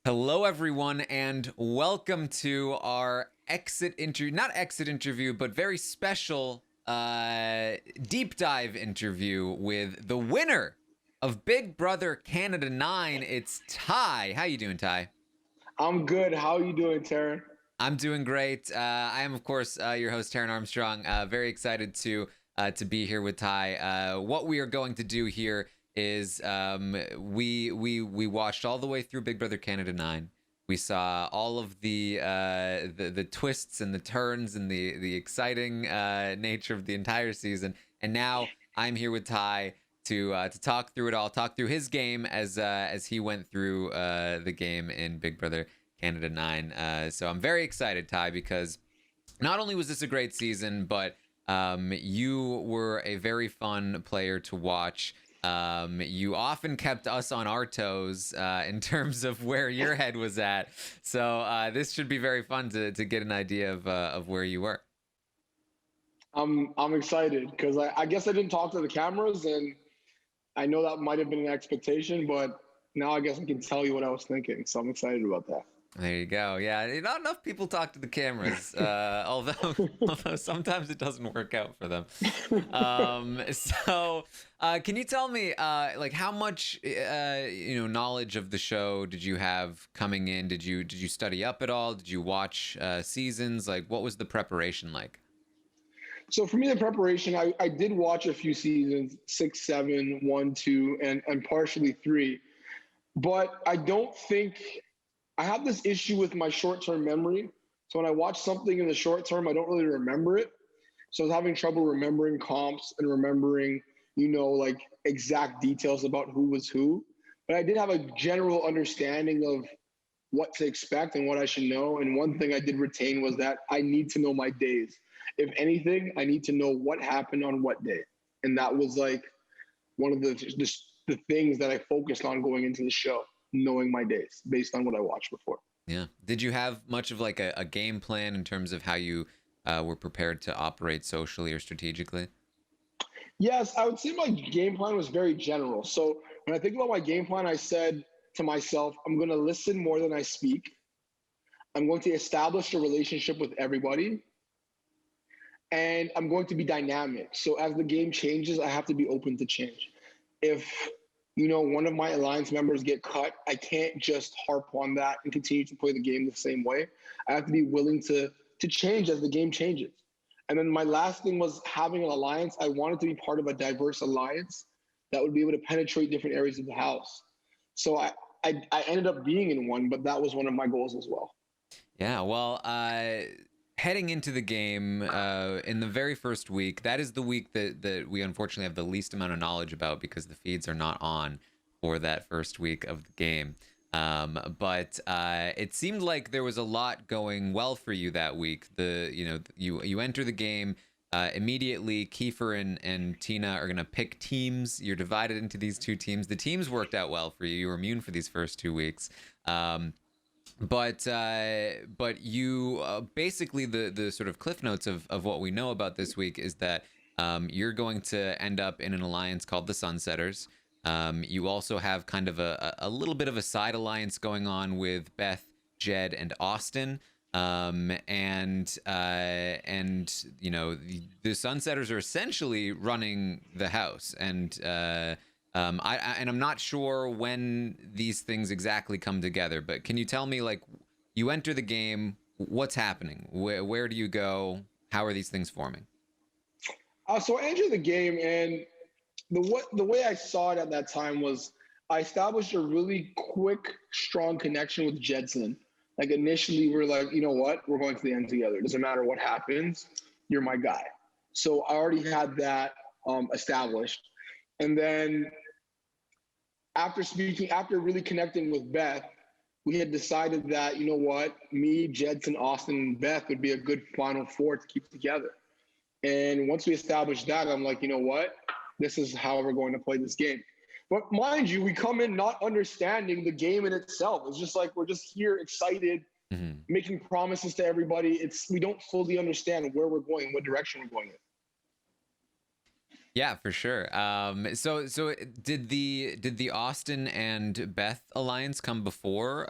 Hello, everyone, and welcome to our not exit interview, but very special deep dive interview with the winner of Big Brother Canada 9. It's Ty. How you doing, Ty? I'm good. How are you doing, Taran? I'm doing great. I am, of course, your host, Taran Armstrong. Very excited to be here with Ty. What we are going to do here is we watched all the way through Big Brother Canada 9. We saw all of the twists and the turns and the exciting nature of the entire season. And now I'm here with Ty to talk through it all, talk through his game as he went through the game in Big Brother Canada 9. So I'm very excited, Ty, because not only was this a great season, but you were a very fun player to watch. You often kept us on our toes in terms of where your head was at. So this should be very fun to get an idea of where you were. I'm excited because I guess I didn't talk to the cameras, and I know that might have been an expectation, but now I guess I can tell you what I was thinking. So I'm excited about that. There you go. Yeah, not enough people talk to the cameras, although sometimes it doesn't work out for them. Can you tell me, like, how much knowledge of the show did you have coming in? Did you study up at all? Did you watch seasons? Like, what was the preparation like? So for me, the preparation, I did watch a few seasons, 6, 7, 1, 2, and partially 3. But I don't think I have this issue with my short-term memory. So when I watch something in the short term, I don't really remember it. So I was having trouble remembering comps and remembering, like exact details about who was who. But I did have a general understanding of what to expect and what I should know. And one thing I did retain was that I need to know my days. If anything, I need to know what happened on what day. And that was like one of the things that I focused on going into the show, knowing my days based on what I watched before. Yeah. Did you have much of like a game plan in terms of how you were prepared to operate socially or strategically? Yes, I would say my game plan was very general. So when I think about my game plan, I said to myself, I'm going to listen more than I speak. I'm going to establish a relationship with everybody. And I'm going to be dynamic. So as the game changes, I have to be open to change. If one of my alliance members get cut, I can't just harp on that and continue to play the game the same way. I have to be willing to change as the game changes. And then my last thing was having an alliance. I wanted to be part of a diverse alliance that would be able to penetrate different areas of the house. So I ended up being in one, but that was one of my goals as well. Yeah, well, heading into the game in the very first week, that is the week that we unfortunately have the least amount of knowledge about because the feeds are not on for that first week of the game. But it seemed like there was a lot going well for you that week. You enter the game immediately. Kiefer and Tina are gonna pick teams. You're divided into these two teams. The teams worked out well for you. You were immune for these first 2 weeks. But you basically the sort of cliff notes of what we know about this week is that you're going to end up in an alliance called the Sunsetters. You also have kind of a little bit of a side alliance going on with Beth, Jed, and Austin. And the Sunsetters are essentially running the house, and I'm not sure when these things exactly come together, but can you tell me, like, you enter the game, what's happening? Where do you go? How are these things forming? So I entered the game, and the way I saw it at that time was I established a really quick, strong connection with Jedson. Like initially, we're like, you know what, we're going to the end together. It doesn't matter what happens, you're my guy. So I already had that established, and then after really connecting with Beth, we had decided that, you know what, me, Jedson, Austin, and Beth would be a good final four to keep together. And once we established that, I'm like, you know what, this is how we're going to play this game. But mind you, we come in not understanding the game in itself. It's just like we're just here excited, making promises to everybody. We don't fully understand where we're going, what direction we're going in. Yeah, for sure. So did the Austin and Beth alliance come before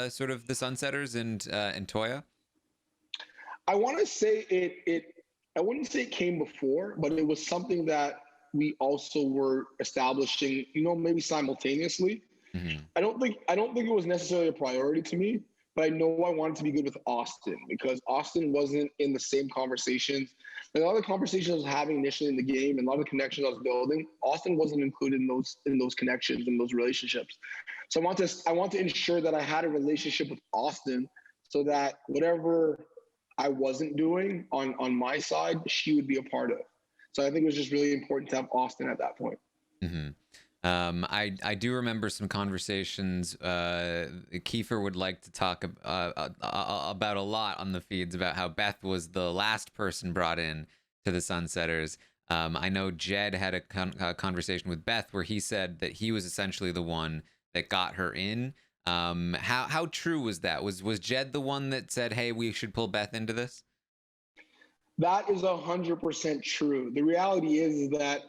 sort of the Sunsetters and Toya? I want to say I wouldn't say it came before, but it was something that we also were establishing, maybe simultaneously. Hmm. I don't think it was necessarily a priority to me, but I know I wanted to be good with Austin because Austin wasn't in the same conversations. And a lot of the conversations I was having initially in the game and a lot of the connections I was building, Austin wasn't included in those connections and those relationships. So I want to ensure that I had a relationship with Austin so that whatever I wasn't doing on my side, she would be a part of. So I think it was just really important to have Austin at that point. Hmm. I do remember some conversations. Kiefer would like to talk about a lot on the feeds about how Beth was the last person brought in to the Sunsetters. I know Jed had a conversation with Beth where he said that he was essentially the one that got her in. How true was that? Was Jed the one that said, "Hey, we should pull Beth into this"? That is 100% true. The reality is that,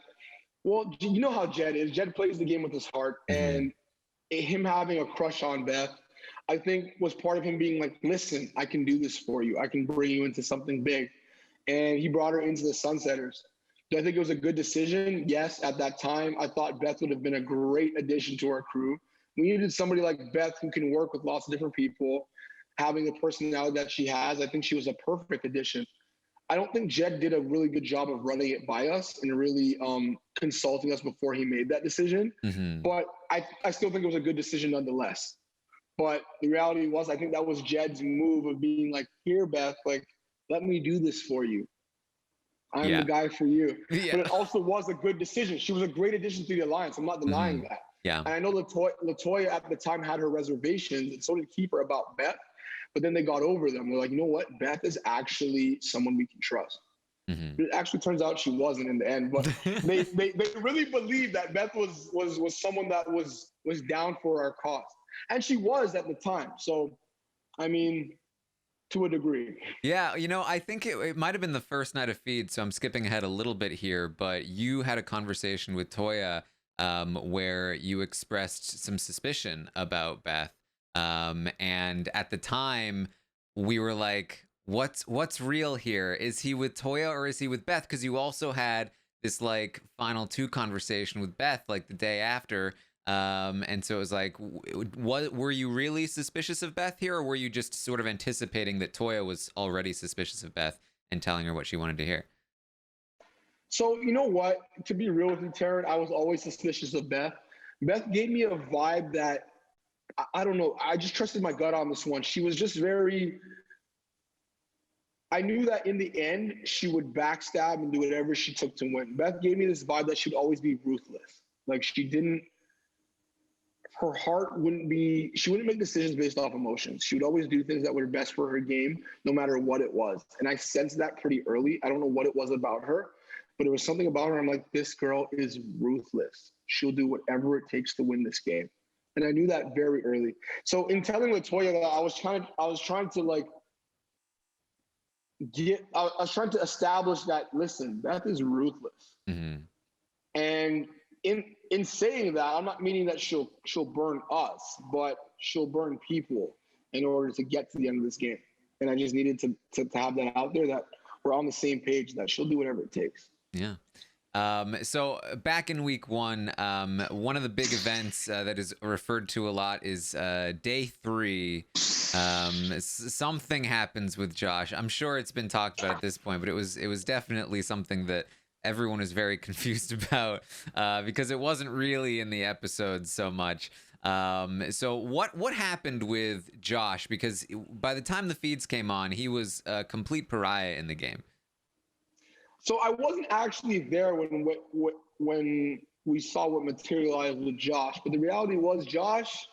well, you know how Jed is. Jed plays the game with his heart, Hmm. and him having a crush on Beth, I think was part of him being like, listen, I can do this for you. I can bring you into something big. And he brought her into the Sunsetters. Do I think it was a good decision? Yes, at that time, I thought Beth would have been a great addition to our crew. We needed somebody like Beth who can work with lots of different people, having the personality that she has. I think she was a perfect addition. I don't think Jed did a really good job of running it by us and really consulting us before he made that decision. Hmm. But I still think it was a good decision nonetheless. But the reality was, I think that was Jed's move of being like, here, Beth, like, let me do this for you. I'm the Yeah. guy for you. Yeah. But it also was a good decision. She was a great addition to the alliance. I'm not Hmm. denying that. Yeah. And I know Latoya at the time had her reservations, and so did Keeper about Beth. But then they got over them. They're like, you know what? Beth is actually someone we can trust. Hmm. It actually turns out she wasn't in the end, but they really believed that Beth was someone that was down for our cause, and she was at the time. So, I mean, to a degree. Yeah, I think it might have been the first night of feed, so I'm skipping ahead a little bit here, but you had a conversation with Toya where you expressed some suspicion about Beth. And at the time, we were like, what's real here? Is he with Toya or is he with Beth? Because you also had this like final two conversation with Beth like the day after. And so it was like, what were you really suspicious of Beth here, or were you just sort of anticipating that Toya was already suspicious of Beth and telling her what she wanted to hear? So you know what? To be real with you, Taran, I was always suspicious of Beth. Beth gave me a vibe that I don't know. I just trusted my gut on this one. She was just very. I knew that in the end she would backstab and do whatever she took to win. Beth gave me this vibe that she'd always be ruthless. Like she didn't. Her heart wouldn't be. She wouldn't make decisions based off emotions. She would always do things that were best for her game, no matter what it was. And I sensed that pretty early. I don't know what it was about her, but it was something about her. I'm like, this girl is ruthless. She'll do whatever it takes to win this game. And I knew that very early. So in telling Latoya that I was trying to like I was trying to establish that. Listen, Beth is ruthless, Mm-hmm. and in saying that, I'm not meaning that she'll burn us, but she'll burn people in order to get to the end of this game. And I just needed to have that out there that we're on the same page. That she'll do whatever it takes. Yeah. So back in week one of the big events that is referred to a lot is day 3. Something happens with Josh. I'm sure it's been talked about at this point, but it was definitely something that everyone is very confused about because it wasn't really in the episode so much. So what happened with Josh? Because by the time the feeds came on, he was a complete pariah in the game. So I wasn't actually there when we saw what materialized with Josh, but the reality was Josh,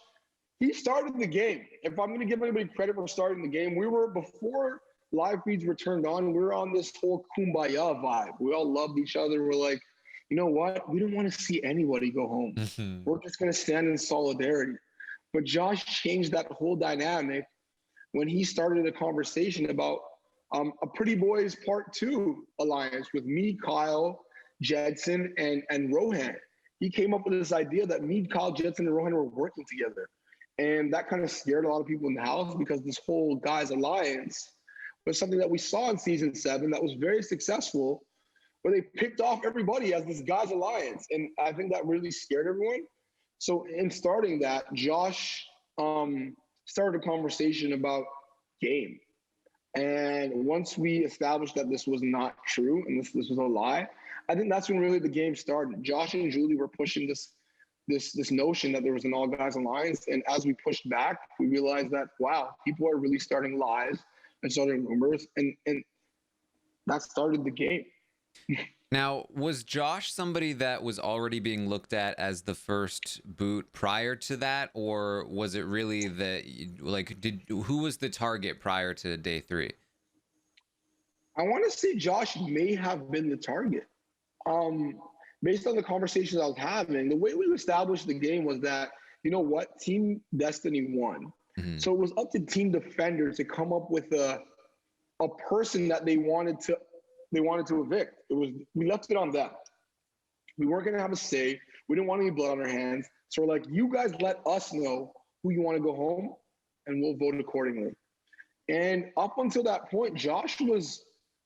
he started the game. If I'm going to give anybody credit for starting the game, we were before live feeds were turned on. We were on this whole kumbaya vibe. We all loved each other. We're like, you know what? We don't want to see anybody go home. Hmm. We're just going to stand in solidarity. But Josh changed that whole dynamic when he started a conversation about a Pretty Boys Part 2 alliance with me, Kyle, Jedson, and Rohan. He came up with this idea that me, Kyle, Jedson, and Rohan were working together. And that kind of scared a lot of people in the house because this whole guys alliance was something that we saw in season 7 that was very successful, where they picked off everybody as this guys alliance. And I think that really scared everyone. So in starting that, Josh started a conversation about game. And once we established that this was not true and this was a lie, I think that's when really the game started. Josh and Julie were pushing this notion that there was an all guys alliance. And as we pushed back, we realized that, wow, people are really starting lies and starting rumors. And that started the game. Now, was Josh somebody that was already being looked at as the first boot prior to that, or was it really that, like, who was the target prior to day 3? I want to say Josh may have been the target. Based on the conversations I was having, the way we established the game was that, you know what, Team Destiny won. Mm-hmm. So it was up to Team Defender to come up with a person that they wanted to evict. We left it on them. We weren't gonna have a say. We didn't want any blood on our hands. So we're like, you guys let us know who you want to go home, and we'll vote accordingly. And up until that point, Josh was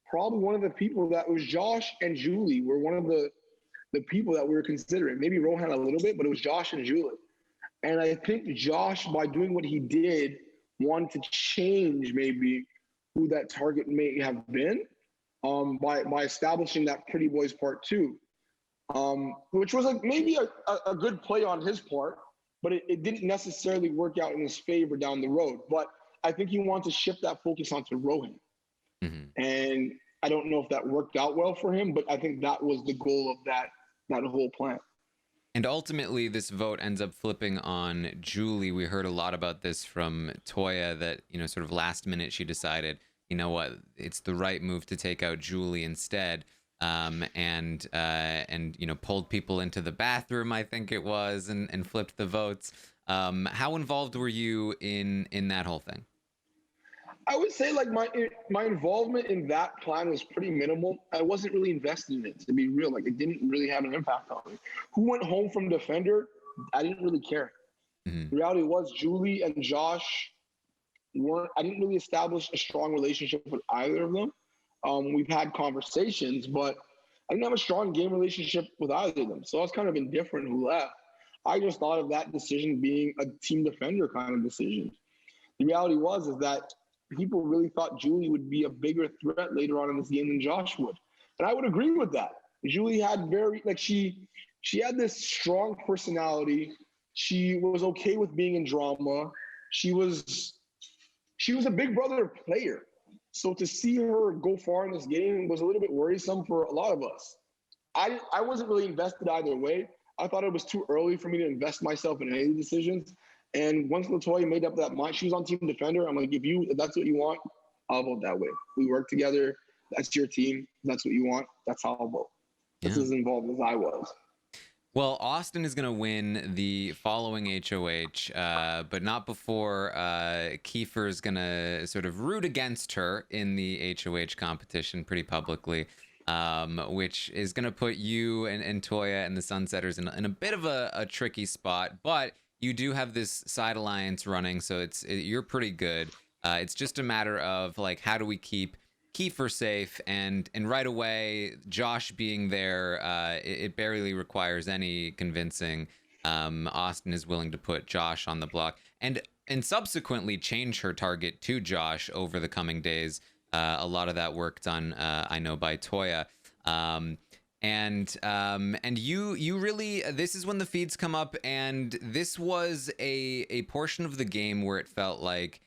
probably one of the people that was Josh and Julie were one of the people that we were considering. Maybe Rohan a little bit, but it was Josh and Julie. And I think Josh, by doing what he did, wanted to change maybe who that target may have been by establishing that Pretty Boys Part 2, which was maybe a good play on his part, but it didn't necessarily work out in his favor down the road. But I think he wanted to shift that focus onto Rohan. Mm-hmm. And I don't know if that worked out well for him, but I think that was the goal of that whole plan. And ultimately, this vote ends up flipping on Julie. We heard a lot about this from Toya that, sort of last minute she decided, you know what, it's the right move to take out Julie instead. And pulled people into the bathroom, I think it was, and flipped the votes. How involved were you in that whole thing? I would say like my involvement in that plan was pretty minimal. I wasn't really invested in it, to be real. Like, it didn't really have an impact on me. Who went home from Defender? I didn't really care. Mm-hmm. The reality was Julie and Josh I didn't really establish a strong relationship with either of them. We've had conversations, but I didn't have a strong game relationship with either of them. So I was kind of indifferent who left. I just thought of that decision being a Team Defender kind of decision. The reality was that people really thought Julie would be a bigger threat later on in this game than Josh would. And I would agree with that. Julie had she had this strong personality. She was okay with being in drama. She was a Big Brother player. So to see her go far in this game was a little bit worrisome for a lot of us. I wasn't really invested either way. I thought it was too early for me to invest myself in any decisions. And once LaToya made up that mind, she was on Team Defender. I'm like, if that's what you want, I'll vote that way. We work together. That's your team. That's what you want. That's how I'll vote. Yeah. That's as involved as I was. Well, Austin is going to win the following HOH, but not before Kiefer is going to sort of root against her in the HOH competition pretty publicly, which is going to put you and Toya and the Sunsetters in a bit of a tricky spot. But you do have this side alliance running, so you're pretty good. It's just a matter of, like, how do we keep Kiefer safe, and right away, Josh being there, it barely requires any convincing. Austin is willing to put Josh on the block and subsequently change her target to Josh over the coming days. A lot of that work done, I know, by Toya. And you really, this is when the feeds come up, and this was a portion of the game where it felt like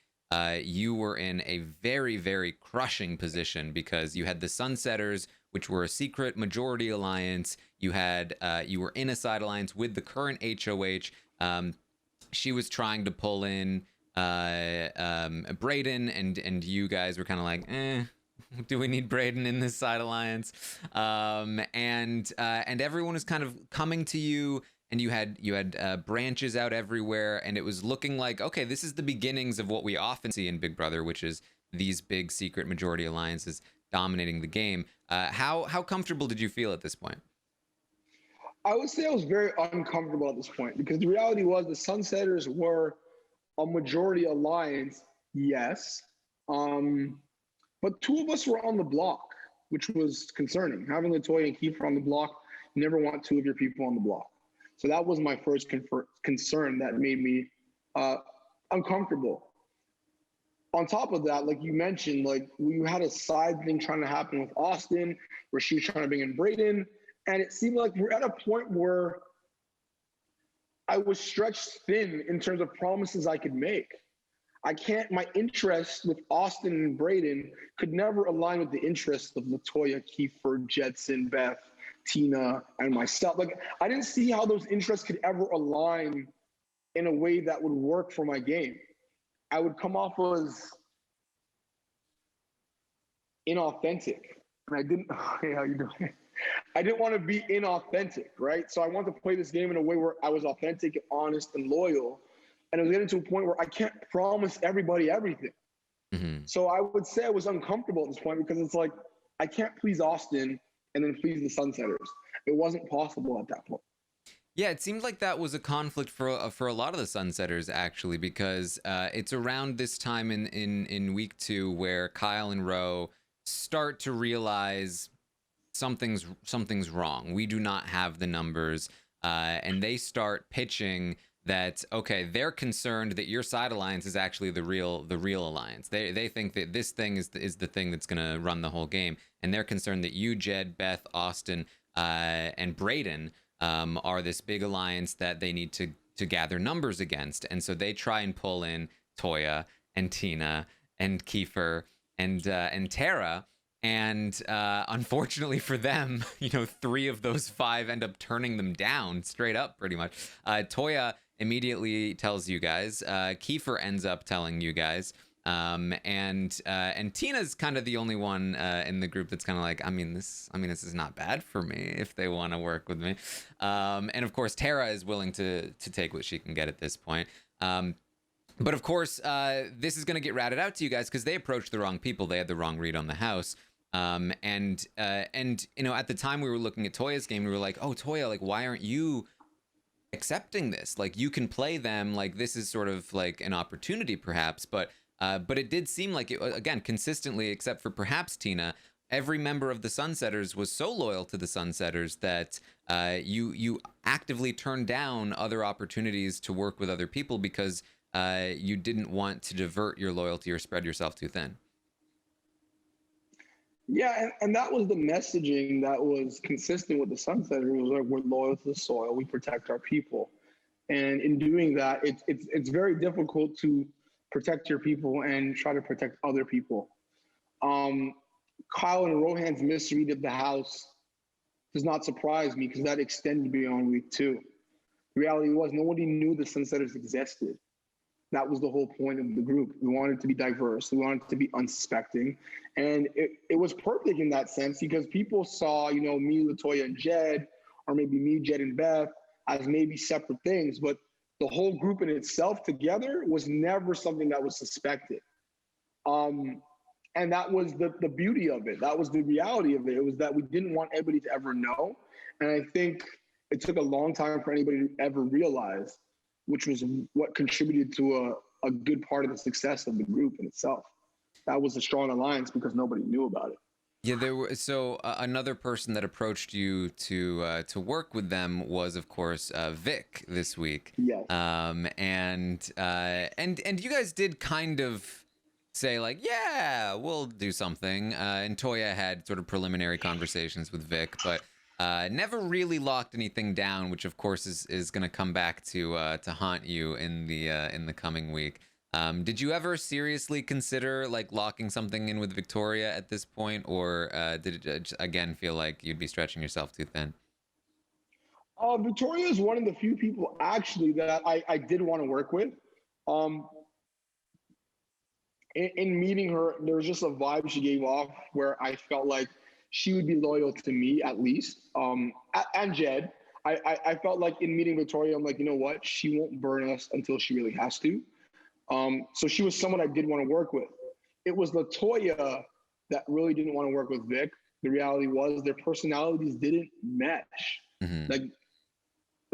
you were in a very, very crushing position, because you had the Sunsetters, which were a secret majority alliance. You were in a side alliance with the current HOH. She was trying to pull in Brayden, and you guys were kind of like, do we need Brayden in this side alliance? And everyone was kind of coming to you, and you had branches out everywhere, and it was looking like, okay, this is the beginnings of what we often see in Big Brother, which is these big secret majority alliances dominating the game. How comfortable did you feel at this point? I would say I was very uncomfortable at this point because the reality was the Sunsetters were a majority alliance, yes. Um, but two of us were on the block, which was concerning. Having Latoya and Kiefer on the block, you never want two of your people on the block. So that was my first concern that made me uncomfortable. On top of that, like you mentioned, like we had a side thing trying to happen with Austin, where she was trying to bring in Brayden, and it seemed like we're at a point where I was stretched thin in terms of promises I could make. I can't, my interest with Austin and Brayden could never align with the interests of Latoya, Kiefer, Jetson, Beth, Tina, and myself. Like, I didn't see how those interests could ever align in a way that would work for my game. I would come off as inauthentic. And I didn't, hey, how you doing? I didn't want to be inauthentic, right? So I wanted to play this game in a way where I was authentic, honest, and loyal. And it was getting to a point where I can't promise everybody everything. Mm-hmm. So I would say I was uncomfortable at this point because it's like, I can't please Austin and then please the Sunsetters. It wasn't possible at that point. Yeah, it seemed like that was a conflict for a lot of the Sunsetters, actually, because it's around this time in week 2 where Kyle and Ro start to realize something's wrong. We do not have the numbers, and they start pitching that, okay, they're concerned that your side alliance is actually the real alliance. They think that this thing is the thing that's going to run the whole game, and they're concerned that you, Jed, Beth, Austin, and Brayden are this big alliance that they need to gather numbers against. And so they try and pull in Toya and Tina and Kiefer and Tara. And unfortunately for them, 3 of those 5 end up turning them down straight up, pretty much. Toya immediately tells you guys. Kiefer ends up telling you guys. And Tina's kind of the only one in the group that's kind of like, this is not bad for me if they want to work with me. And of course, Tara is willing to take what she can get at this point. But of course, this is going to get ratted out to you guys because they approached the wrong people. They had the wrong read on the house. And at the time we were looking at Toya's game, we were like, oh, Toya, like, why aren't you accepting this? Like, you can play them. Like, this is sort of like an opportunity, perhaps. But it did seem like it, again, consistently, except for perhaps Tina, every member of the Sunsetters was so loyal to the Sunsetters that you actively turned down other opportunities to work with other people because you didn't want to divert your loyalty or spread yourself too thin. Yeah, and that was the messaging that was consistent with the Sunsetters. It was like, we're loyal to the soil, we protect our people. And in doing that, it's very difficult to protect your people and try to protect other people. Kyle and Rohan's misread of the house does not surprise me because that extended beyond week 2. The reality was nobody knew the Sunsetters existed. That was the whole point of the group. We wanted to be diverse. We wanted to be unsuspecting. And it was perfect in that sense because people saw, me, Latoya, and Jed, or maybe me, Jed, and Beth as maybe separate things. But the whole group in itself together was never something that was suspected. And that was the beauty of it. That was the reality of it. It was that we didn't want anybody to ever know. And I think it took a long time for anybody to ever realize, which was what contributed to a good part of the success of the group in itself. That was a strong alliance because nobody knew about it. Yeah, another person that approached you to work with them was, of course, Vic this week. Yes. And you guys did kind of say like, yeah, we'll do something. And Toya had sort of preliminary conversations with Vic, but never really locked anything down, which of course is going to come back to haunt you in the coming week. Did you ever seriously consider like locking something in with Victoria at this point, or did it again feel like you'd be stretching yourself too thin? Victoria is one of the few people actually that I did want to work with. In meeting her, there was just a vibe she gave off where I felt like she would be loyal to me at least, and Jed. I felt like in meeting Victoria, I'm like, you know what? She won't burn us until she really has to. So she was someone I did want to work with. It was Latoya that really didn't want to work with Vic. The reality was their personalities didn't mesh. Mm-hmm. Like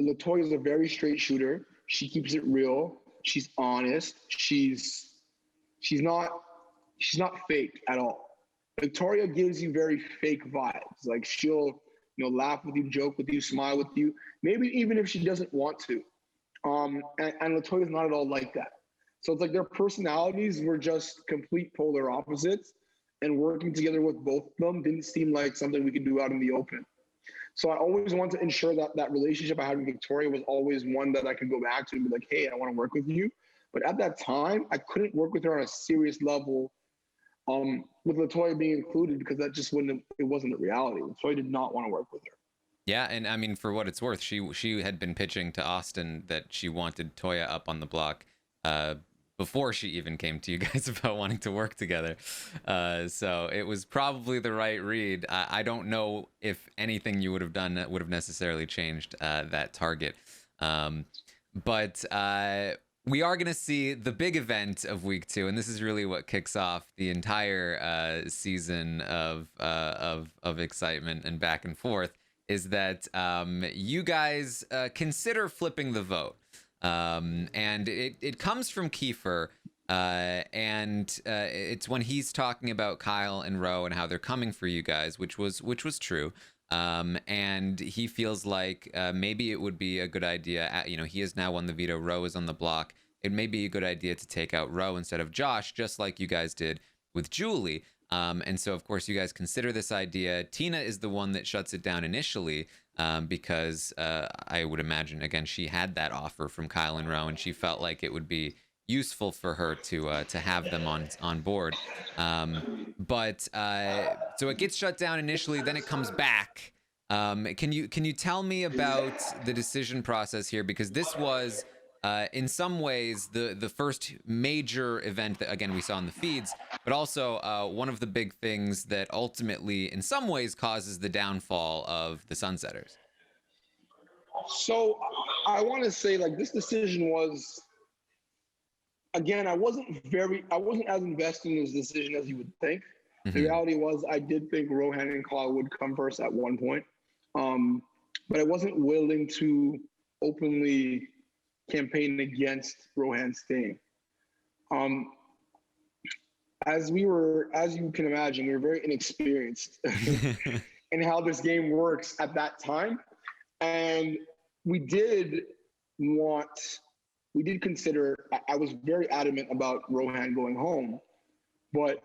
Latoya is a very straight shooter. She keeps it real. She's honest. She's not fake at all. Victoria gives you very fake vibes. Like she'll, laugh with you, joke with you, smile with you, maybe even if she doesn't want to. And Latoya's not at all like that. So it's like their personalities were just complete polar opposites, and working together with both of them didn't seem like something we could do out in the open. So I always wanted to ensure that that relationship I had with Victoria was always one that I could go back to and be like, hey, I want to work with you. But at that time, I couldn't work with her on a serious level, with Latoya being included, because that just it wasn't a reality. Latoya did not want to work with her. Yeah, and I mean, for what it's worth, she had been pitching to Austin that she wanted Toya up on the block before she even came to you guys about wanting to work together. So it was probably the right read. I don't know if anything you would have done that would have necessarily changed that target. But we are going to see the big event of week 2, and this is really what kicks off the entire season of excitement and back and forth, is that you guys consider flipping the vote. And it comes from Kiefer, and it's when he's talking about Kyle and Ro and how they're coming for you guys, which was true. And he feels like maybe it would be a good idea. He has now won the veto. Ro is on the block. It may be a good idea to take out Ro instead of Josh, just like you guys did with Julie. And so, of course, you guys consider this idea. Tina is the one that shuts it down initially, because I would imagine, again, she had that offer from Kyle and Ro, and she felt like it would be useful for her to have them on board. But so it gets shut down initially, then it comes back. Can you tell me about the decision process here? Because this was in some ways the first major event that, again, we saw in the feeds, but also one of the big things that ultimately in some ways causes the downfall of the Sunsetters. So I want to say, like, this decision was, again, I wasn't as invested in this decision as you would think. Mm-hmm. The reality was I did think Rohan and Kyle would come first at one point, but I wasn't willing to openly campaign against Rohan staying. As you can imagine, we were very inexperienced in how this game works at that time. And we did consider, I was very adamant about Rohan going home, but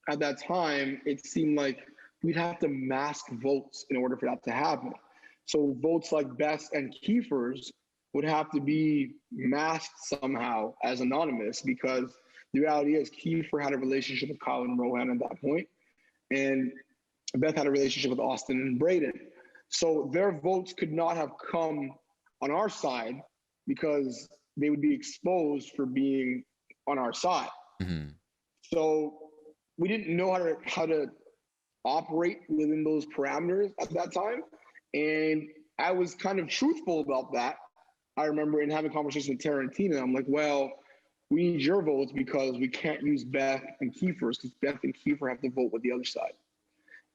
at that time, it seemed like we'd have to mask votes in order for that to happen. So votes like Beth's and Kiefer's would have to be masked somehow as anonymous, because the reality is Kiefer had a relationship with Kyle and Rohan at that point, and Beth had a relationship with Austin and Braden. So their votes could not have come on our side because they would be exposed for being on our side. Mm-hmm. So we didn't know how to operate within those parameters at that time. And I was kind of truthful about that. I remember in having conversations with Taran and Tina, I'm like, well, we need your votes because we can't use Beth and Kiefer's, because Beth and Kiefer have to vote with the other side.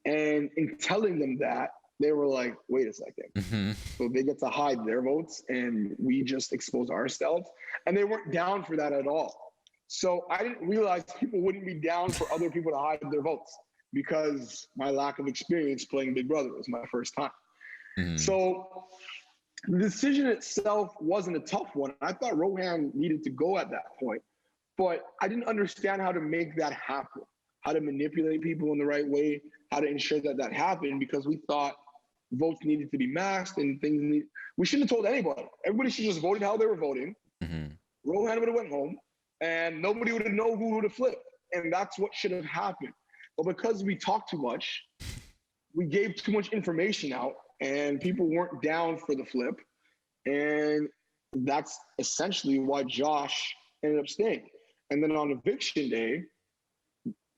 And in telling them that, they were like, wait a second. Mm-hmm. So they get to hide their votes and we just expose ourselves. And they weren't down for that at all. So I didn't realize people wouldn't be down for other people to hide their votes, because my lack of experience playing Big Brother was my first time. Mm-hmm. So the decision itself wasn't a tough one. I thought Rohan needed to go at that point, but I didn't understand how to make that happen, how to manipulate people in the right way, how to ensure that that happened, because we thought votes needed to be masked and we shouldn't have told anybody. Everybody should just voted how they were voting. Mm-hmm. Rohan would have went home and nobody would have known who would have flipped. And that's what should have happened. But because we talked too much, we gave too much information out, and people weren't down for the flip. And that's essentially why Josh ended up staying. And then on eviction day,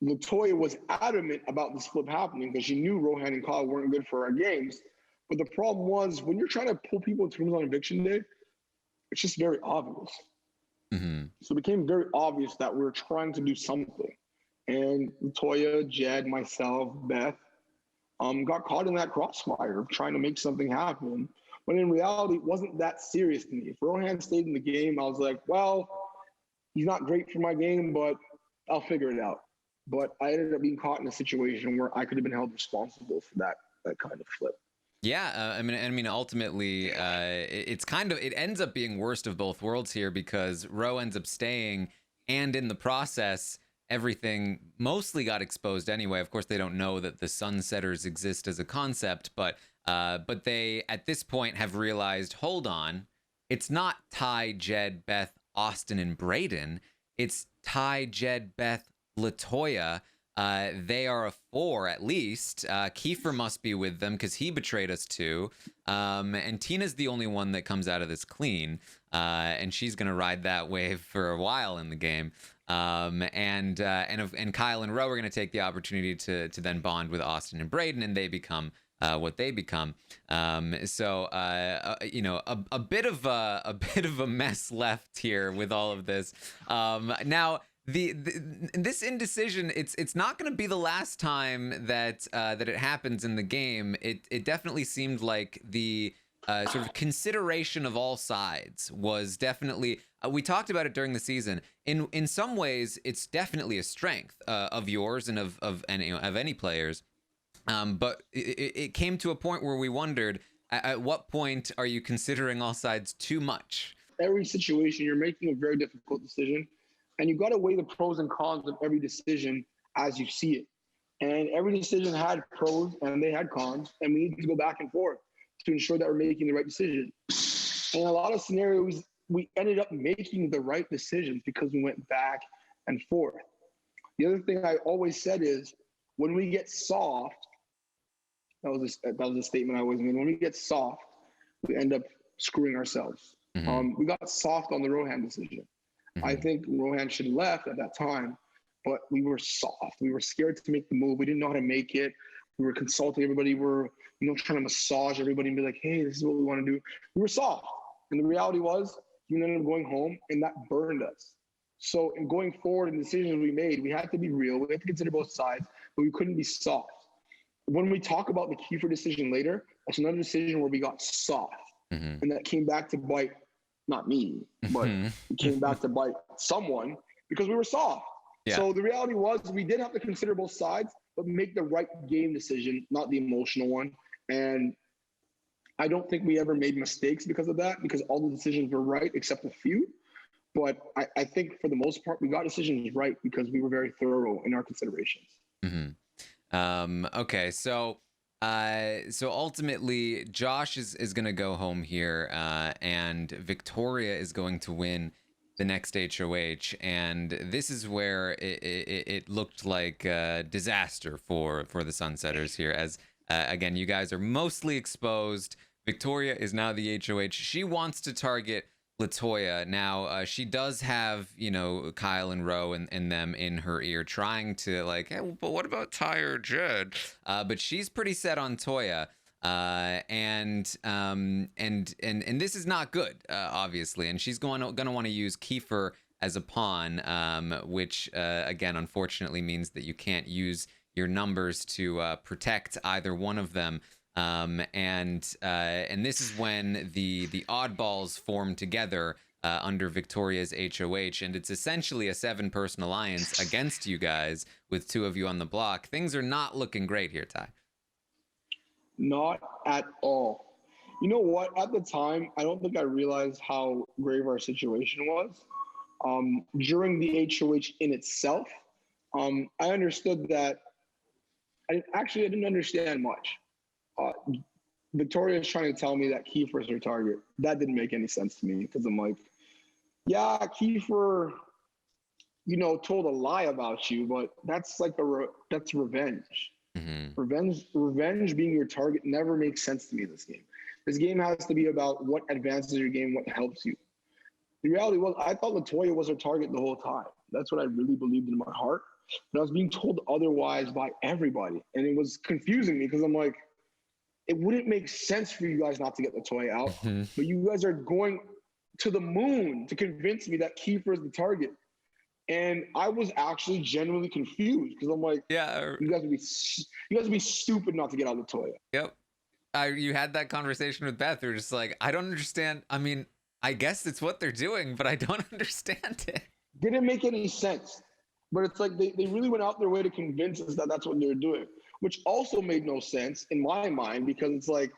Latoya was adamant about this flip happening because she knew Rohan and Kyle weren't good for our games. But the problem was, when you're trying to pull people into rooms on eviction day, it's just very obvious. Mm-hmm. So it became very obvious that we were trying to do something. And Latoya, Jed, myself, Beth, got caught in that crossfire of trying to make something happen. When in reality, it wasn't that serious to me. If Rohan stayed in the game, I was like, well, he's not great for my game, but I'll figure it out. But I ended up being caught in a situation where I could have been held responsible for that kind of flip. Yeah, ultimately, it ends up being worst of both worlds here because Roe ends up staying, and in the process, everything mostly got exposed anyway. Of course, they don't know that the Sunsetters exist as a concept, but they at this point have realized, hold on, it's not Ty, Jed, Beth, Austin, and Braden. It's Ty, Jed, Beth, LaToya. They are a 4 at least. Kiefer must be with them because he betrayed us too. And Tina's the only one that comes out of this clean. And she's gonna ride that wave for a while in the game. And Kyle and Ro are gonna take the opportunity to then bond with Austin and Braden, and they become what they become. You know, a bit of a mess left here with all of this. Now. This indecision, it's not going to be the last time that it happens in the game. It definitely seemed like the sort of consideration of all sides was definitely. We talked about it during the season. In some ways, it's definitely a strength of yours and of any players. But it came to a point where we wondered, at what point are you considering all sides too much? Every situation, you're making a very difficult decision. And you've got to weigh the pros and cons of every decision as you see it. And every decision had pros and they had cons. And we need to go back and forth to ensure that we're making the right decision. And in a lot of scenarios, we ended up making the right decisions because we went back and forth. The other thing I always said is when we get soft, that was a statement I always made. When we get soft, we end up screwing ourselves. Mm-hmm. We got soft on the Rohan decision. I think Rohan should have left at that time, but we were soft. We were scared to make the move. We didn't know how to make it. We were consulting everybody. We were, trying to massage everybody and be like, hey, this is what we want to do. We were soft. And the reality was, we ended up going home, and that burned us. So in going forward in the decisions we made, we had to be real. We had to consider both sides, but we couldn't be soft. When we talk about the Kiefer decision later, that's another decision where we got soft. Mm-hmm. And that came back to bite not me, but it came back to bite someone because we were soft. Yeah. So the reality was we did have to consider both sides, but make the right game decision, not the emotional one. And I don't think we ever made mistakes because of that, because all the decisions were right except a few. But I think for the most part, we got decisions right because we were very thorough in our considerations. Mm-hmm. Okay, so ultimately, Josh is going to go home here, and Victoria is going to win the next HOH. And this is where it looked like a disaster for the Sunsetters here, as again, you guys are mostly exposed. Victoria is now the HOH. She wants to target LaToya. Now, she does have, Kyle and Ro and them in her ear trying to like, hey, but what about Ty or Jed? But she's pretty set on Toya. And this is not good, obviously. And she's going to want to use Kiefer as a pawn, which, again, unfortunately means that you can't use your numbers to protect either one of them. And this is when the oddballs form together under Victoria's HOH, and it's essentially a 7-person alliance against you guys with 2 of you on the block. Things are not looking great here, Ty. Not at all. You know what? At the time, I don't think I realized how grave our situation was. During the HOH in itself, I understood that. I didn't understand much. Victoria is trying to tell me that Kiefer is her target. That didn't make any sense to me because I'm like, yeah, Kiefer, told a lie about you, but that's like that's revenge. Mm-hmm. Revenge being your target never makes sense to me in this game. This game has to be about what advances your game, what helps you. The reality was, I thought LaToya was her target the whole time. That's what I really believed in my heart. But I was being told otherwise by everybody. And it was confusing me because I'm like, it wouldn't make sense for you guys not to get LaToya out. Mm-hmm. But you guys are going to the moon to convince me that Kiefer is the target. And I was actually genuinely confused because I'm like, yeah, you guys would be stupid not to get out LaToya. Yep. you had that conversation with Beth. You're just like, I don't understand. I mean, I guess it's what they're doing, but I don't understand it. Didn't make any sense. But it's like they really went out their way to convince us that that's what they're doing, which also made no sense in my mind, because it's like,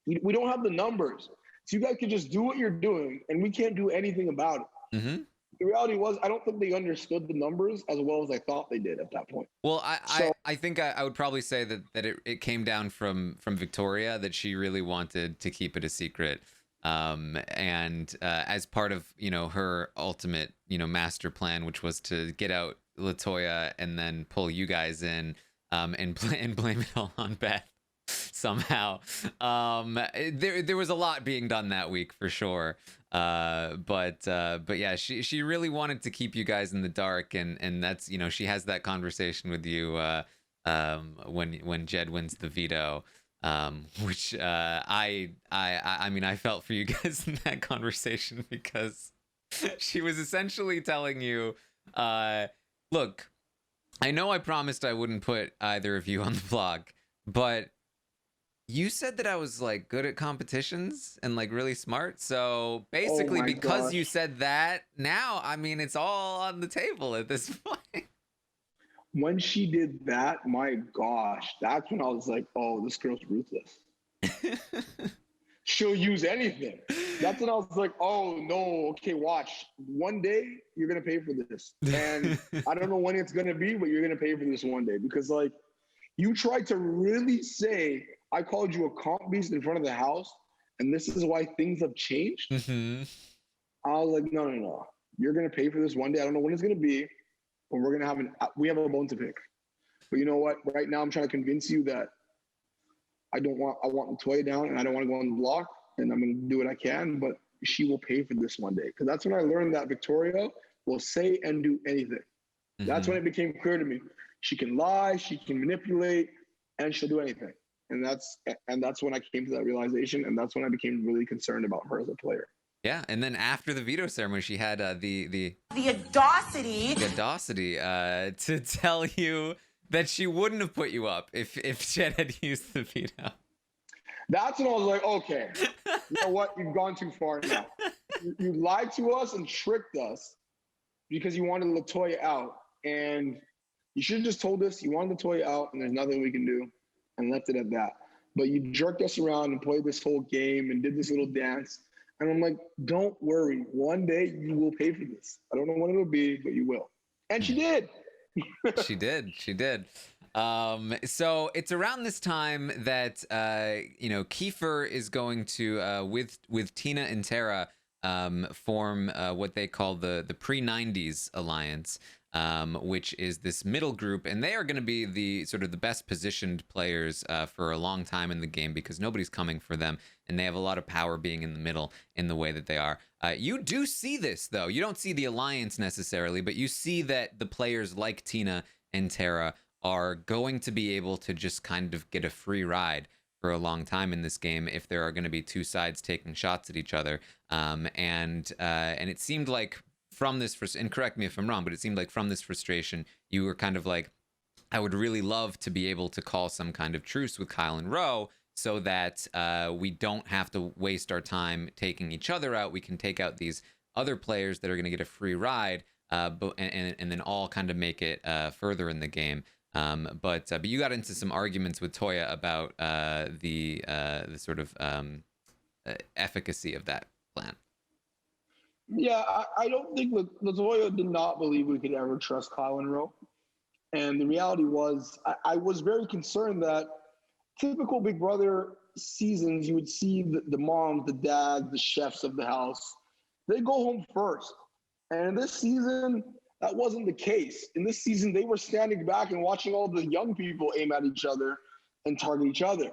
we don't have the numbers. So you guys can just do what you're doing, and we can't do anything about it. Mm-hmm. The reality was, I don't think they understood the numbers as well as I thought they did at that point. Well, I think I would probably say that it came down from Victoria, that she really wanted to keep it a secret. And as part of, her ultimate, master plan, which was to get out LaToya and then pull you guys in, and blame it all on Beth somehow. There was a lot being done that week for sure. But yeah, she really wanted to keep you guys in the dark, and that's, she has that conversation with you when Jed wins the veto. Which I mean, I felt for you guys in that conversation, because she was essentially telling you, look, I know I promised I wouldn't put either of you on the blog, but you said that I was like good at competitions and like really smart. So basically, because you said that, now, I mean, it's all on the table at this point. When she did that, my gosh, that's when I was like, oh, this girl's ruthless. She'll use anything. That's when I was like, oh, no, okay, watch. One day, you're going to pay for this. And I don't know when it's going to be, but you're going to pay for this one day. Because, like, you tried to really say, I called you a comp beast in front of the house, and this is why things have changed. Mm-hmm. I was like, no. You're going to pay for this one day. I don't know when it's going to be, but we're going to we have a bone to pick. But you know what? Right now, I'm trying to convince you that I want LaToya down, and I don't want to go on the block, and I'm going to do what I can, but she will pay for this one day. Because that's when I learned that Victoria will say and do anything. Mm-hmm. That's when it became clear to me. She can lie, she can manipulate, and she'll do anything. And that's when I came to that realization, and that's when I became really concerned about her as a player. Yeah, and then after the veto ceremony, she had the audacity to tell you that she wouldn't have put you up if Jed had used the veto. That's when I was like, okay, you know what? You've gone too far now. You lied to us and tricked us because you wanted LaToya out, and you should have just told us you wanted LaToya out, and there's nothing we can do, and left it at that. But you jerked us around and played this whole game and did this little dance. And I'm like, don't worry. One day you will pay for this. I don't know when it'll be, but you will. And she did. She did. So it's around this time that, Kiefer is going to, with Tina and Tara, form what they call the Pre-90s Alliance. Which is this middle group, and they are going to be the sort of the best positioned players for a long time in the game, because nobody's coming for them, and they have a lot of power being in the middle in the way that they are. You do see this, though. You don't see the alliance necessarily, but you see that the players like Tina and Tara are going to be able to just kind of get a free ride for a long time in this game if there are going to be two sides taking shots at each other. And it seemed like, from this, and correct me if I'm wrong, but it seemed like from this frustration, you were kind of like, I would really love to be able to call some kind of truce with Kyle and Roe, so that we don't have to waste our time taking each other out. We can take out these other players that are going to get a free ride, and then all kind of make it further in the game. But you got into some arguments with Toya about the sort of efficacy of that plan. Yeah, I don't think LaToya did not believe we could ever trust Kyle and Roe. And the reality was, I was very concerned that typical Big Brother seasons, you would see the moms, the dads, the chefs of the house, they go home first. And in this season, that wasn't the case. In this season, they were standing back and watching all the young people aim at each other and target each other.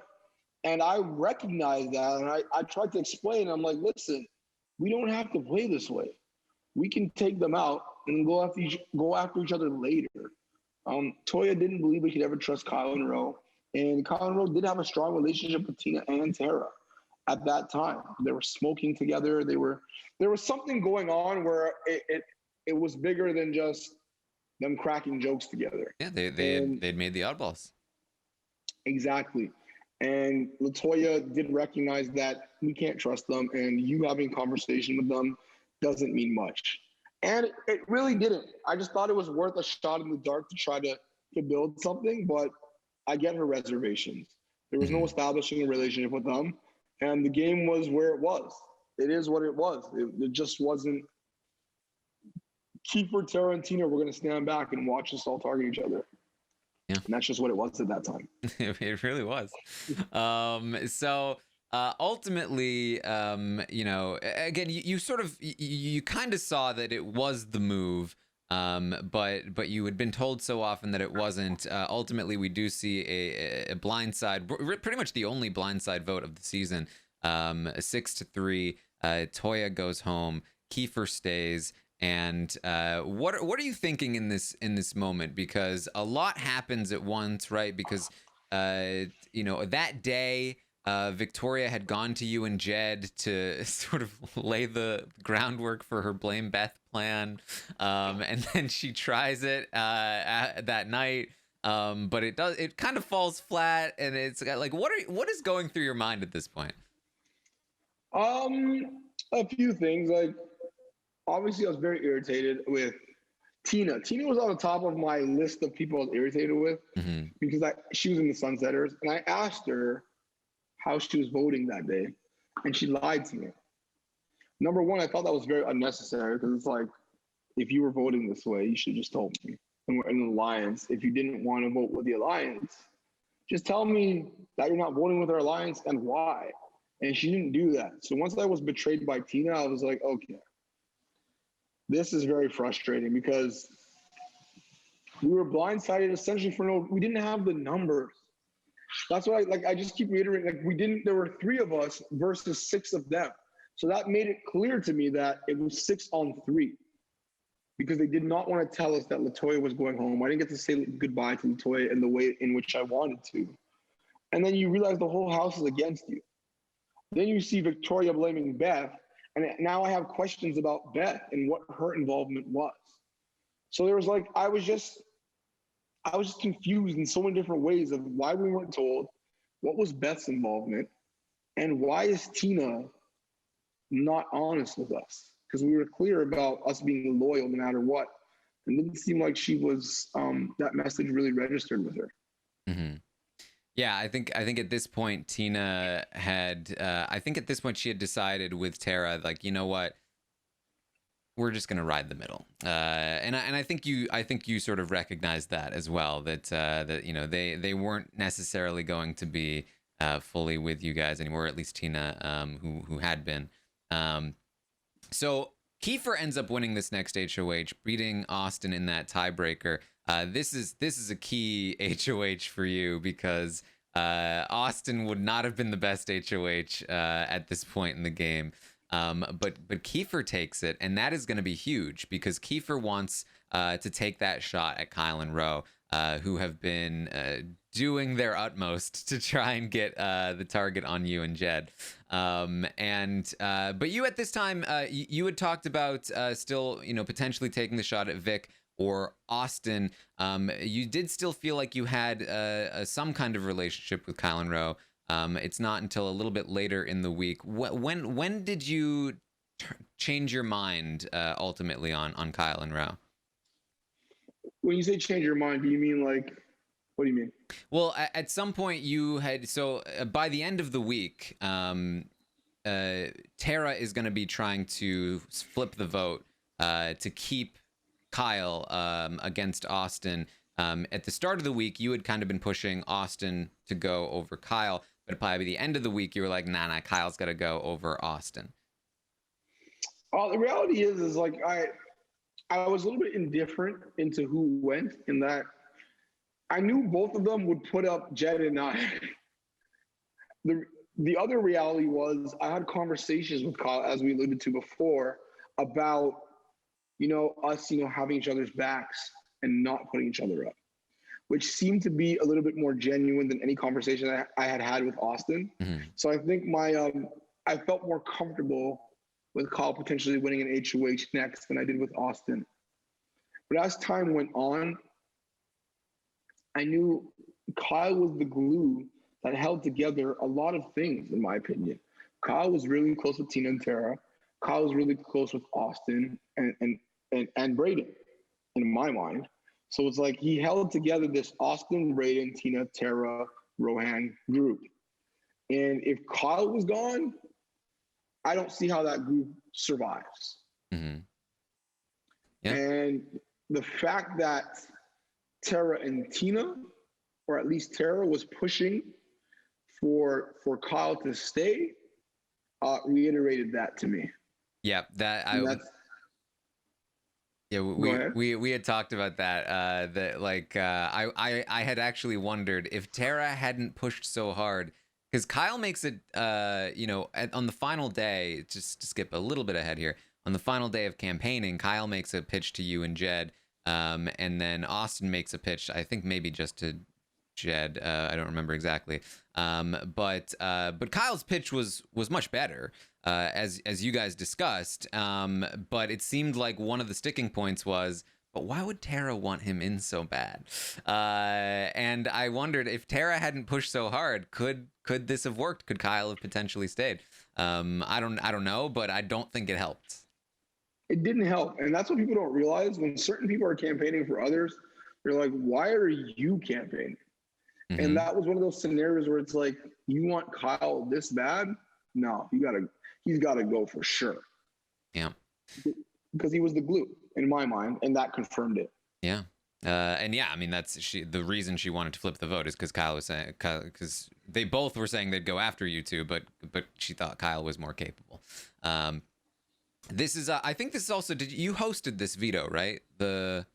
And I recognized that, and I tried to explain. I'm like, listen, we don't have to play this way. We can take them out and go after each other later. Toya didn't believe we could ever trust Kyle and Roe. And Kyle and Roe did have a strong relationship with Tina and Tara at that time. They were smoking together. There was something going on where it was bigger than just them cracking jokes together. Yeah, they'd made the oddballs. Exactly. And Latoya did recognize that we can't trust them, and you having a conversation with them doesn't mean much. And it really didn't. I just thought it was worth a shot in the dark to try to build something, but I get her reservations. There was no establishing a relationship with them, and the game was where it was. It is what it was. It just wasn't. Kiefer, Tara, and Tina were going to stand back and watch us all target each other. Yeah. And that's just what it was at that time. It really was. So ultimately, you know, again, you sort of you kind of saw that it was the move, but you had been told so often that it wasn't. Ultimately, we do see a blindside, pretty much the only blindside vote of the season. 6-3. Toya goes home. Kiefer stays. And what are you thinking in this moment? Because a lot happens at once, right? Because you know, that day Victoria had gone to you and Jed to sort of lay the groundwork for her blame Beth plan, and then she tries it that night, but it kind of falls flat, and it's like what is going through your mind at this point? A few things. Like, obviously, I was very irritated with Tina. Tina was on the top of my list of people I was irritated with because she was in the Sunsetters, and I asked her how she was voting that day, and she lied to me. Number one, I thought that was very unnecessary because it's like, if you were voting this way, you should have just told me. And we're in an alliance. If you didn't want to vote with the alliance, just tell me that you're not voting with our alliance and why. And she didn't do that. So once I was betrayed by Tina, I was like, okay, this is very frustrating because we were blindsided essentially we didn't have the numbers. That's why I just keep reiterating, there were 3 of us versus 6 of them. So that made it clear to me that it was 6-on-3 because they did not want to tell us that Latoya was going home. I didn't get to say goodbye to Latoya in the way in which I wanted to. And then you realize the whole house is against you. Then you see Victoria blaming Beth, and now I have questions about Beth and what her involvement was. So there was I was just confused in so many different ways of why we weren't told, what was Beth's involvement, and why is Tina not honest with us? Because we were clear about us being loyal no matter what. And it didn't seem like she was, that message really registered with her. Mm-hmm. Yeah, I think at this point Tina had I think at this point she had decided with Tara, like, you know what, we're just gonna ride the middle, and I think you sort of recognized that as well, that that, you know, they weren't necessarily going to be fully with you guys anymore, at least Tina, who had been. So Kiefer ends up winning this next HOH, beating Austin in that tiebreaker. This is a key HOH for you because Austin would not have been the best HOH at this point in the game. But Kiefer takes it, and that is going to be huge because Kiefer wants to take that shot at Kyle and Roe, who have been doing their utmost to try and get the target on you and Jed. But you at this time, you had talked about still, you know, potentially taking the shot at Vic or Austin. You did still feel like you had some kind of relationship with Kyle and Roe. It's not until a little bit later in the week. When did you change your mind ultimately on Kyle and Roe? When you say change your mind, do you mean what do you mean? Well, at some point you had, by the end of the week, Tara is going to be trying to flip the vote to keep Kyle against Austin. At the start of the week, you had kind of been pushing Austin to go over Kyle, but by the end of the week, you were like, nah, Kyle's got to go over Austin. Well, the reality is I was a little bit indifferent into who went, in that I knew both of them would put up Jed and I. The other reality was I had conversations with Kyle, as we alluded to before, about, you know, us, you know, having each other's backs and not putting each other up, which seemed to be a little bit more genuine than any conversation I had with Austin. Mm-hmm. So I think I felt more comfortable with Kyle potentially winning an HOH next than I did with Austin. But as time went on, I knew Kyle was the glue that held together a lot of things, in my opinion. Kyle was really close with Tina and Tara. Kyle was really close with Austin and Braden, in my mind. So it's like he held together this Austin, Braden, Tina, Tara, Rohan group. And if Kyle was gone, I don't see how that group survives. Mm-hmm. Yeah. And the fact that Tara and Tina, or at least Tara, was pushing for Kyle to stay, reiterated that to me. Yeah, we had talked about that. That like I had actually wondered if Tara hadn't pushed so hard, because Kyle makes it on the final day, just to skip a little bit ahead here, on the final day of campaigning, Kyle makes a pitch to you and Jed, and then Austin makes a pitch, I think maybe just to Jed, I don't remember exactly, but Kyle's pitch was much better, as you guys discussed, but it seemed like one of the sticking points was, but why would Tara want him in so bad? And I wondered if Tara hadn't pushed so hard, could this have worked? Could Kyle have potentially stayed? I don't know, but I don't think it helped. It didn't help, and that's what people don't realize. When certain people are campaigning for others, they're like, "Why are you campaigning?" Mm-hmm. And that was one of those scenarios where it's like, "You want Kyle this bad? No, he's got to go for sure." Yeah, because he was the glue in my mind, and that confirmed it. Yeah. And yeah, I mean, that's the reason she wanted to flip the vote is because Kyle was saying, because they both were saying they'd go after you two, but she thought Kyle was more capable. This is I think this is also, you hosted this veto, right? This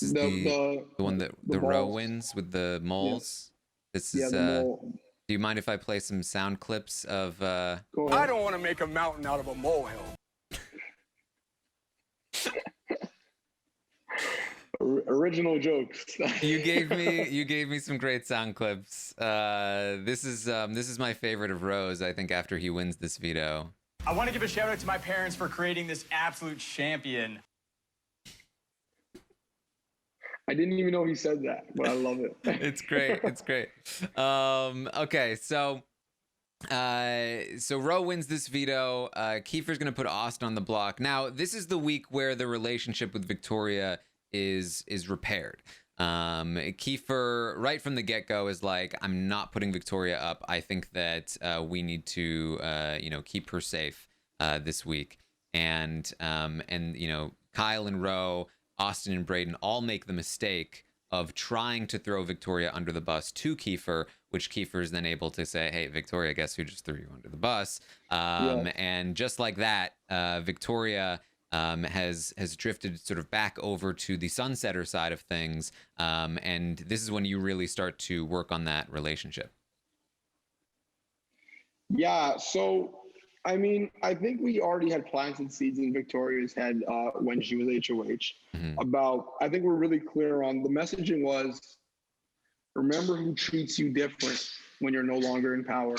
is the one that the row wins with the moles. Yeah. This is do you mind if I play some sound clips of I don't want to make a mountain out of a molehill. Original jokes. You gave me some great sound clips. This is my favorite of Rose, I think, after he wins this veto. I want to give a shout out to my parents for creating this absolute champion. I didn't even know he said that, but I love it. It's great. It's great. Okay, so Roe wins this veto. Kiefer's going to put Austin on the block. Now, this is the week where the relationship with Victoria is repaired. Kiefer, right from the get-go, is like, I'm not putting Victoria up. I think that we need to keep her safe this week. And Kyle and Roe, Austin and Braden all make the mistake of trying to throw Victoria under the bus to Kiefer, which Kiefer is then able to say, hey, Victoria, guess who just threw you under the bus? And just like that, Victoria has drifted sort of back over to the Sunsetter side of things. And this is when you really start to work on that relationship. Yeah, so I mean, I think we already had planted seeds in Victoria's head when she was HOH about, I think we're really clear on the messaging was, remember who treats you different when you're no longer in power.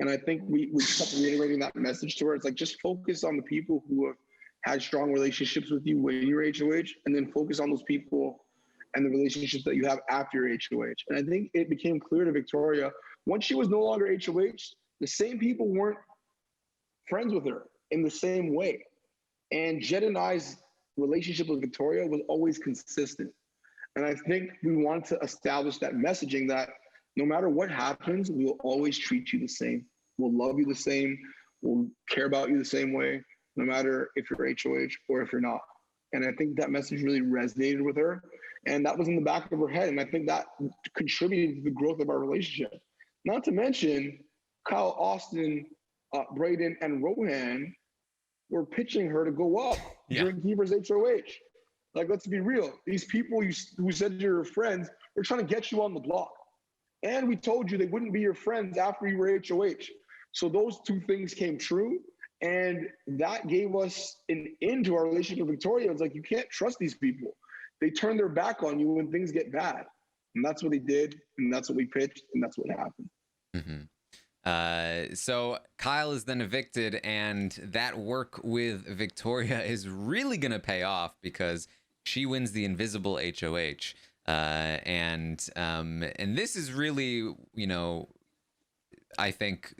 And I think we kept reiterating that message to her. It's like, just focus on the people who have had strong relationships with you when you're HOH, and then focus on those people and the relationships that you have after your HOH. And I think it became clear to Victoria, once she was no longer HOH, the same people weren't friends with her in the same way. And Jed and I's relationship with Victoria was always consistent. And I think we wanted to establish that messaging that no matter what happens, we will always treat you the same. We'll love you the same. We'll care about you the same way, no matter if you're HOH or if you're not. And I think that message really resonated with her. And that was in the back of her head. And I think that contributed to the growth of our relationship. Not to mention, Kyle, Austin, Braden, and Rohan were pitching her to go up during Kiefer's HOH. Like, let's be real. These people who said you're your friends, they're trying to get you on the block. And we told you they wouldn't be your friends after you were HOH. So those two things came true. And that gave us an end to our relationship with Victoria. It's like, you can't trust these people. They turn their back on you when things get bad. And that's what they did. And that's what we pitched. And that's what happened. Mm-hmm. So Kyle is then evicted, and that work with Victoria is really going to pay off because she wins the invisible HOH. And this is really, you know, I think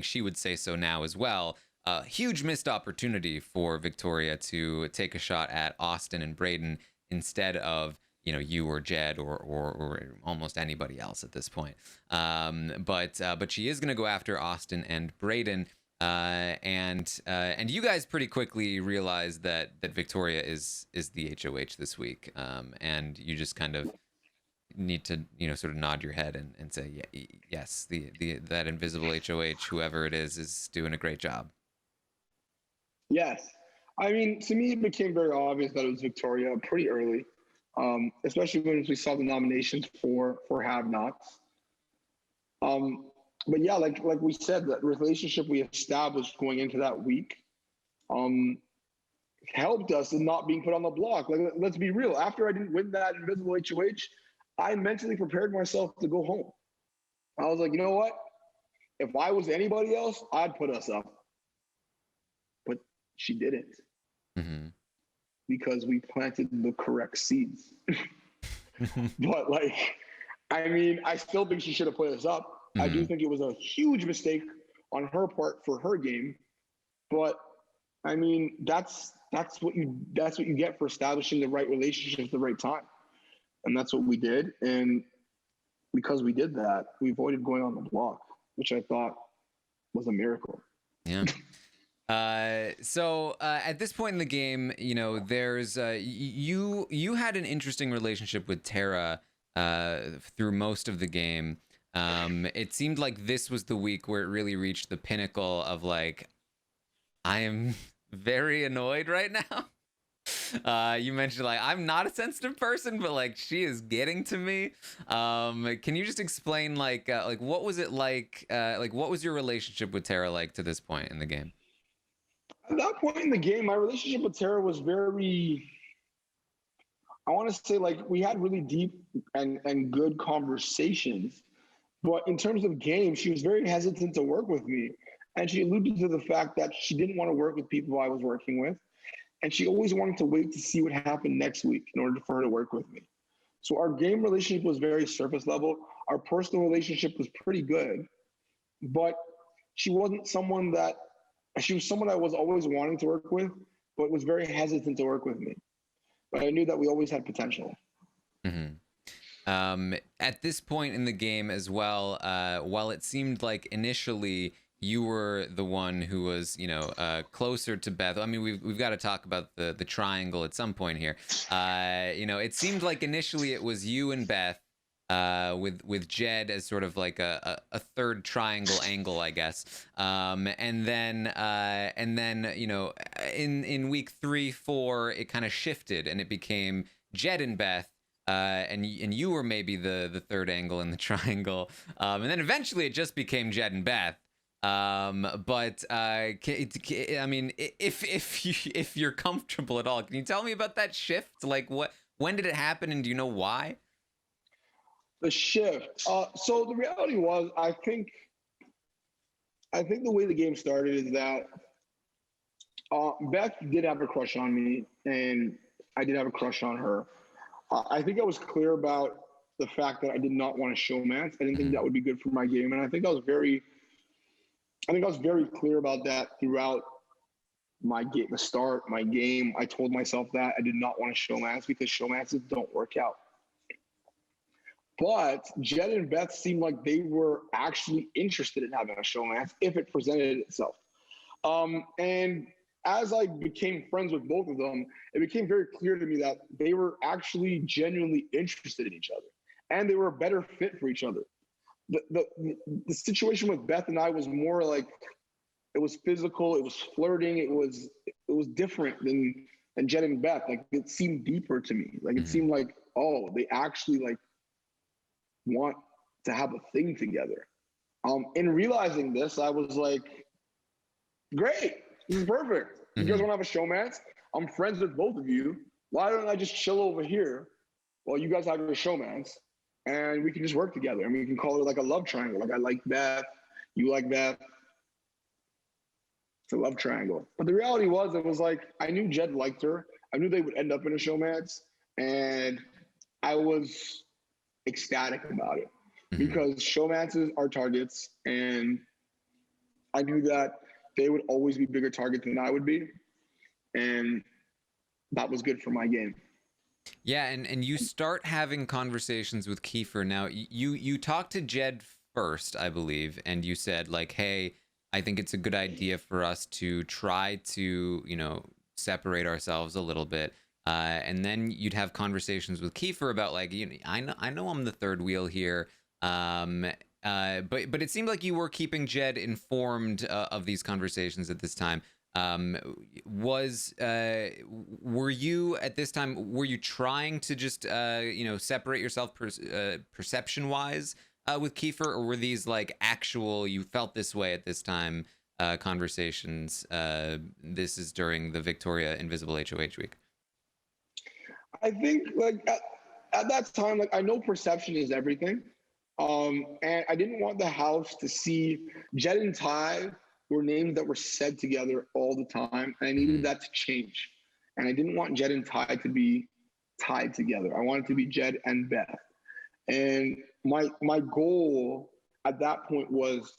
she would say so now as well. A huge missed opportunity for Victoria to take a shot at Austin and Braden instead of, you know, you or Jed or almost anybody else at this point. But she is going to go after Austin and Braden. And you guys pretty quickly realize that Victoria is the HOH this week. And you just kind of need to, you know, sort of nod your head and say, yeah, yes, that invisible HOH, whoever it is doing a great job. Yes. I mean, to me, it became very obvious that it was Victoria pretty early, especially when we saw the nominations for Have-Nots. But yeah, like we said, that relationship we established going into that week helped us in not being put on the block. Like, let's be real. After I didn't win that invisible HOH, I mentally prepared myself to go home. I was like, you know what? If I was anybody else, I'd put us up. But she didn't. Mm-hmm. Because we planted the correct seeds. But like, I mean, I still think she should have put us up. Mm-hmm. I do think it was a huge mistake on her part for her game. But I mean, that's what you get for establishing the right relationship at the right time. And that's what we did. And because we did that, we avoided going on the block, which I thought was a miracle. Yeah. So at this point in the game, you know, there's you had an interesting relationship with Tara through most of the game. It seemed like this was the week where it really reached the pinnacle of like, I am very annoyed right now. You mentioned like, I'm not a sensitive person, but like she is getting to me. Can you just explain like what was it like what was your relationship with Tara like to this point in the game? At that point in the game, my relationship with Tara was very, I want to say, like, we had really deep and good conversations. But in terms of game, she was very hesitant to work with me. And she alluded to the fact that she didn't want to work with people I was working with. And she always wanted to wait to see what happened next week in order for her to work with me. So our game relationship was very surface level. Our personal relationship was pretty good. But she wasn't someone that, she was someone I was always wanting to work with, but was very hesitant to work with me. But I knew that we always had potential. Mm-hmm. At this point in the game as well, while it seemed like initially you were the one who was, you know, closer to Beth. I mean, we've got to talk about the triangle at some point here. You know, it seemed like initially it was you and Beth, with Jed as sort of like a third triangle angle, I guess. And then you know, in week 3-4, it kind of shifted and it became Jed and Beth. And you were maybe the third angle in the triangle. And then eventually it just became Jed and Beth. But I mean, if you're comfortable at all, can you tell me about that shift? Like, when did it happen, and do you know why? The shift. So the reality was, I think the way the game started is that Beth did have a crush on me, and I did have a crush on her. I think I was clear about the fact that I did not want to showmance. I didn't think that would be good for my game, and I think I was very clear about that throughout my game, the start, my game. I told myself that I did not want to showmance because showmances don't work out. But Jed and Beth seemed like they were actually interested in having a showmance if it presented itself. And as I became friends with both of them, it became very clear to me that they were actually genuinely interested in each other, and they were a better fit for each other. The situation with Beth and I was more like, it was physical, it was flirting, it was different than Jed and Beth. Like, it seemed deeper to me. Like, it seemed like, oh, they actually like want to have a thing together. In realizing this, I was like, great, this is perfect. You guys want to have a showmance? I'm friends with both of you. Why don't I just chill over here while you guys have your showmance, and we can just work together, and we can call it like a love triangle. Like, I like Beth, you like Beth. It's a love triangle. But the reality was, it was like, I knew Jed liked her. I knew they would end up in a showmance, and I was ecstatic about it Mm-hmm. because showmances are targets, and I knew that they would always be bigger targets than I would be, and that was good for my game. Yeah, and you start having conversations with Kiefer. Now, you talked to Jed first, I believe, and you said like, "Hey, I think it's a good idea for us to try to, separate ourselves a little bit." And then you'd have conversations with Kiefer about like, I know I'm the third wheel here. But it seemed like you were keeping Jed informed of these conversations at this time. Were you at this time, were you trying to just separate yourself perception wise with Kiefer, or were these like actual, you felt this way at this time conversations? This is during the Victoria Invisible HOH week. I think like at that time, like I know perception is everything. And I didn't want the house to see Jed and Ty were names that were said together all the time. And I needed that to change. And I didn't want Jed and Ty to be tied together. I wanted to be Jed and Beth. And my goal at that point was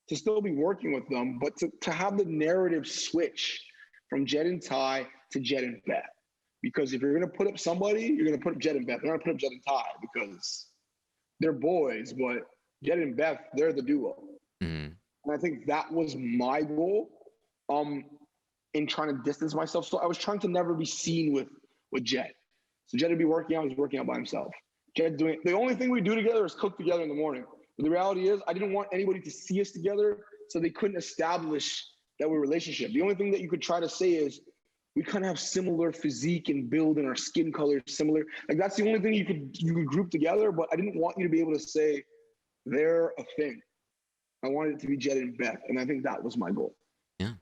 to still be working with them, but to have the narrative switch from Jed and Ty to Jed and Beth. Because if you're going to put up somebody, you're going to put up Jed and Beth. You're not going to put up Jed and Ty because they're boys, but Jed and Beth, they're the duo. Mm-hmm. And I think that was my goal in trying to distance myself. So I was trying to never be seen with Jed. So Jed would be working out, he's working out by himself. Jed doing, the only thing we do together is cook together in the morning. But the reality is I didn't want anybody to see us together, so they couldn't establish that we're a relationship. The only thing that you could try to say is we kind of have similar physique and build, and our skin color is similar. Like that's the only thing you could group together, but I didn't want you to be able to say they're a thing. I wanted it to be Jed and Beth, and I think that was my goal. Yeah.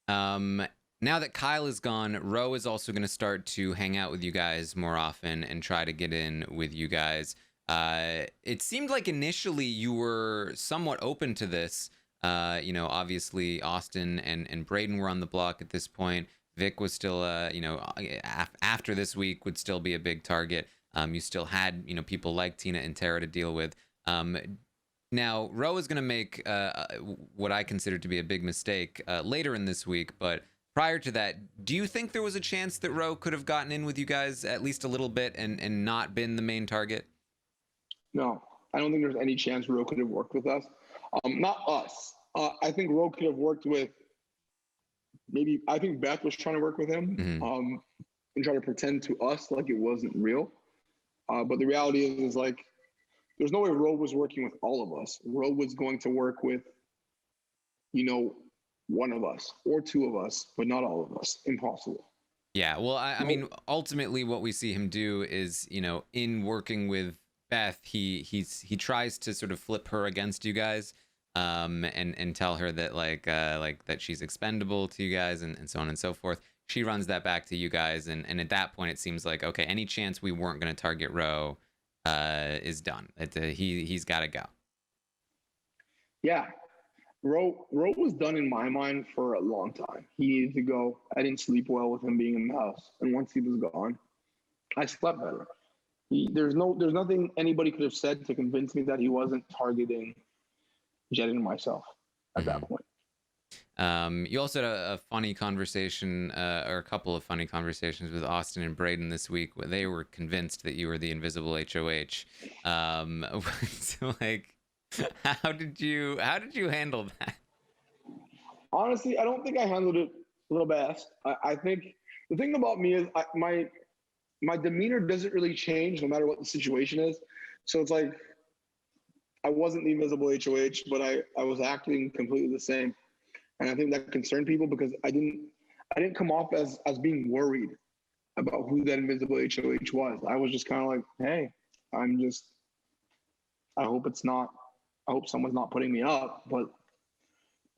Now that Kyle is gone, Ro is also going to start to hang out with you guys more often and try to get in with you guys. It seemed like initially you were somewhat open to this. Obviously Austin and Braden were on the block at this point. Vic was still, after this week would still be a big target. You still had, people like Tina and Tara to deal with. Now, Ro is going to make what I consider to be a big mistake later in this week. But prior to that, do you think there was a chance that Ro could have gotten in with you guys at least a little bit and not been the main target? No, I don't think there's any chance Ro could have worked with us. Not us. I think Ro could have worked with I think Beth was trying to work with him and try to pretend to us like it wasn't real. But the reality is like, there's no way Ro was working with all of us. Ro was going to work with, one of us or two of us, but not all of us. Impossible. Yeah, well, I mean, ultimately what we see him do is, in working with Beth, he tries to sort of flip her against you guys. And tell her that like that she's expendable to you guys and so on and so forth. She runs that back to you guys, and at that point it seems like, okay, any chance we weren't going to target Ro is done. He's got to go. Yeah, Ro was done in my mind for a long time. He needed to go. I didn't sleep well with him being in the house, and once he was gone, I slept better. There's nothing anybody could have said to convince me that he wasn't targeting Jed and myself at that point. You also had a funny conversation, or a couple of funny conversations with Austin and Braden this week, where they were convinced that you were the invisible HOH. So, like, how did you handle that? Honestly, I don't think I handled it the best. I think the thing about me is my demeanor doesn't really change no matter what the situation is. So it's like, I wasn't the invisible HOH, but I was acting completely the same. And I think that concerned people because I didn't come off as being worried about who that invisible HOH was. I was just kind of like, hey, I hope someone's not putting me up. But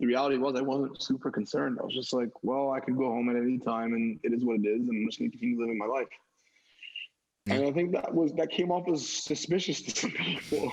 the reality was I wasn't super concerned. I was just like, well, I could go home at any time and it is what it is. And I'm just going to continue living my life. Yeah. And I think that came off as suspicious to some people.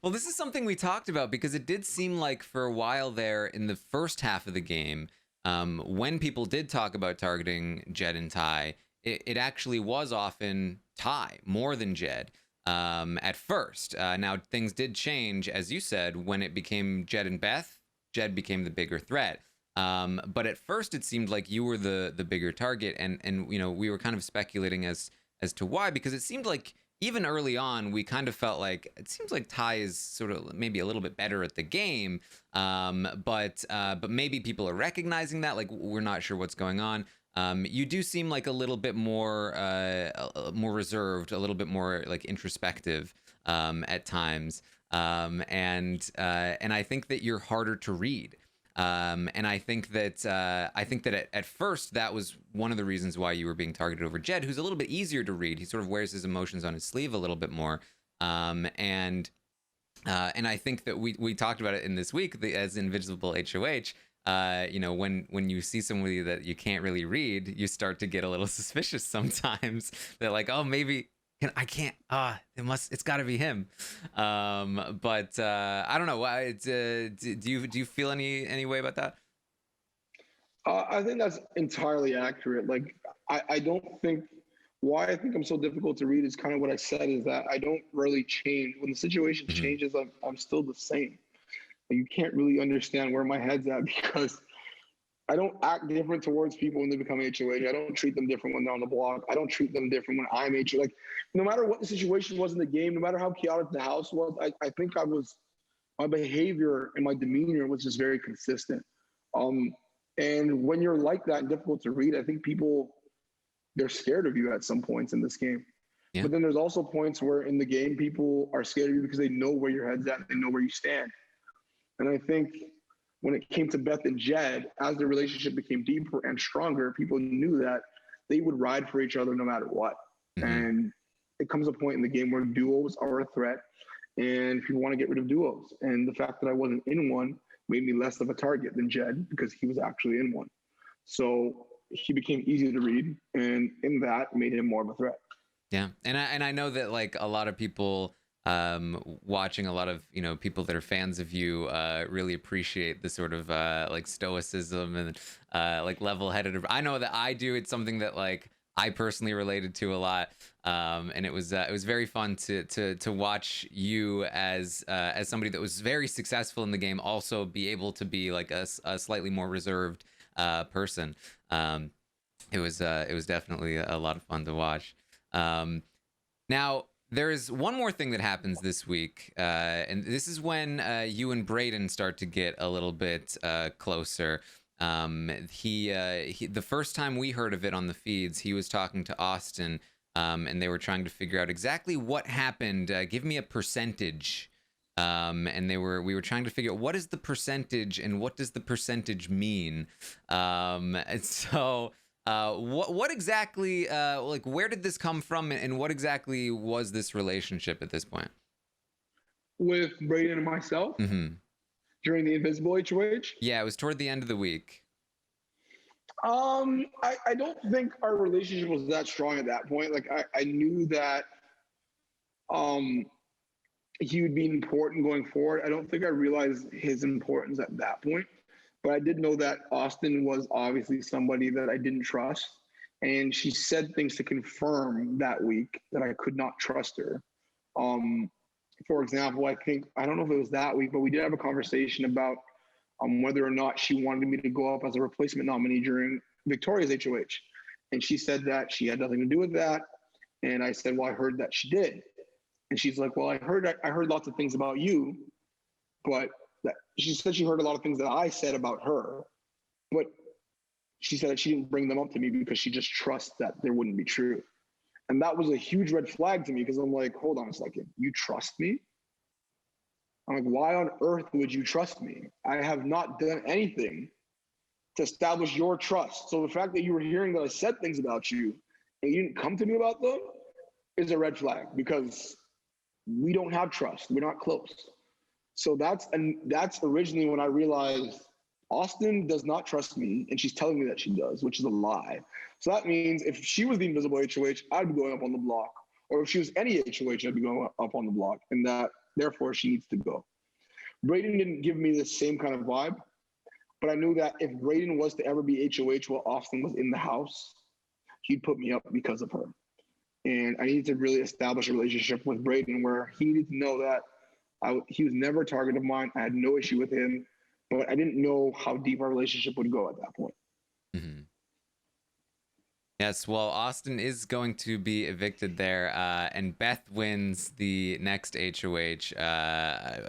Well, this is something we talked about because it did seem like for a while there in the first half of the game, when people did talk about targeting Jed and Ty, it actually was often Ty more than Jed at first. Now things did change, as you said, when it became Jed and Beth. Jed became the bigger threat. But at first it seemed like you were the bigger target, and we were kind of speculating as to why, because it seemed like even early on we kind of felt like it seems like Ty is sort of maybe a little bit better at the game, but maybe people are recognizing that, like we're not sure what's going on. You do seem like a little bit more reserved, a little bit more like introspective at times, and I think that you're harder to read. And I think that at first that was one of the reasons why you were being targeted over Jed, who's a little bit easier to read. He sort of wears his emotions on his sleeve a little bit more. And I think that we talked about it in this week as Invisible HOH. When you see somebody that you can't really read, you start to get a little suspicious sometimes. They're like, oh, maybe I can't. It's got to be him. But I don't know. Do you feel any way about that? I think that's entirely accurate. Like, I don't think why I think I'm so difficult to read is kind of what I said, is that I don't really change. When the situation changes, I'm still the same. You can't really understand where my head's at because I don't act different towards people when they become HOH. I don't treat them different when they're on the block. I don't treat them different when I'm HOH. Like, no matter what the situation was in the game, no matter how chaotic the house was, I think my behavior and my demeanor was just very consistent. And when you're like that and difficult to read, I think people, they're scared of you at some points in this game. Yeah. But then there's also points where in the game, people are scared of you because they know where your head's at and they know where you stand. And I think when it came to Beth and Jed, as the relationship became deeper and stronger, people knew that they would ride for each other no matter what. And it comes a point in the game where duos are a threat and people want to get rid of duos. And the fact that I wasn't in one made me less of a target than Jed because he was actually in one. So he became easier to read, and in that made him more of a threat. Yeah. And I know that like a lot of people watching, a lot of people that are fans of you really appreciate the sort of like stoicism and like level-headed. I know that I do. It's something that like I personally related to a lot, and it was very fun to watch you as somebody that was very successful in the game also be able to be like a slightly more reserved person. It was definitely a lot of fun to watch. Now, there is one more thing that happens this week, and this is when you and Brayden start to get a little bit closer. The first time we heard of it on the feeds, he was talking to Austin, and they were trying to figure out exactly what happened. Give me a percentage. And we were trying to figure out what is the percentage and what does the percentage mean. And so. What exactly, like, where did this come from, and what exactly was this relationship at this point? With Brayden and myself? During the Invisible HOH? Yeah, it was toward the end of the week. I don't think our relationship was that strong at that point. Like, I knew that he would be important going forward. I don't think I realized his importance at that point. But I did know that Austin was obviously somebody that I didn't trust. And she said things to confirm that week that I could not trust her. For example, I don't know if it was that week, but we did have a conversation about whether or not she wanted me to go up as a replacement nominee during Victoria's HOH. And she said that she had nothing to do with that. And I said, well, I heard that she did. And she's like, well, I heard lots of things about you, but she said she heard a lot of things that I said about her, but she said that she didn't bring them up to me because she just trusts that they wouldn't be true. And that was a huge red flag to me because I'm like, hold on a second, you trust me? I'm like, why on earth would you trust me? I have not done anything to establish your trust. So the fact that you were hearing that I said things about you and you didn't come to me about them is a red flag because we don't have trust. We're not close. So that's originally when I realized Austin does not trust me, and she's telling me that she does, which is a lie. So that means if she was the Invisible HOH, I'd be going up on the block. Or if she was any HOH, I'd be going up on the block, and that, therefore, she needs to go. Brayden didn't give me the same kind of vibe, but I knew that if Brayden was to ever be HOH while Austin was in the house, he'd put me up because of her. And I needed to really establish a relationship with Braden where he needed to know that he was never a target of mine. I had no issue with him, but I didn't know how deep our relationship would go at that point. Mm-hmm. Yes, well, Austin is going to be evicted there, and Beth wins the next HOH.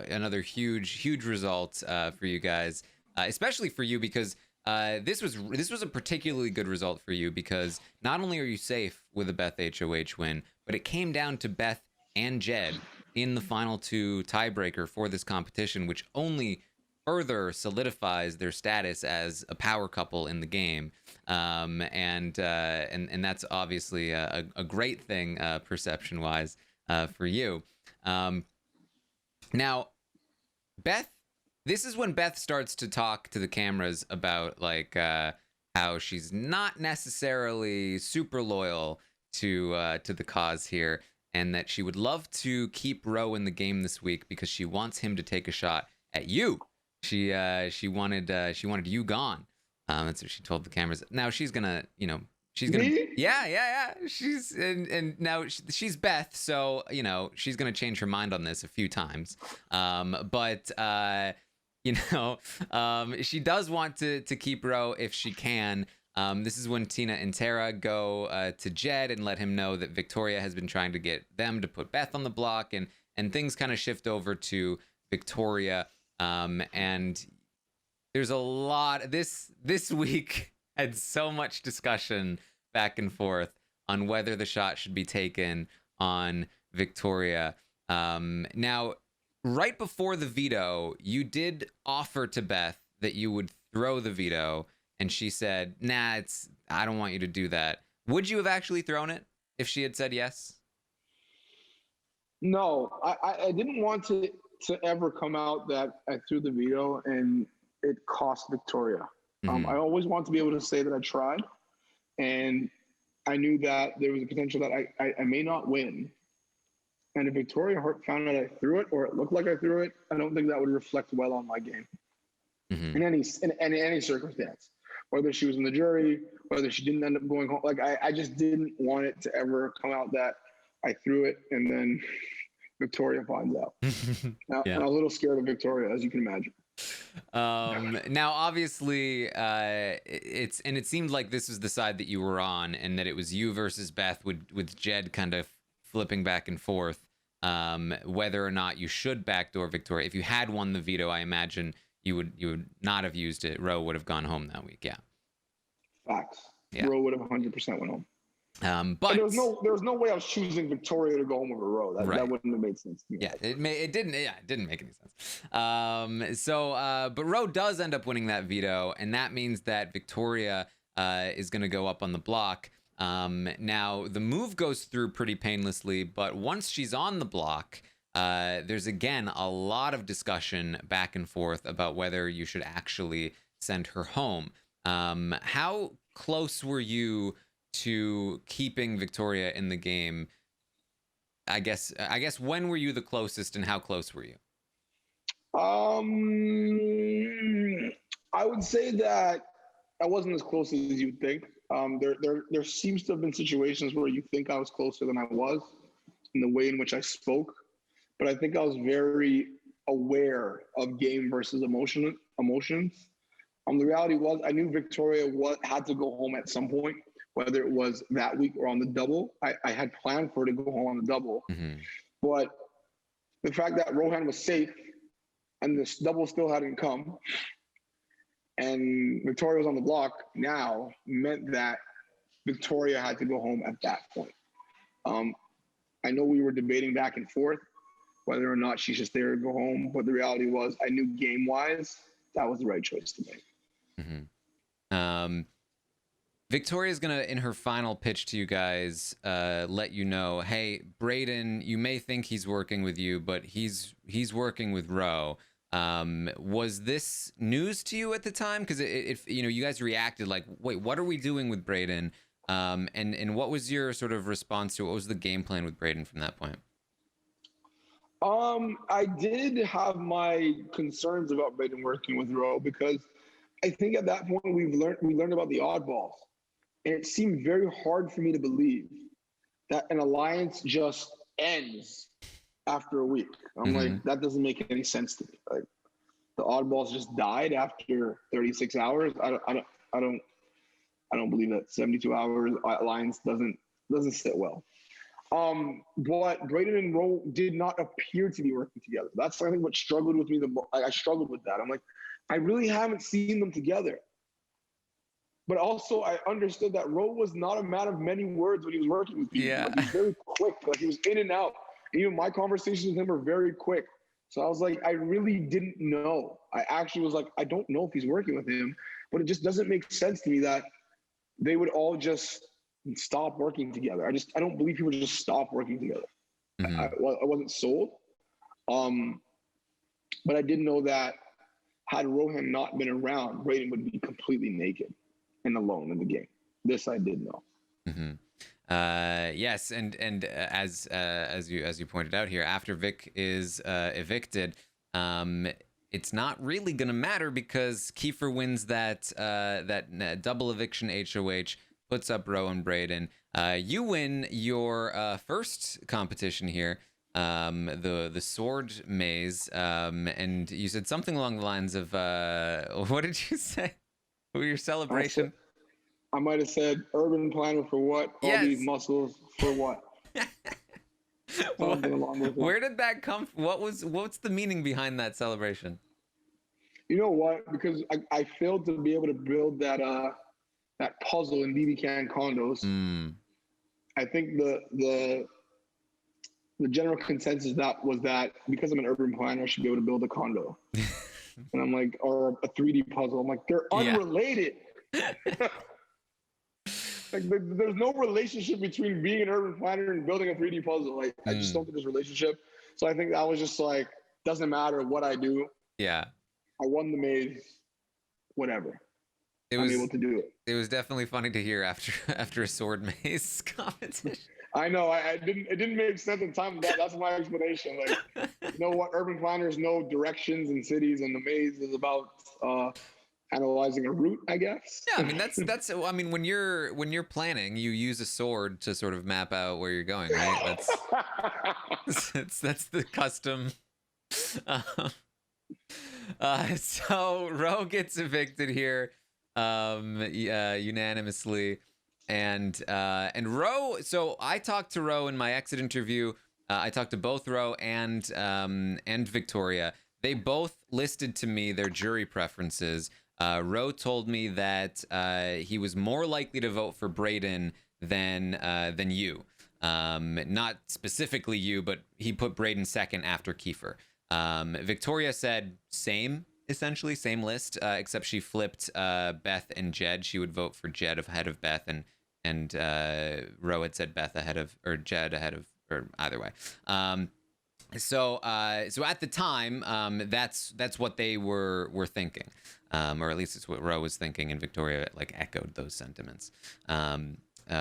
Another huge result for you guys, especially for you because this was a particularly good result for you because not only are you safe with a Beth HOH win, but it came down to Beth and Jed in the final two tiebreaker for this competition, which only further solidifies their status as a power couple in the game, and that's obviously a great thing perception-wise for you. Now, Beth, this is when Beth starts to talk to the cameras about like how she's not necessarily super loyal to the cause here, and that she would love to keep Ro in the game this week because she wants him to take a shot at you. She wanted you gone. That's what she told the cameras. Now she's gonna, she's gonna, yeah. She's and now she's Beth, so she's gonna change her mind on this a few times. But she does want to keep Ro if she can. This is when Tina and Tara go to Jed and let him know that Victoria has been trying to get them to put Beth on the block, and things kind of shift over to Victoria. And there's a lot. This week had so much discussion back and forth on whether the shot should be taken on Victoria. Now, right before the veto, you did offer to Beth that you would throw the veto, and she said, "Nah, I don't want you to do that." Would you have actually thrown it if she had said yes? No, I didn't want to ever come out that I threw the veto and it cost Victoria. Mm-hmm. I always want to be able to say that I tried, and I knew that there was a potential that I may not win. And if Victoria found out I threw it, or it looked like I threw it, I don't think that would reflect well on my game. Mm-hmm. in any circumstance, whether she was in the jury, whether she didn't end up going home. Like I just didn't want it to ever come out that I threw it and then Victoria finds out. Now, yeah. I'm a little scared of Victoria, as you can imagine. Now, obviously, it seemed like this was the side that you were on, and that it was you versus Beth, with Jed kind of flipping back and forth, whether or not you should backdoor Victoria. If you had won the veto, I imagine you would not have used it. Ro would have gone home that week. Yeah. Facts. Yeah. Ro would have 100% went home. But there was no way I was choosing Victoria to go home over Ro. That wouldn't have made sense to me. Yeah, it didn't make any sense. But Ro does end up winning that veto, and that means that Victoria is going to go up on the block. Now the move goes through pretty painlessly, but once she's on the block, there's again a lot of discussion back and forth about whether you should actually send her home. How close were you to keeping Victoria in the game? I guess when were you the closest, and how close were you? I would say that I wasn't as close as you'd think. There seems to have been situations where you think I was closer than I was in the way in which I spoke, but I think I was very aware of game versus emotions. The reality was I knew Victoria had to go home at some point, whether it was that week or on the double. I had planned for her to go home on the double. Mm-hmm. But the fact that Rohan was safe and this double still hadn't come, and Victoria was on the block now, meant that Victoria had to go home at that point. I know we were debating back and forth whether or not she should stay or go home, but the reality was I knew game-wise that was the right choice to make. Mm-hmm. Victoria's gonna, in her final pitch to you guys, let you know, hey, Braden, you may think he's working with you, but he's working with Ro. Was this news to you at the time? Because you guys reacted like, wait, what are we doing with Braden? And what was your sort of response to it? What was the game plan with Braden from that point? I did have my concerns about Braden working with Ro because I think at that point we learned about the oddballs. And it seemed very hard for me to believe that an alliance just ends after a week. I'm like, that doesn't make any sense to me. Like, the oddballs just died after 36 hours. I don't believe that 72 hours alliance doesn't sit well. But Braden and Roe did not appear to be working together. That's, I think, what struggled with me. I struggled with that. I'm like, I really haven't seen them together. But also, I understood that Roe was not a man of many words when he was working with people. Yeah. Like, he was very quick. Like, he was in and out. Even my conversations with him were very quick. So I was like, I really didn't know. I actually was like, I don't know if he's working with him, but it just doesn't make sense to me that they would all just stop working together. I don't believe people just stop working together. I wasn't sold. But I did know that had Rohan not been around, Braden would be completely naked and alone in the game. This I did know. Yes, and as you pointed out here, after Vic is evicted, it's not really gonna matter because Kiefer wins that double eviction HOH, puts up Roe and Braden. You win your first competition here, the sword maze, and you said something along the lines of what did you say? Your celebration? I might have said urban planner for what? All these muscles for what? Where did that come from? What's the meaning behind that celebration? You know what? Because I failed to be able to build that puzzle in BBCAN condos. I think the general consensus was that because I'm an urban planner, I should be able to build a condo. And I'm like, or a 3D puzzle. I'm like, they're unrelated. Like, there's no relationship between being an urban planner and building a 3D puzzle. Like, I just don't think there's a relationship. So I think that was just like, doesn't matter what I do. Yeah. I won the maze, whatever. I'm able to do it. It was definitely funny to hear after a sword maze competition. I know. It didn't make sense at the time. That's my explanation. Like, you know what? Urban planners know directions in cities, and the maze is about analyzing a route, I guess. Yeah, I mean that's. I mean, when you're planning, you use a sword to sort of map out where you're going, right? That's the custom. So Roe gets evicted here, unanimously, and Roe. So I talked to Roe in my exit interview. I talked to both Roe and Victoria. They both listed to me their jury preferences. Roe told me that he was more likely to vote for Braden than you. Not specifically you, but he put Braden second after Kiefer. Victoria said essentially same list, except she flipped Beth and Jed. She would vote for Jed ahead of Beth, and Roe had said Beth ahead of, or Jed ahead of, or either way. So at the time, that's what they were thinking, or at least it's what Roe was thinking, and Victoria like echoed those sentiments,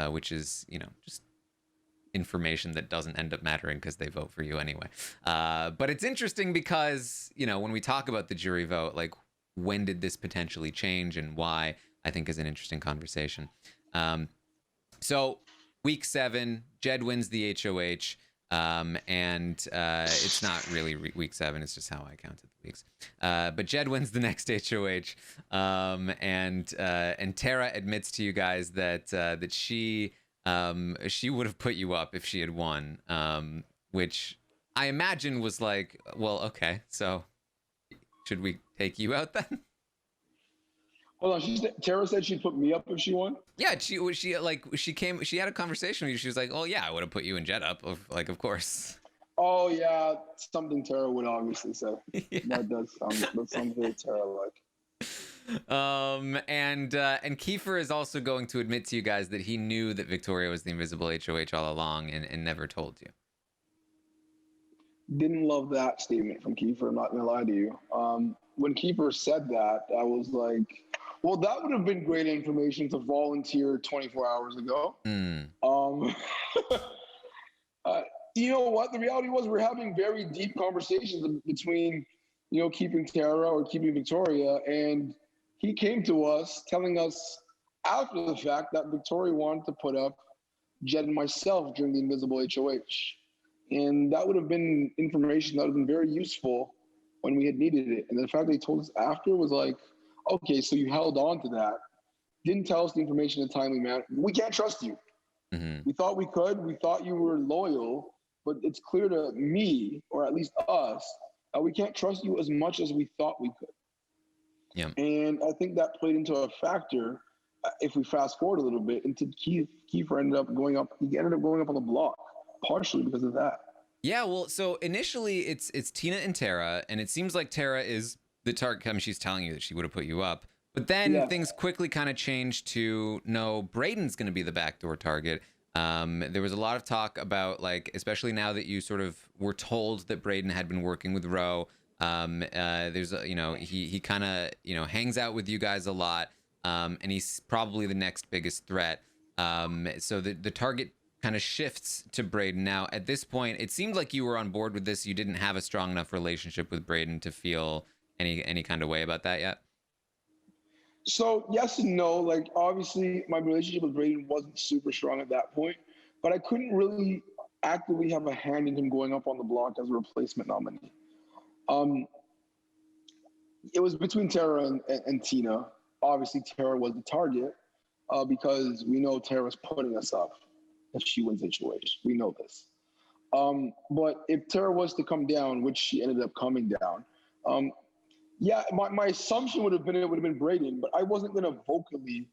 which is, just information that doesn't end up mattering because they vote for you anyway. But it's interesting because, when we talk about the jury vote, like, when did this potentially change and why, I think is an interesting conversation. So week 7, Jed wins the HOH. And it's not really week 7, it's just how I counted the weeks. But Jed wins the next HOH. And Tara admits to you guys that she would have put you up if she had won, which I imagine was like, well, okay, so should we take you out then? Hold on, Tara said she'd put me up if she won? Yeah, she had a conversation with you. She was like, oh yeah, I would have put you and Jed up, of course. Oh yeah, something Tara would obviously say. Yeah. That sounds very Tara-like. And Kiefer is also going to admit to you guys that he knew that Victoria was the invisible HOH all along and never told you. Didn't love that statement from Kiefer, I'm not gonna lie to you. When Kiefer said that, I was like, well, that would have been great information to volunteer 24 hours ago. You know what? The reality was we're having very deep conversations between, keeping Tara or keeping Victoria. And he came to us telling us after the fact that Victoria wanted to put up Jed and myself during the Invisible HOH. And that would have been information that would have been very useful when we had needed it. And the fact they told us after was like, okay, so you held on to that, didn't tell us the information in a timely manner. We can't trust you. Mm-hmm. We thought we could. We thought you were loyal, but it's clear to me, or at least us, that we can't trust you as much as we thought we could. Yeah. And I think that played into a factor. If we fast forward a little bit, into Kiefer ended up going up. He ended up going up on the block, partially because of that. Yeah, well, so initially it's Tina and Tara, and it seems like Tara is the target. I mean, she's telling you that she would have put you up, but then things quickly kind of changed to no, Braden's going to be the backdoor target. There was a lot of talk about, like, especially now that you sort of were told that Braden had been working with Roe. There's he kind of hangs out with you guys a lot, and he's probably the next biggest threat. So the target kind of shifts to Braden. Now, at this point, it seemed like you were on board with this. You didn't have a strong enough relationship with Braden to feel any kind of way about that yet? So yes and no. Like, obviously, my relationship with Braden wasn't super strong at that point, but I couldn't really actively have a hand in him going up on the block as a replacement nominee. It was between Tara and Tina. Obviously, Tara was the target because we know Tara's putting us up if she wins HOH. We know this. But if Tara was to come down, which she ended up coming down, my assumption would have been it would have been Braden, but I wasn't going to vocally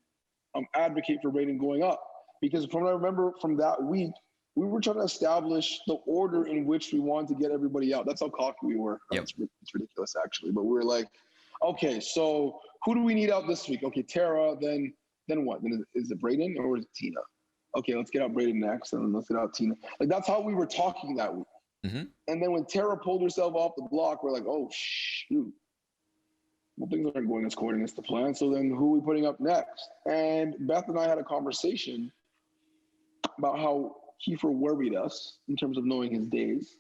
advocate for Braden going up because from what I remember from that week, we were trying to establish the order in which we wanted to get everybody out. That's how cocky we were. Yep. It's ridiculous, actually. But we were like, okay, so who do we need out this week? Okay, Tara, then what? Then is it Braden or is it Tina? Okay, let's get out Braden next, and then let's get out Tina. Like, that's how we were talking that week. Mm-hmm. And then when Tara pulled herself off the block, we're like, oh, shoot. Well, things aren't going according as the plan. So then who are we putting up next? And Beth and I had a conversation about how Kiefer worried us in terms of knowing his days.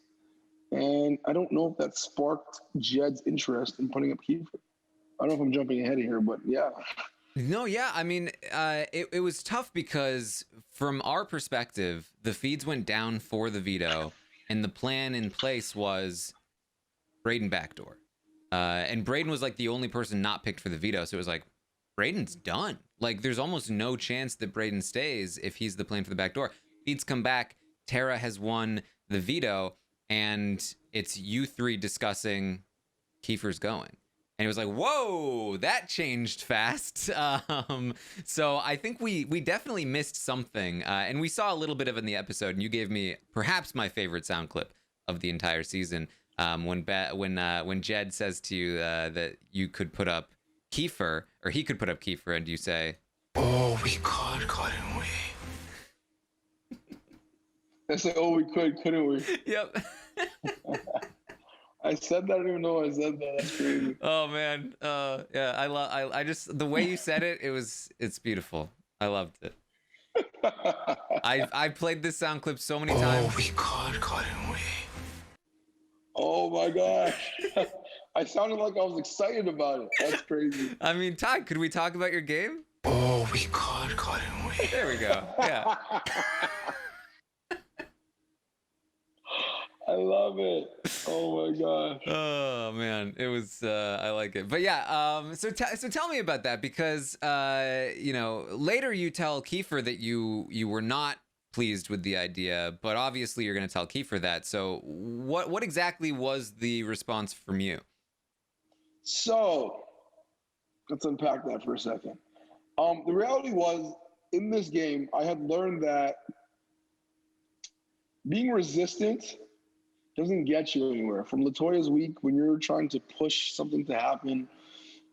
And I don't know if that sparked Jed's interest in putting up Kiefer. I don't know if I'm jumping ahead here, but yeah. No, yeah. I mean, it was tough because from our perspective, the feeds went down for the veto, and the plan in place was Braden backdoor. And Braden was like the only person not picked for the veto. So it was like, Braden's done. Like, there's almost no chance that Braden stays if he's the plan for the backdoor. Feeds come back. Tara has won the veto, and it's you three discussing Kiefer's going. And it was like, whoa, that changed fast. So I think we definitely missed something. And we saw a little bit of it in the episode, and you gave me perhaps my favorite sound clip of the entire season. When Jed says to you that you could put up Kiefer, or he could put up Kiefer, and you say, "Oh, we could, couldn't we?" I said, "Oh, we could, couldn't we?" Yep. I said that. I don't even know I said that. That's crazy. Oh man. Yeah. I just the way you said it. It's beautiful. I loved it. I played this sound clip so many times. Oh, we could, couldn't we? Oh my gosh. I sounded like I was excited about it. That's crazy. I mean, Ty, could we talk about your game? Oh, we could, couldn't we? There we go. Yeah. I love it. Oh my gosh. Oh man, it was. I like it. But yeah. So tell me about that, because later you tell Kiefer that you were not pleased with the idea, but obviously you're going to tell Kiefer that. So what exactly was the response from you? So let's unpack that for a second. The reality was, in this game, I had learned that being resistant doesn't get you anywhere. From Latoya's week, when you're trying to push something to happen,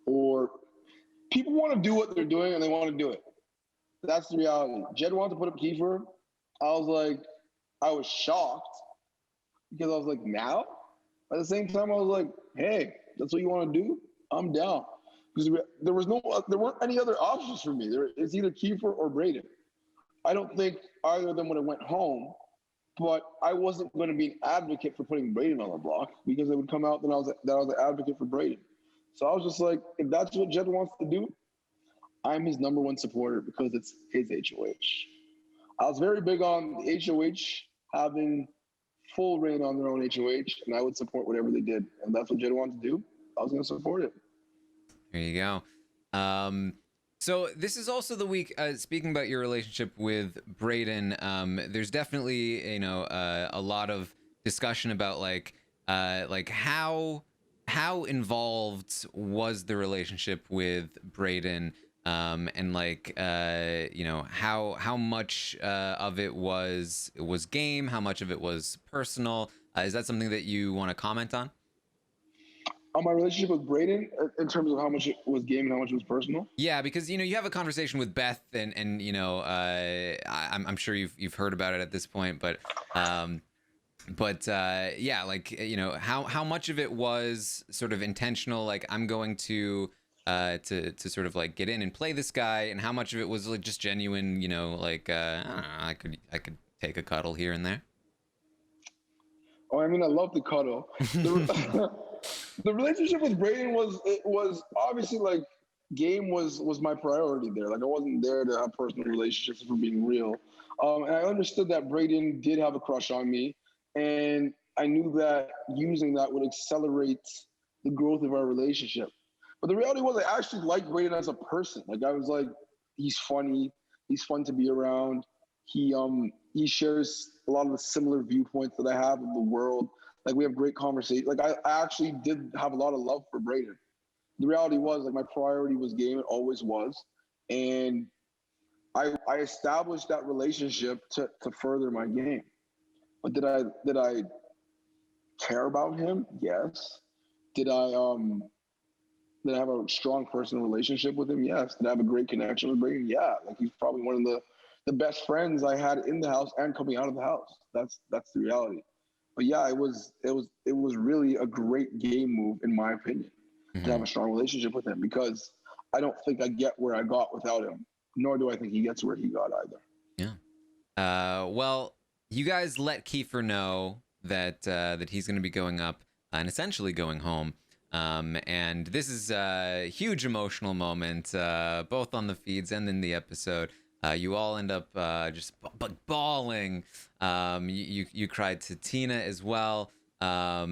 or people want to do what they're doing and they want to do it. That's the reality. Jed wanted to put up Kiefer. I was shocked because I was like, now? At the same time, I was like, hey, that's what you want to do? I'm down. Because there weren't any other options for me. It's either Kiefer or Braden. I don't think either of them would have went home, but I wasn't going to be an advocate for putting Braden on the block because it would come out that I was an advocate for Braden. So I was just like, if that's what Jed wants to do, I'm his number one supporter because it's his HOH. I was very big on the HOH having full reign on their own HOH, and I would support whatever they did. And that's what Jed wanted to do. I was going to support it. There you go. So this is also the week. Speaking about your relationship with Braden, there's definitely a lot of discussion about like how involved was the relationship with Braden, and like how much of it was game, how much of it was personal. Is that something that you want to comment on? On my relationship with Braden, in terms of how much it was game and how much it was personal. Yeah, because you have a conversation with Beth, and I'm sure you've heard about it at this point, but yeah, like how much of it was sort of intentional, like I'm going to sort of like get in and play this guy, and how much of it was like just genuine, like I don't know, I could take a cuddle here and there. Oh, I mean, I love the cuddle. The relationship with Braden was obviously like game was my priority there. Like I wasn't there to have personal relationships, for being real. And I understood that Braden did have a crush on me, and I knew that using that would accelerate the growth of our relationship. But the reality was I actually liked Braden as a person. Like I was like, he's funny, he's fun to be around. He shares a lot of the similar viewpoints that I have of the world. Like we have great conversations. Like I actually did have a lot of love for Braden. The reality was like my priority was game. It always was. And I established that relationship to further my game. But did I care about him? Yes. Did I have a strong personal relationship with him? Yes. Did I have a great connection with Braden? Yeah. Like he's probably one of the best friends I had in the house and coming out of the house. That's the reality. But yeah, it was really a great game move, in my opinion, to have a strong relationship with him, because I don't think I get where I got without him, nor do I think he gets where he got either. Yeah. Well, you guys let Kiefer know that he's going to be going up and essentially going home. And this is a huge emotional moment, both on the feeds and in the episode. You all end up just bawling. You cried to Tina as well. I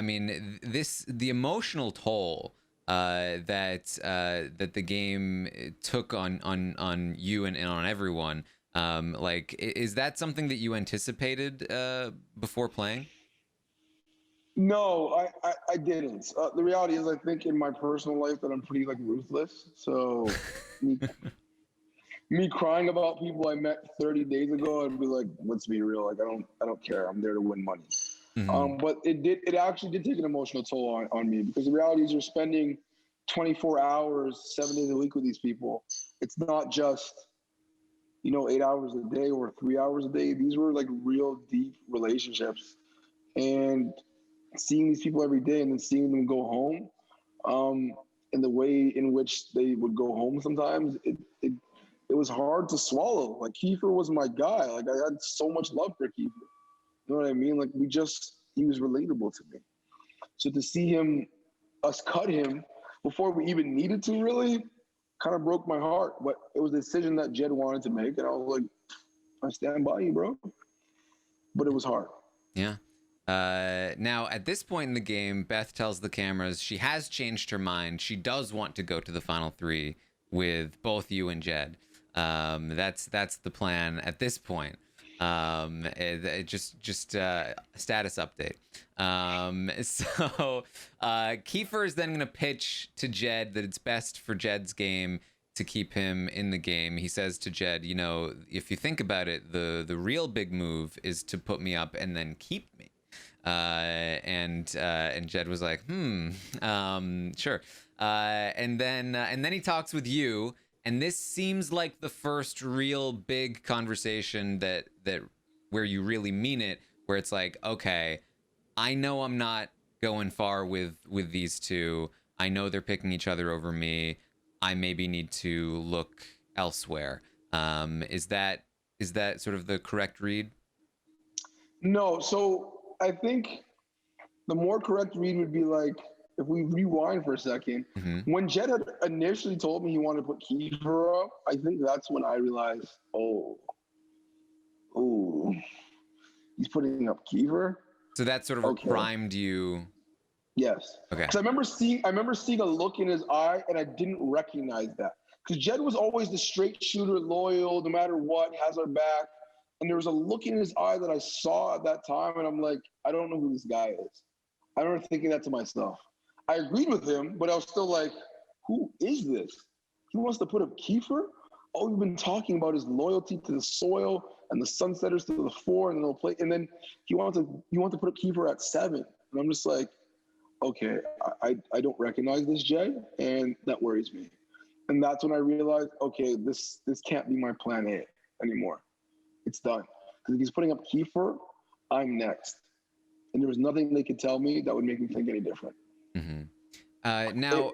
mean, the emotional toll that the game took on you and on everyone. Like, is that something that you anticipated before playing? No, I didn't. The reality is, I think in my personal life that I'm pretty like ruthless. So me crying about people I met 30 days ago, I'd be like, let's be real. Like I don't care. I'm there to win money. But it actually did take an emotional toll on me, because the reality is you're spending 24 hours, 7 days a week with these people. It's not just, 8 hours a day or 3 hours a day. These were like real deep relationships, and seeing these people every day and then seeing them go home, and the way in which they would go home sometimes, it was hard to swallow. Like Kiefer was my guy. Like I had so much love for Kiefer. You know what I mean? Like he was relatable to me. So to see us cut him before we even needed to, really kind of broke my heart. But it was a decision that Jed wanted to make, and I was like, I stand by you, bro. But it was hard. Yeah. Now, at this point in the game, Beth tells the cameras she has changed her mind. She does want to go to the final three with both you and Jed. That's the plan at this point. Just status update. So Kiefer is then going to pitch to Jed that it's best for Jed's game to keep him in the game. He says to Jed, if you think about it, the real big move is to put me up and then keep me. And Jed was like, sure. And then he talks with you, and this seems like the first real big conversation that where you really mean it, where it's like, okay, I know I'm not going far with these two. I know they're picking each other over me. I maybe need to look elsewhere. Is that sort of the correct read? No, so I think the more correct read would be like, if we rewind for a second, when Jed had initially told me he wanted to put Kiefer up, I think that's when I realized, oh, he's putting up Kiefer. So that sort of primed you. Yes. Okay. Because I remember seeing a look in his eye, and I didn't recognize that. Because Jed was always the straight shooter, loyal, no matter what, has our back. And there was a look in his eye that I saw at that time, and I'm like, I don't know who this guy is. I remember thinking that to myself. I agreed with him, but I was still like, who is this? He wants to put up Kiefer? All we've been talking about is loyalty to the soil and the Sunsetters to the 4, and they'll play. And then you want to put up Kiefer at 7. And I'm just like, okay, I don't recognize this Jed, and that worries me. And that's when I realized, okay, this can't be my plan A anymore. It's done. Because if he's putting up Kiefer, I'm next. And there was nothing they could tell me that would make me think any different. Now,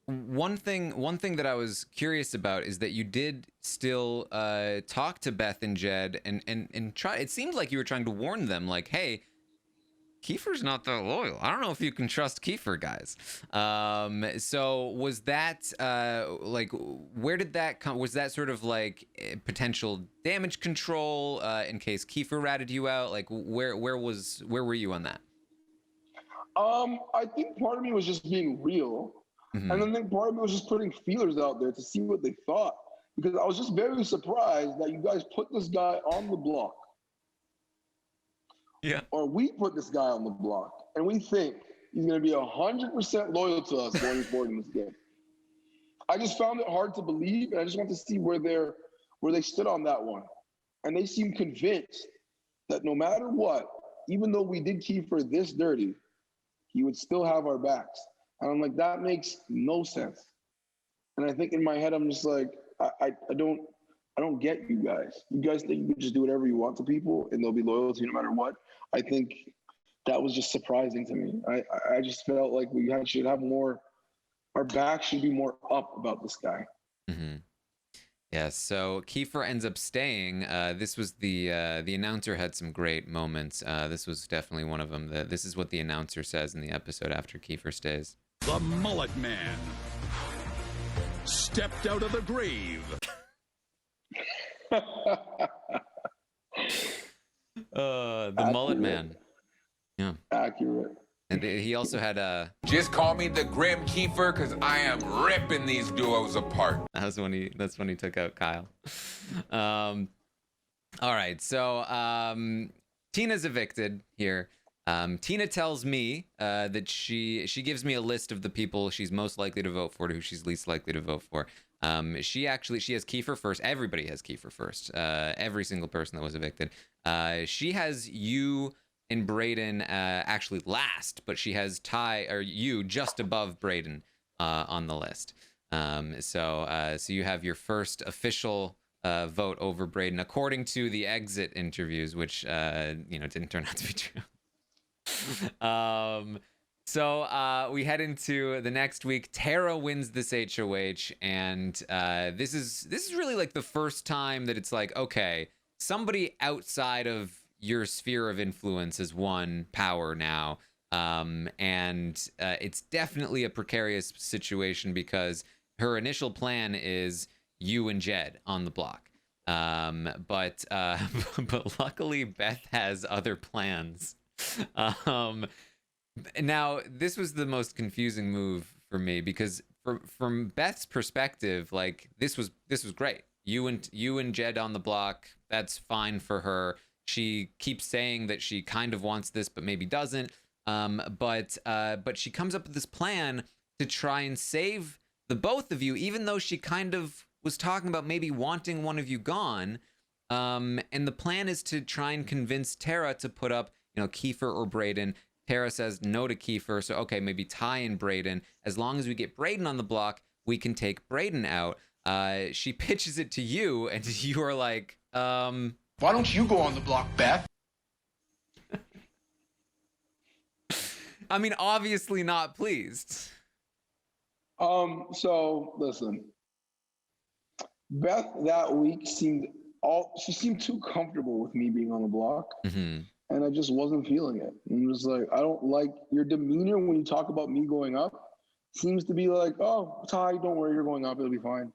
one thing that I was curious about is that you did still talk to Beth and Jed and try. It seemed like you were trying to warn them, like, hey, Kiefer's not that loyal. I don't know if you can trust Kiefer, guys. So was that like, where did that come? Was that sort of like potential damage control in case Kiefer ratted you out? Like, where were you on that? I think part of me was just being real. And then I think part of me was just putting feelers out there to see what they thought. Because I was just very surprised that you guys put this guy on the block. Yeah. Or we put this guy on the block, and we think he's going to be 100% loyal to us going forward in this game. I just found it hard to believe, and I just want to see where they stood on that one. And they seemed convinced that no matter what, even though we did Kiefer this dirty, he would still have our backs. And I'm like, that makes no sense. And I think in my head, I'm just like, I don't get you guys. You guys think you can just do whatever you want to people and they'll be loyal to you no matter what. I think that was just surprising to me. I just felt like we should have more, our back should be more up about this guy. Yeah, so Kiefer ends up staying. This was the announcer had some great moments. This was definitely one of them. This is what the announcer says in the episode after Kiefer stays. The Mullet Man stepped out of the grave. The Mullet Man. Yeah. Accurate. And he also had a. Just call me the Grim Kiefer, because I am ripping these duos apart. That's when he took out Kyle. All right, so Tina's evicted here. Tina tells me that she gives me a list of the people she's most likely to vote for to who she's least likely to vote for. She has Kiefer first. Everybody has Kiefer first. Every single person that was evicted. She has you and Brayden actually last, but she has you just above Brayden on the list. So you have your first official vote over Brayden, according to the exit interviews, which didn't turn out to be true. So we head into the next week. Tara wins this HOH, and this is really like the first time that it's like, okay, somebody outside of your sphere of influence has won power now. And it's definitely a precarious situation because her initial plan is you and Jed on the block. But luckily Beth has other plans. Now this was the most confusing move for me because from Beth's perspective, like this was great. You and Jed on the block, that's fine for her. She keeps saying that she kind of wants this, but maybe doesn't. But she comes up with this plan to try and save the both of you, even though she kind of was talking about maybe wanting one of you gone. And the plan is to try and convince Tara to put up, Kiefer or Brayden. Tara says no to Kiefer, so okay, maybe Ty and Brayden. As long as we get Brayden on the block, we can take Brayden out. She pitches it to you, and you are like, Why don't you go on the block, Beth? I mean, obviously not pleased. So listen, Beth that week seemed too comfortable with me being on the block. Mm-hmm. And I just wasn't feeling it. I'm just like, I don't like your demeanor when you talk about me going up. Seems to be like, oh, Ty, don't worry, you're going up, it'll be fine.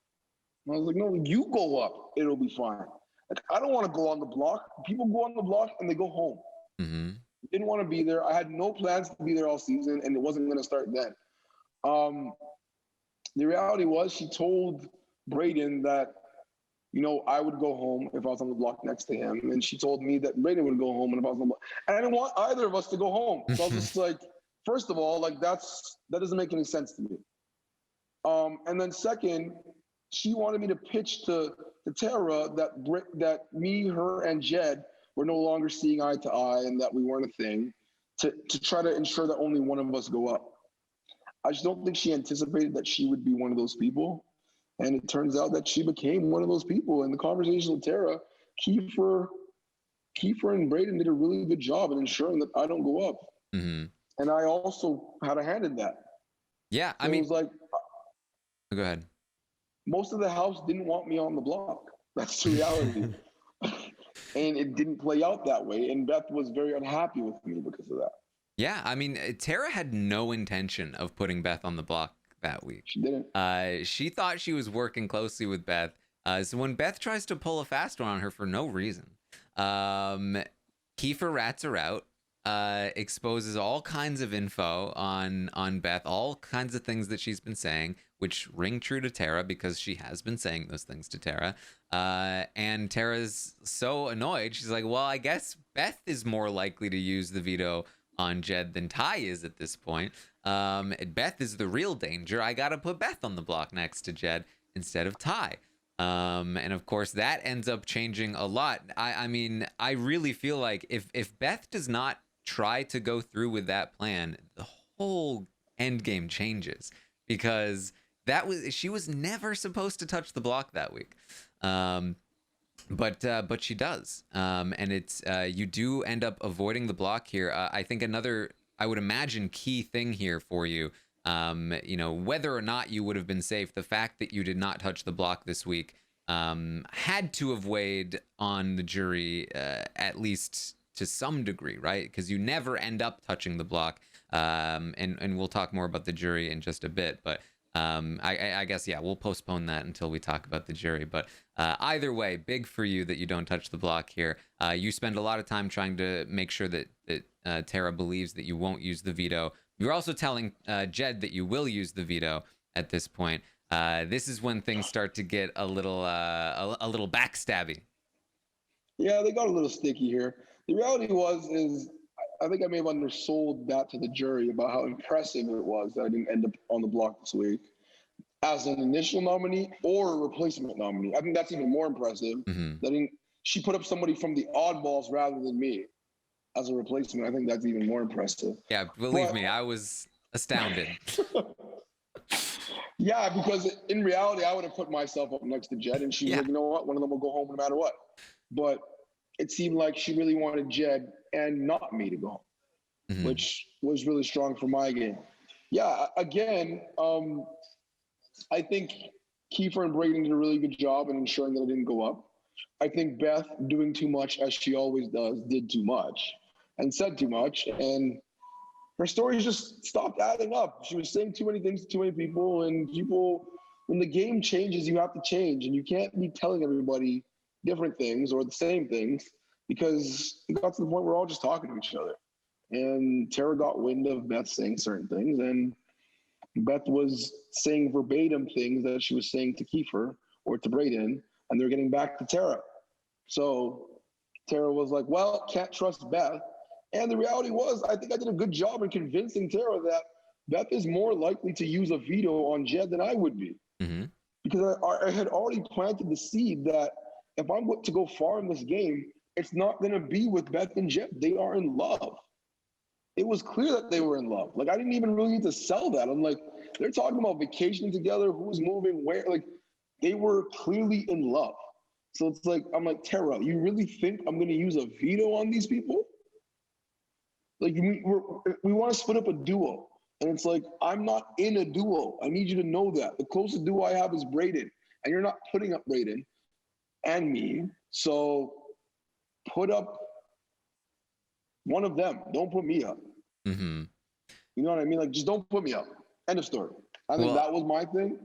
And I was like, no, you go up, it'll be fine. Like, I don't want to go on the block. People go on the block and they go home. Mm-hmm. Didn't want to be there. I had no plans to be there all season, and it wasn't going to start then. The reality was she told Braden that, you know, I would go home if I was on the block next to him. And she told me that Braden would go home if I was on the block. And I didn't want either of us to go home. So I was just like, first of all, like that doesn't make any sense to me. And then second, she wanted me to pitch to Tara that me, her, and Jed were no longer seeing eye to eye and that we weren't a thing to try to ensure that only one of us go up. I just don't think she anticipated that she would be one of those people. And it turns out that she became one of those people. In the conversation with Tara, Kiefer and Braden did a really good job in ensuring that I don't go up. Mm-hmm. And I also had a hand in that. Yeah, So I mean, it was like, go ahead. Most of the house didn't want me on the block. That's the reality. And it didn't play out that way. And Beth was very unhappy with me because of that. Yeah, I mean, Tara had no intention of putting Beth on the block that week. She didn't. She thought she was working closely with Beth. So when Beth tries to pull a fast one on her for no reason, Kiefer rats her out, exposes all kinds of info on Beth, all kinds of things that she's been saying, which ring true to Tara because she has been saying those things to Tara. And Tara's so annoyed. She's like, well, I guess Beth is more likely to use the veto on Jed than Ty is at this point. Beth is the real danger. I got to put Beth on the block next to Jed instead of Ty. And of course, that ends up changing a lot. I mean, I really feel like if Beth does not try to go through with that plan, the whole end game changes because she was never supposed to touch the block that week. But she does, and it's you do end up avoiding the block here. I think another, I would imagine, key thing here for you, you know, whether or not you would have been safe, the fact that you did not touch the block this week had to have weighed on the jury at least to some degree, right? Because you never end up touching the block, and we'll talk more about the jury in just a bit, but. I guess, yeah, we'll postpone that until we talk about the jury. But either way, big for you that you don't touch the block here. You spend a lot of time trying to make sure that Tara believes that you won't use the veto. You're also telling Jed that you will use the veto at this point. This is when things start to get a little backstabby. Yeah, they got a little sticky here. The reality is I think I may have undersold that to the jury about how impressive it was that I didn't end up on the block this week as an initial nominee or a replacement nominee. I think that's even more impressive. Mm-hmm. She put up somebody from the oddballs rather than me as a replacement. I think that's even more impressive. Yeah, believe me, I was astounded. Yeah, because in reality, I would have put myself up next to Jed, and she was like, you know what, one of them will go home no matter what. But it seemed like she really wanted Jed and not me to go home, mm-hmm. which was really strong for my game. Yeah, again, I think Kiefer and Braden did a really good job in ensuring that I didn't go up. I think Beth, doing too much, as she always does, did too much and said too much. And her stories just stopped adding up. She was saying too many things to too many people. And people, when the game changes, you have to change. And you can't be telling everybody different things or the same things, because it got to the point where we're all just talking to each other. And Tara got wind of Beth saying certain things, and Beth was saying verbatim things that she was saying to Kiefer or to Braden, and they're getting back to Tara. So Tara was like, well, can't trust Beth. And the reality was, I think I did a good job in convincing Tara that Beth is more likely to use a veto on Jed than I would be. Mm-hmm. Because I had already planted the seed that if I'm to go far in this game, it's not going to be with Beth and Jed. They are in love. It was clear that they were in love. Like, I didn't even really need to sell that. I'm like, they're talking about vacationing together, who's moving where. Like, they were clearly in love. So it's like, I'm like, Tara, you really think I'm going to use a veto on these people? Like, we want to split up a duo. And it's like, I'm not in a duo. I need you to know that. The closest duo I have is Braden. And you're not putting up Braden and me. So put up One of them. Don't put me up. Mm-hmm. You know what I mean? Like, just don't put me up. End of story. I think that was my thing.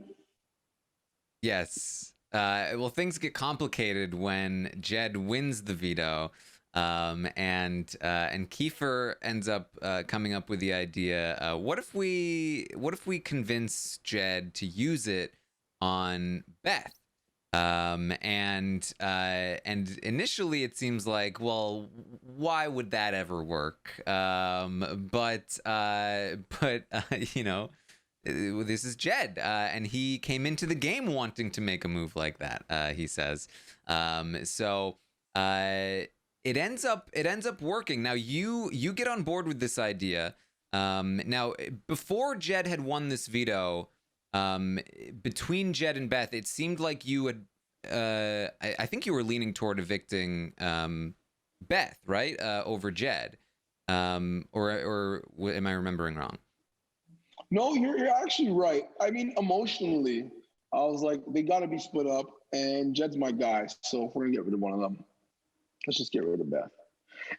Yes. Well, things get complicated when Jed wins the veto, and Kiefer ends up coming up with the idea. What if we convince Jed to use it on Beth? And initially it seems like, well, why would that ever work? But you know, this is Jed, and he came into the game wanting to make a move like that. He says, so it ends up working. Now you get on board with this idea. Now before Jed had won this veto, between Jed and Beth, it seemed like you had, I think you were leaning toward evicting Beth, right, over Jed, or am I remembering wrong? No, you're actually right. I mean, emotionally, I was like, they got to be split up, and Jed's my guy. So if we're gonna get rid of one of them, let's just get rid of Beth.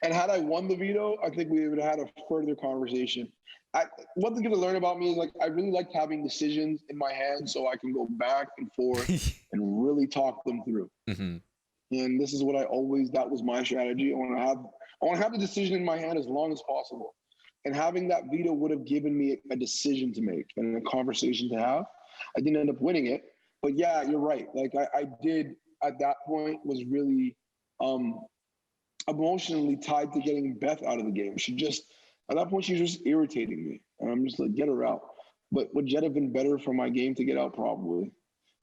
And had I won the veto, I think we would have had a further conversation. One thing to learn about me is, like, I really like having decisions in my hand so I can go back and forth and really talk them through. Mm-hmm. And this is what that was my strategy. I want to have the decision in my hand as long as possible. And having that veto would have given me a decision to make and a conversation to have. I didn't end up winning it, but yeah, you're right. Like I did at that point was really emotionally tied to getting Beth out of the game. At that point, she was just irritating me. And I'm just like, get her out. But would Jed have been better for my game to get out? Probably.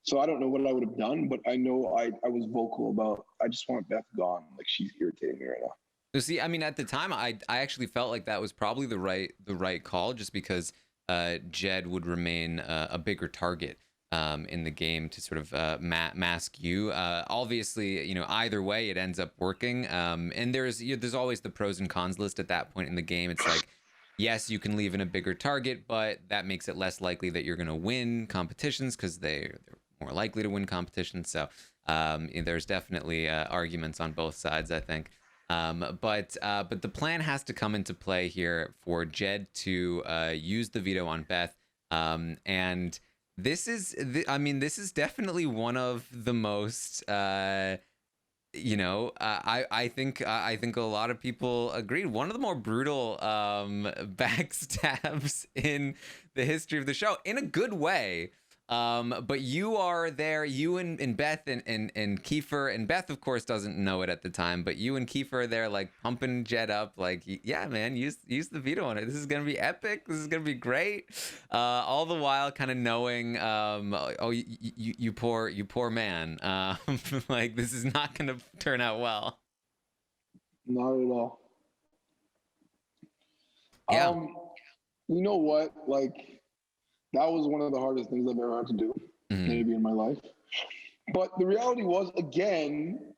So I don't know what I would have done, but I know I was vocal about, I just want Beth gone. Like, she's irritating me right now. So see, I mean, at the time, I actually felt like that was probably the right call, just because Jed would remain a bigger target in the game to sort of mask you. Obviously, you know, either way, it ends up working. And there's always the pros and cons list at that point in the game. It's like, yes, you can leave in a bigger target, but that makes it less likely that you're going to win competitions because they're more likely to win competitions. So there's definitely arguments on both sides, I think. But the plan has to come into play here for Jed to use the veto on Beth. And this is definitely one of the most, I think a lot of people agreed, one of the more brutal backstabs in the history of the show, in a good way. But you are there, you and Beth and Kiefer, and Beth, of course, doesn't know it at the time, but you and Kiefer are there, like, pumping Jed up, like, yeah, man, use the veto on it. This is going to be epic. This is going to be great. All the while kind of knowing, you poor man. Like, this is not going to turn out well. Not at all. Yeah. You know what? Like, that was one of the hardest things I've ever had to do, maybe in my life. But the reality was, again,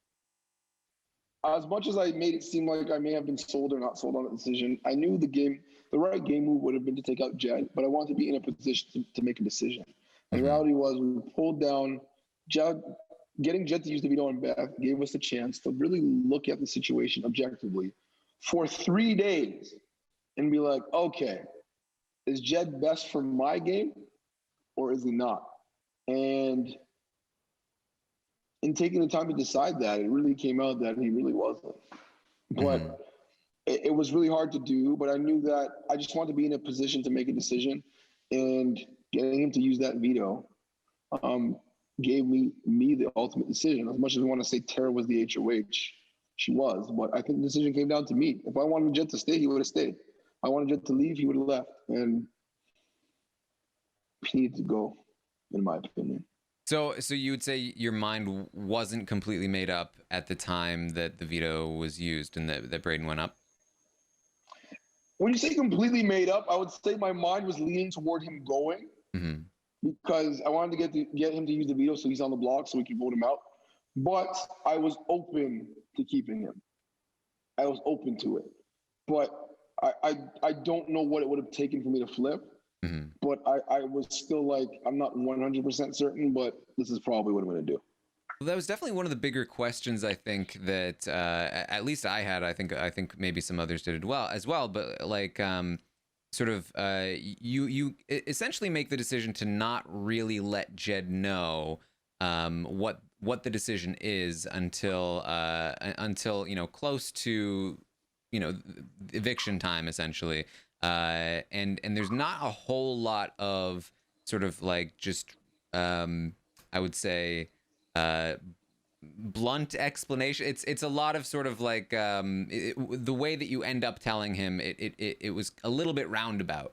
as much as I made it seem like I may have been sold or not sold on the decision, I knew the right game move would have been to take out Jed, but I wanted to be in a position to make a decision. And the reality was, we pulled down Jed. Getting Jed to use the veto on Beth gave us a chance to really look at the situation objectively for 3 days and be like, okay, is Jed best for my game or is he not? And in taking the time to decide that, it really came out that he really wasn't. But it was really hard to do, but I knew that I just wanted to be in a position to make a decision, and getting him to use that veto gave me the ultimate decision. As much as we want to say Tara was the HOH, she was, but I think the decision came down to me. If I wanted Jed to stay, he would have stayed. I wanted Jed to leave, he would have left. And he needed to go, in my opinion. So you would say your mind wasn't completely made up at the time that the veto was used and that Braden went up? When you say completely made up, I would say my mind was leaning toward him going, because I wanted to get him to use the veto so he's on the block so we can vote him out. But I was open to keeping him. I was open to it. But I don't know what it would have taken for me to flip, but I was still like, I'm not 100% certain, but this is probably what I'm going to do. Well, that was definitely one of the bigger questions I think that at least I had. I think maybe some others did as well. But like sort of you essentially make the decision to not really let Jed know what the decision is until close to eviction time essentially. And there's not a whole lot of sort of like just I would say blunt explanation. It's a lot of sort of like the way that you end up telling him it was a little bit roundabout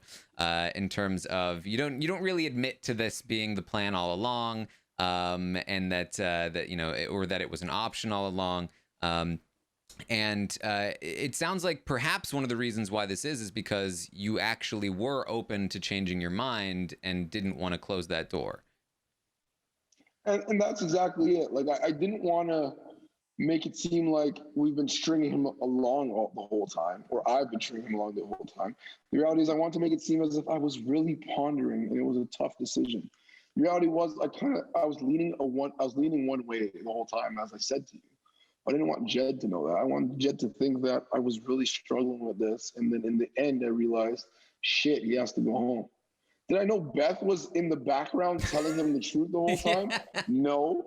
in terms of you don't really admit to this being the plan all along, and that or that it was an option all along. And it sounds like perhaps one of the reasons why this is because you actually were open to changing your mind and didn't want to close that door. And that's exactly it. Like, I didn't want to make it seem like we've been stringing him along the whole time, or I've been stringing him along the whole time. The reality is I want to make it seem as if I was really pondering and it was a tough decision. The reality was I was leaning one way the whole time, as I said to you. I didn't want Jed to know that. I wanted Jed to think that I was really struggling with this. And then in the end, I realized, shit, he has to go home. Did I know Beth was in the background telling him the truth the whole time? Yeah. No,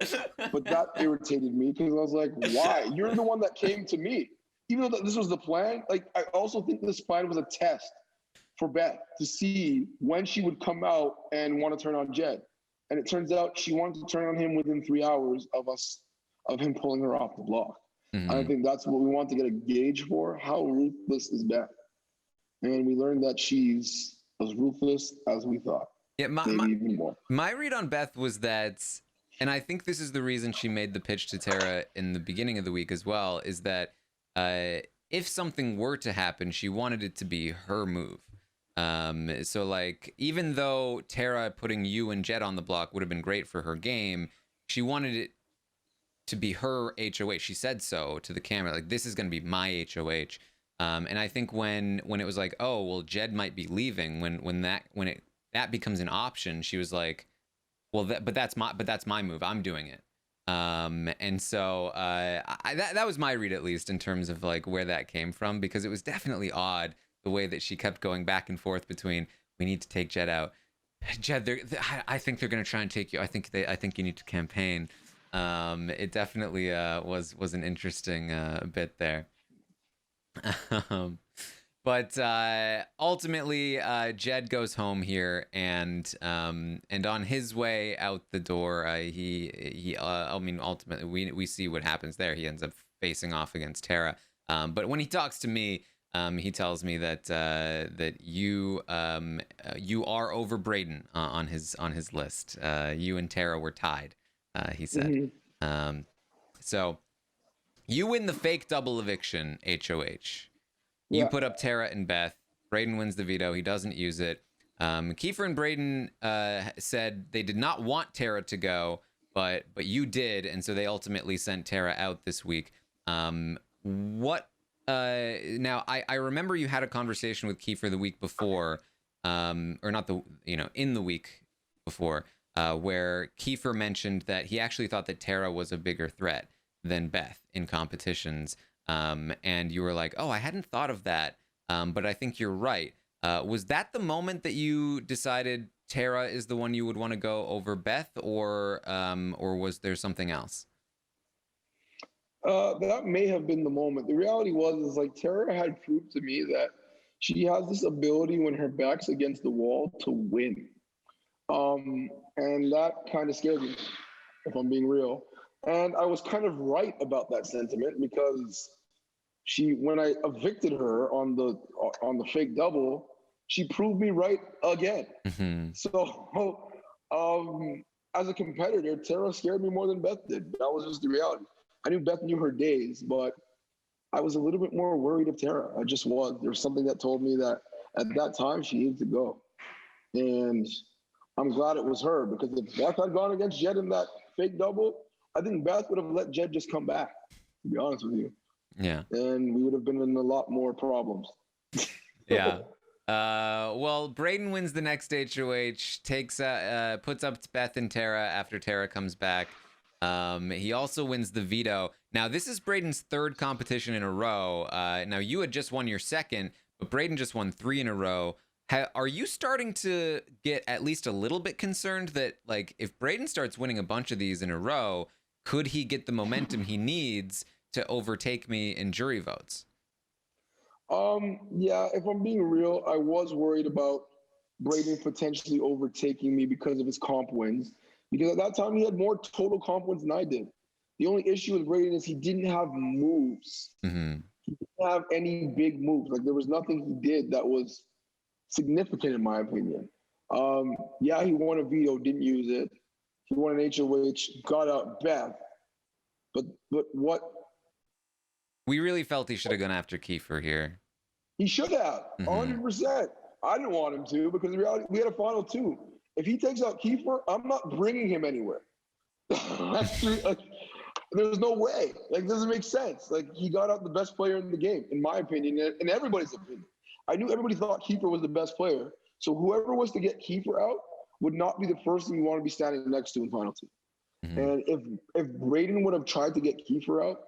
but that irritated me because I was like, why? You're the one that came to me. Even though this was the plan, like, I also think this plan was a test for Beth to see when she would come out and want to turn on Jed. And it turns out she wanted to turn on him within 3 hours of him pulling her off the block. Mm-hmm. I think that's what we want to get a gauge for. How ruthless is Beth? And we learned that she's as ruthless as we thought. Yeah, maybe even more. My read on Beth was that, and I think this is the reason she made the pitch to Tara in the beginning of the week as well, is that if something were to happen, she wanted it to be her move. So like, even though Tara putting you and Jed on the block would have been great for her game, she wanted it to be her HOH. She said so to the camera, like, this is going to be my HOH. And I think when it was like, oh, well, Jed might be leaving, when that becomes an option, she was like, well, but that's my move. I'm doing it. And so that was my read, at least, in terms of like where that came from, because it was definitely odd the way that she kept going back and forth between, we need to take Jed out. Jed, I think they're going to try and take you. I think you need to campaign. It definitely was an interesting bit there. But ultimately, Jed goes home here, and on his way out the door, ultimately we see what happens there. He ends up facing off against Tara. But when he talks to me, he tells me that you are over Braden on his list. You and Tara were tied. He said. Mm-hmm. So you win the fake double eviction, HOH. You put up Tara and Beth. Braden wins the veto. He doesn't use it. Kiefer and Braden said they did not want Tara to go, but you did, and so they ultimately sent Tara out this week. Now I remember you had a conversation with Kiefer the week before, or not in the week before, where Kiefer mentioned that he actually thought that Tara was a bigger threat than Beth in competitions. And you were like, oh, I hadn't thought of that, but I think you're right. Was that the moment that you decided Tara is the one you would want to go over Beth, or was there something else? That may have been the moment. The reality is like Tara had proved to me that she has this ability when her back's against the wall to win. And that kind of scared me, if I'm being real. And I was kind of right about that sentiment, because when I evicted her on the fake double, she proved me right again. Mm-hmm. So as a competitor, Tara scared me more than Beth did. That was just the reality. I knew Beth knew her days, but I was a little bit more worried of Tara. I just was. There was something that told me that at that time she needed to go. And I'm glad it was her, because if Beth had gone against Jed in that fake double, I think Beth would have let Jed just come back, to be honest with you. Yeah. And we would have been in a lot more problems. Yeah. Well, Braden wins the next HOH, puts up Beth and Tara after Tara comes back. He also wins the veto. Now, this is Braden's third competition in a row. Now, you had just won your second, but Braden just won 3 in a row. Are you starting to get at least a little bit concerned that, like, if Braden starts winning a bunch of these in a row, could he get the momentum he needs to overtake me in jury votes? Yeah, if I'm being real, I was worried about Braden potentially overtaking me because of his comp wins. Because at that time, he had more total comp wins than I did. The only issue with Braden is he didn't have moves. Mm-hmm. He didn't have any big moves. Like, there was nothing he did that was significant, in my opinion. Yeah, he won a veto, didn't use it. He won an HOH, got out Beth. But what? We really felt he should have gone after Kiefer here. He should have, 100%. I didn't want him to, because in reality, we had a final 2. If he takes out Kiefer, I'm not bringing him anywhere. There's no way. Like, it doesn't make sense. Like, he got out the best player in the game, in my opinion, and everybody's opinion. I knew everybody thought Kiefer was the best player. So whoever was to get Kiefer out would not be the person you want to be standing next to in final 2. And if Braden would have tried to get Kiefer out,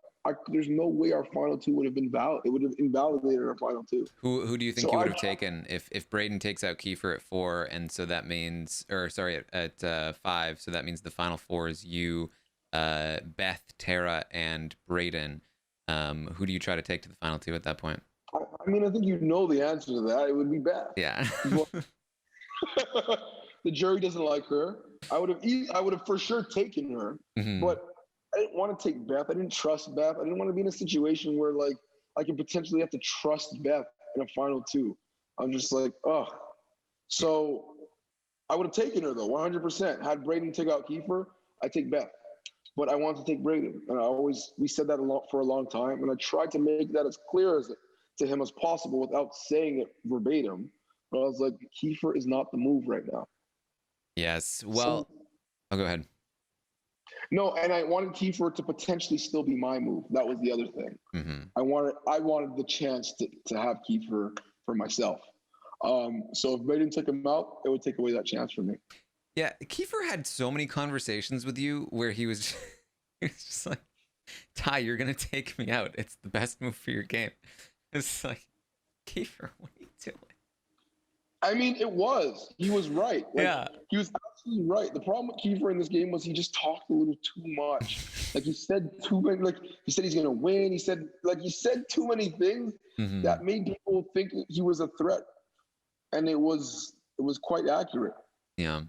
there's no way our final 2 would have been valid. It would have invalidated our final 2. Who do you think you would have taken if Braden takes out Kiefer at 4, and so that means, at 5, so that means the final 4 is you, Beth, Tara, and Braden. Who do you try to take to the final 2 at that point? I mean, I think you know the answer to that. It would be Beth. Yeah. The jury doesn't like her. I would have for sure taken her, but I didn't want to take Beth. I didn't trust Beth. I didn't want to be in a situation where, like, I could potentially have to trust Beth in a final 2. I'm just like, ugh. So I would have taken her, though, 100%. Had Braden take out Kiefer, I'd take Beth. But I wanted to take Braden. And we said that for a long time. And I tried to make that as clear to him as possible without saying it verbatim. But I was like, Kiefer is not the move right now. Yes. Well, go ahead. No, and I wanted Kiefer to potentially still be my move. That was the other thing. I wanted the chance to have Kiefer for myself. So if Braden took him out, it would take away that chance from me. Yeah, Kiefer had so many conversations with you where he was just like, Ty, you're going to take me out. It's the best move for your game. It's like, Kiefer, what are you doing? I mean, it was. He was right. Like, yeah. He was absolutely right. The problem with Kiefer in this game was he just talked a little too much. Like, he said too many, like, he said he's going to win. He said too many things that made people think he was a threat. And it was quite accurate. Yeah.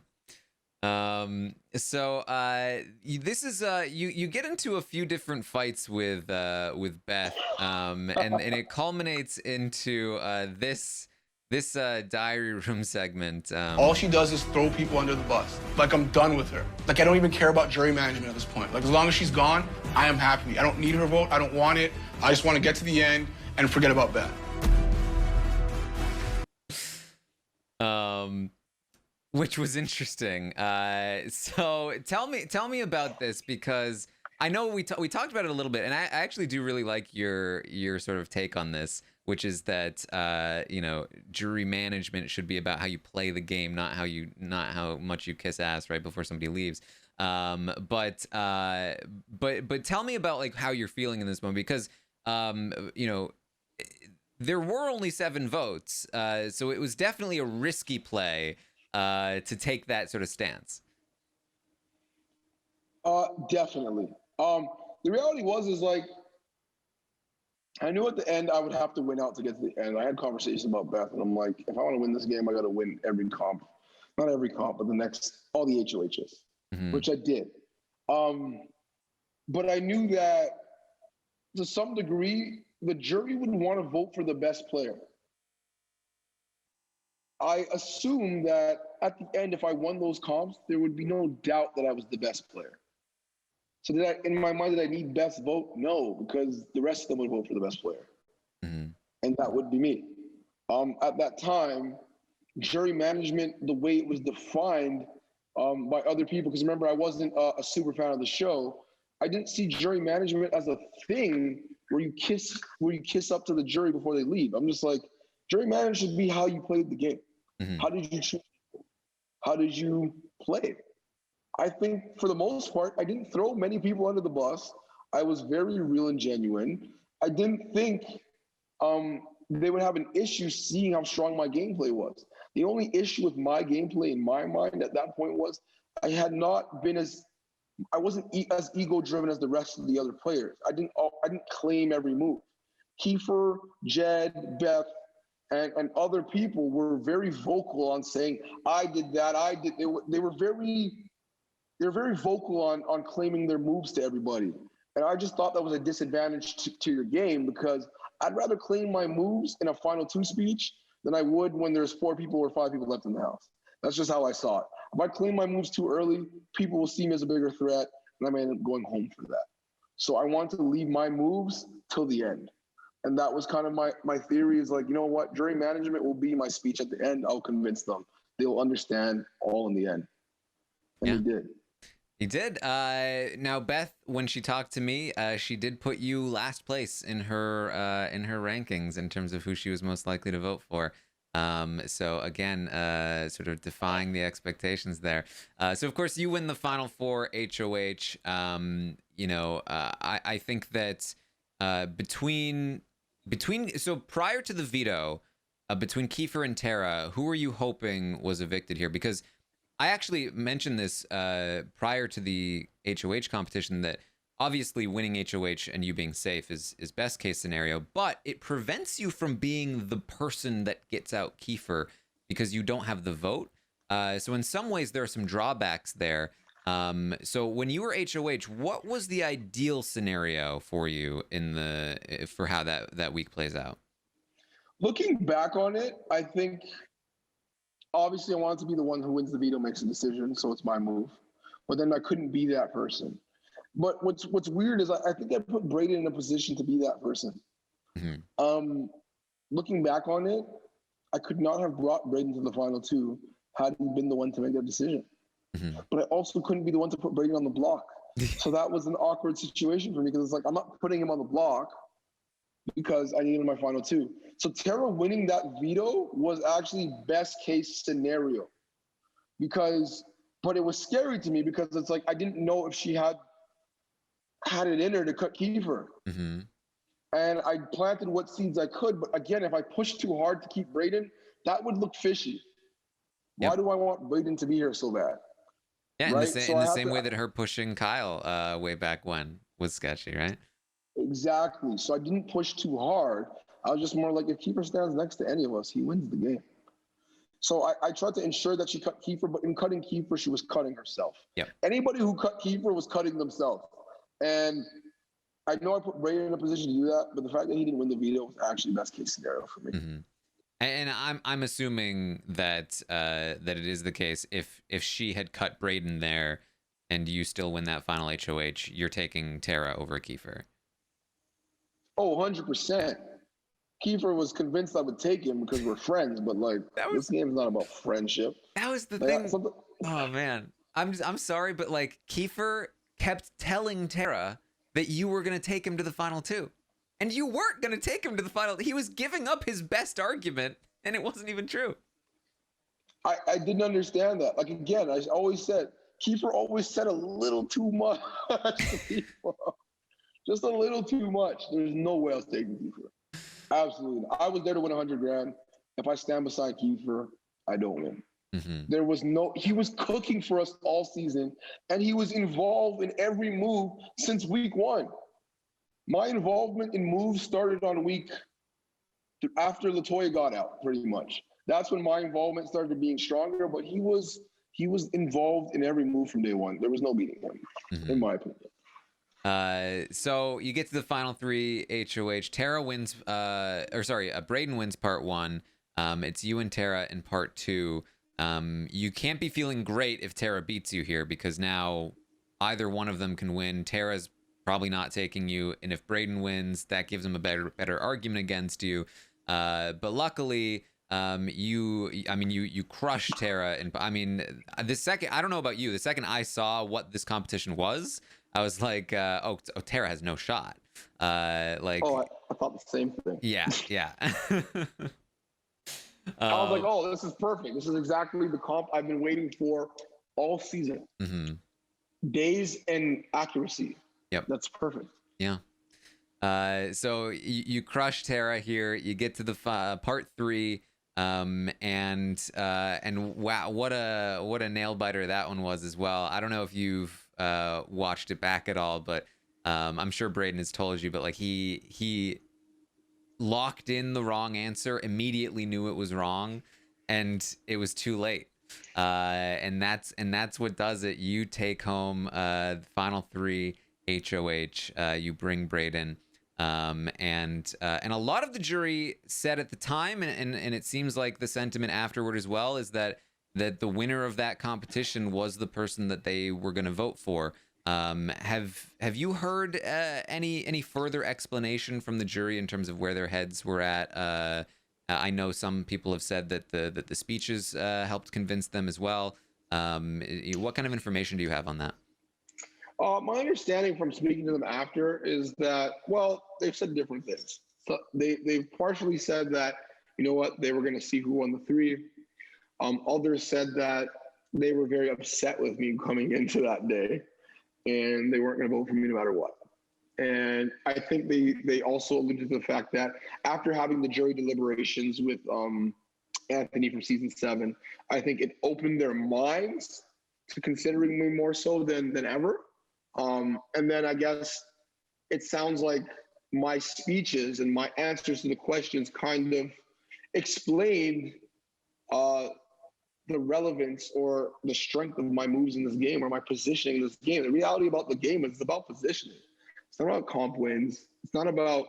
So this is you get into a few different fights with Beth, and it culminates into this diary room segment. All she does is throw people under the bus. Like, I'm done with her. Like, I don't even care about jury management at this point. Like, as long as she's gone, I am happy. I don't need her vote. I don't want it. I just want to get to the end and forget about Beth. Which was interesting. So tell me about this, because I know we talked about it a little bit, and I actually do really like your sort of take on this, which is that jury management should be about how you play the game, not how much you kiss ass right before somebody leaves. But tell me about, like, how you're feeling in this moment, because there were only 7 votes, so it was definitely a risky play to take that sort of stance. Definitely. The reality is like, I knew at the end I would have to win out to get to the end. I had conversations about Beth, and I'm like, if I want to win this game, I got to win every comp. Not every comp, but all the HOHs, which I did. But I knew that to some degree, the jury would want to vote for the best player. I assumed that at the end, if I won those comps, there would be no doubt that I was the best player. So in my mind, did I need Beth's vote? No, because the rest of them would vote for the best player. And that would be me. At that time, jury management, the way it was defined by other people, because remember, I wasn't a super fan of the show. I didn't see jury management as a thing where you kiss up to the jury before they leave. I'm just like, jury management should be how you played the game. How did you choose? How did you play? I think for the most part, I didn't throw many people under the bus. I was very real and genuine. I didn't think they would have an issue seeing how strong my gameplay was. The only issue with my gameplay in my mind at that point was I wasn't as ego driven as the rest of the other players. I didn't claim every move. Kiefer, Jed, Beth, and other people were very vocal on saying, I did that, I did. They were very vocal on claiming their moves to everybody. And I just thought that was a disadvantage to your game, because I'd rather claim my moves in a final two speech than I would when there's 4 people or 5 people left in the house. That's just how I saw it. If I claim my moves too early, people will see me as a bigger threat, and I may end up going home for that. So I wanted to leave my moves till the end. And that was kind of my theory, is like, you know what, jury management will be my speech at the end. I'll convince them. They will understand all in the end. And he did. He did. Now, Beth, when she talked to me, she did put you last place in her rankings in terms of who she was most likely to vote for. So again, sort of defying the expectations there. So of course you win the final 4 HOH. I think that so prior to the veto, between Kiefer and Tara, who were you hoping was evicted here? Because I actually mentioned this prior to the HOH competition, that obviously winning HOH and you being safe is best case scenario, but it prevents you from being the person that gets out Kiefer because you don't have the vote. So in some ways there are some drawbacks there. So when you were HOH, what was the ideal scenario for you for how that week plays out? Looking back on it, I think obviously I wanted to be the one who wins the veto, makes a decision, so it's my move. But then I couldn't be that person. But what's weird is I think I put Braden in a position to be that person. Mm-hmm. Looking back on it, I could not have brought Braden to the final 2 had he been the one to make that decision. Mm-hmm. But I also couldn't be the one to put Braden on the block. So that was an awkward situation for me, because it's like, I'm not putting him on the block because I need him in my final 2. So Tara winning that veto was actually best case scenario, but it was scary to me because it's like, I didn't know if she had it in her to cut Kiefer. Mm-hmm. And I planted what seeds I could. But again, if I pushed too hard to keep Braden, that would look fishy. Yep. Why do I want Braden to be here so bad? Yeah, right? in the same way that her pushing Kyle way back when was sketchy, right? Exactly. So I didn't push too hard. I was just more like, if Kiefer stands next to any of us, he wins the game. So I tried to ensure that she cut Kiefer, but in cutting Kiefer, she was cutting herself. Yep. Anybody who cut Kiefer was cutting themselves. And I know I put Braden in a position to do that, but the fact that he didn't win the veto was actually best case scenario for me. Mm-hmm. And I'm assuming that that it is the case. If she had cut Braden there, and you still win that final HOH, you're taking Tara over Kiefer. Oh, 100%. Kiefer was convinced I would take him because we're friends, but like, this game's not about friendship. That was the thing. Oh man, I'm sorry, but like Kiefer kept telling Tara that you were going to take him to the final 2. And you weren't going to take him to the final. He was giving up his best argument, and it wasn't even true. I didn't understand that. Like, again, I always said, Kiefer always said a little too much to people. Just a little too much. There's no way I was taking Kiefer. Absolutely. I was there to win $100,000. If I stand beside Kiefer, I don't win. Mm-hmm. He was cooking for us all season, and he was involved in every move since week 1. My involvement in moves started on week after LaToya got out, pretty much. That's when my involvement started being stronger, but he was involved in every move from day 1. There was no beating him, in my opinion. So you get to the final 3 HOH. Tara wins, Braden wins part 1. It's you and Tara in part 2. You can't be feeling great if Tara beats you here, because now either one of them can win. Tara's probably not taking you, and if Braden wins, that gives him a better argument against you. But luckily, you crushed Tara, and the second, I don't know about you, the second I saw what this competition was, I was like, Tara has no shot. I thought the same thing. Yeah. I was like, this is perfect. This is exactly the comp I've been waiting for all season. Mm-hmm. Days and accuracy. Yep. That's perfect. Yeah. So you crush Tara here. You get to the part 3, and wow, what a nail biter that one was as well. I don't know if you've watched it back at all, but I'm sure Braden has told you. But like he locked in the wrong answer, immediately knew it was wrong, and it was too late. And that's what does it. You take home the final 3 HOH. You bring Braden. And a lot of the jury said at the time, and it seems like the sentiment afterward as well, is that the winner of that competition was the person that they were going to vote for. Have you heard any further explanation from the jury in terms of where their heads were at? I know some people have said that the speeches helped convince them as well. What kind of information do you have on that? My understanding from speaking to them after is that, well, they've said different things. So they've partially said that, you know what, they were going to see who won the 3. Others said that they were very upset with me coming into that day, and they weren't going to vote for me no matter what. And I think they also alluded to the fact that after having the jury deliberations with Anthony from season 7, I think it opened their minds to considering me more so than ever. And then I guess it sounds like my speeches and my answers to the questions kind of explained the relevance or the strength of my moves in this game or my positioning in this game. The reality about the game is it's about positioning. It's not about comp wins. It's not about,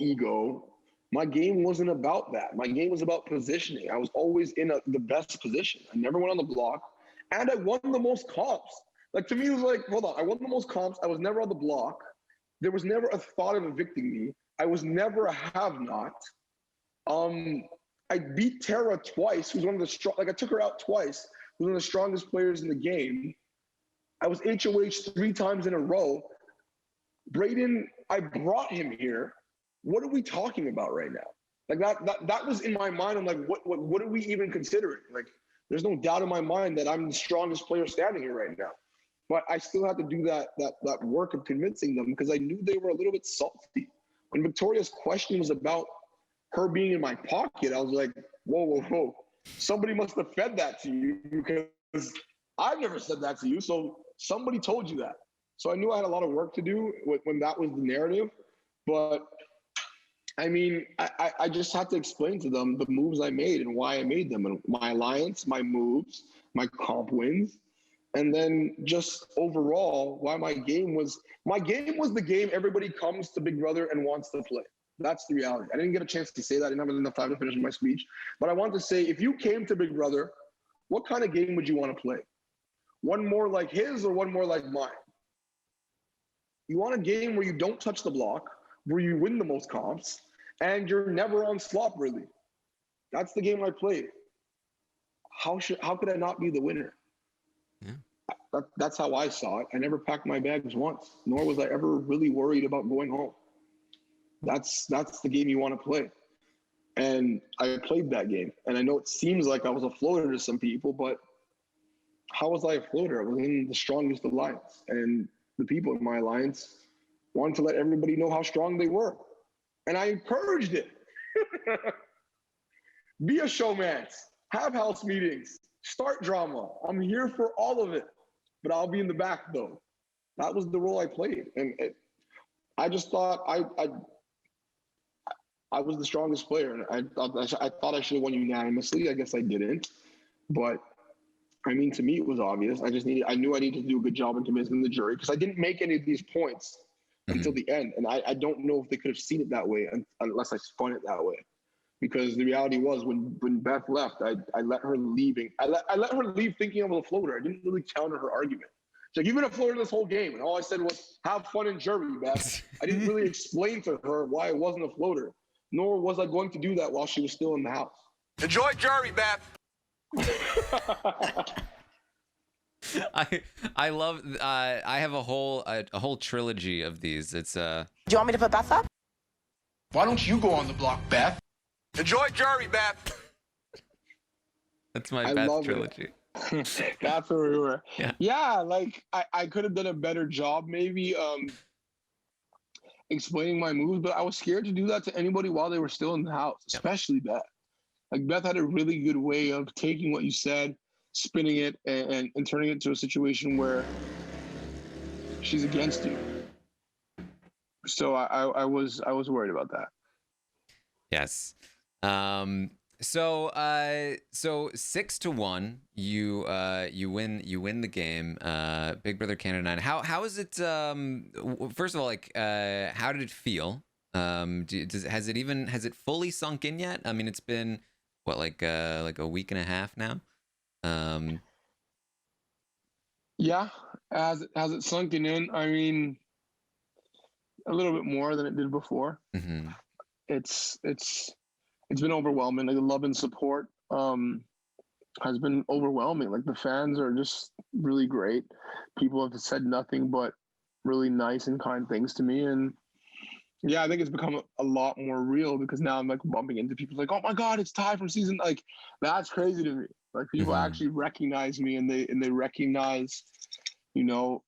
ego. My game wasn't about that. My game was about positioning. I was always in the best position. I never went on the block, and I won the most comps. Like, to me, it was like, hold on, I won the most comps. I was never on the block. There was never a thought of evicting me. I was never a have-not. I beat Tara twice, who's one of the strong, like I took her out twice, who's one of the strongest players in the game. I was HOH 3 times in a row. Braden, I brought him here. What are we talking about right now? Like that was in my mind. I'm like, what are we even considering? Like, there's no doubt in my mind that I'm the strongest player standing here right now. But I still had to do that work of convincing them because I knew they were a little bit salty. When Victoria's question was about her being in my pocket, I was like, whoa. Somebody must have fed that to you because I've never said that to you. So somebody told you that. So I knew I had a lot of work to do when that was the narrative. But I mean, I just had to explain to them the moves I made and why I made them, and my alliance, my moves, my comp wins. And then just overall, why my game was the game everybody comes to Big Brother and wants to play. That's the reality. I didn't get a chance to say that. I didn't have enough time to finish my speech. But I want to say, if you came to Big Brother, what kind of game would you want to play? One more like his or one more like mine? You want a game where you don't touch the block, where you win the most comps, and you're never on slop, really. That's the game I played. How could I not be the winner? Yeah. That's how I saw it. I never packed my bags once, nor was I ever really worried about going home. That's the game you want to play. And I played that game. And I know it seems like I was a floater to some people, but how was I a floater? I was in the strongest alliance. And the people in my alliance wanted to let everybody know how strong they were. And I encouraged it. Be a showman. Have house meetings. Start drama. I'm here for all of it. But I'll be in the back, though. That was the role I played. And I just thought I was the strongest player. And I thought I should have won unanimously. I guess I didn't. But, I mean, to me, it was obvious. I knew I needed to do a good job in convincing the jury because I didn't make any of these points until the end. And I don't know if they could have seen it that way unless I spun it that way. Because the reality was when Beth left, I let her leaving. I let her leave thinking I was a floater. I didn't really counter her argument. She's like, you've been a floater this whole game. And all I said was, have fun in jury, Beth. I didn't really explain to her why I wasn't a floater, nor was I going to do that while she was still in the house. Enjoy jury, Beth. I love I have a whole trilogy of these. It's Do you want me to put Beth up? Why don't you go on the block, Beth? Enjoy jury, Beth. That's my I Beth love trilogy. it. That's where we were. Yeah. Yeah, like I could have done a better job maybe explaining my moves, but I was scared to do that to anybody while they were still in the house, especially Beth. Like Beth had a really good way of taking what you said, spinning it, and turning it to a situation where she's against you. So I was worried about that. Yes. So 6-1, you win the game. Big Brother Canada 9. How is it? First of all, like, how did it feel? Has it fully sunk in yet? I mean, it's been what, like a week and a half now. Yeah, has it sunken in? I mean, a little bit more than it did before. Mm-hmm. It's been overwhelming. Like the love and support has been overwhelming. Like the fans are just really great. People have said nothing but really nice and kind things to me, and yeah, I think it's become a lot more real because now I'm like bumping into people like, oh my God, it's Ty from season. Like that's crazy to me. Like people actually recognize me and they recognize, you know,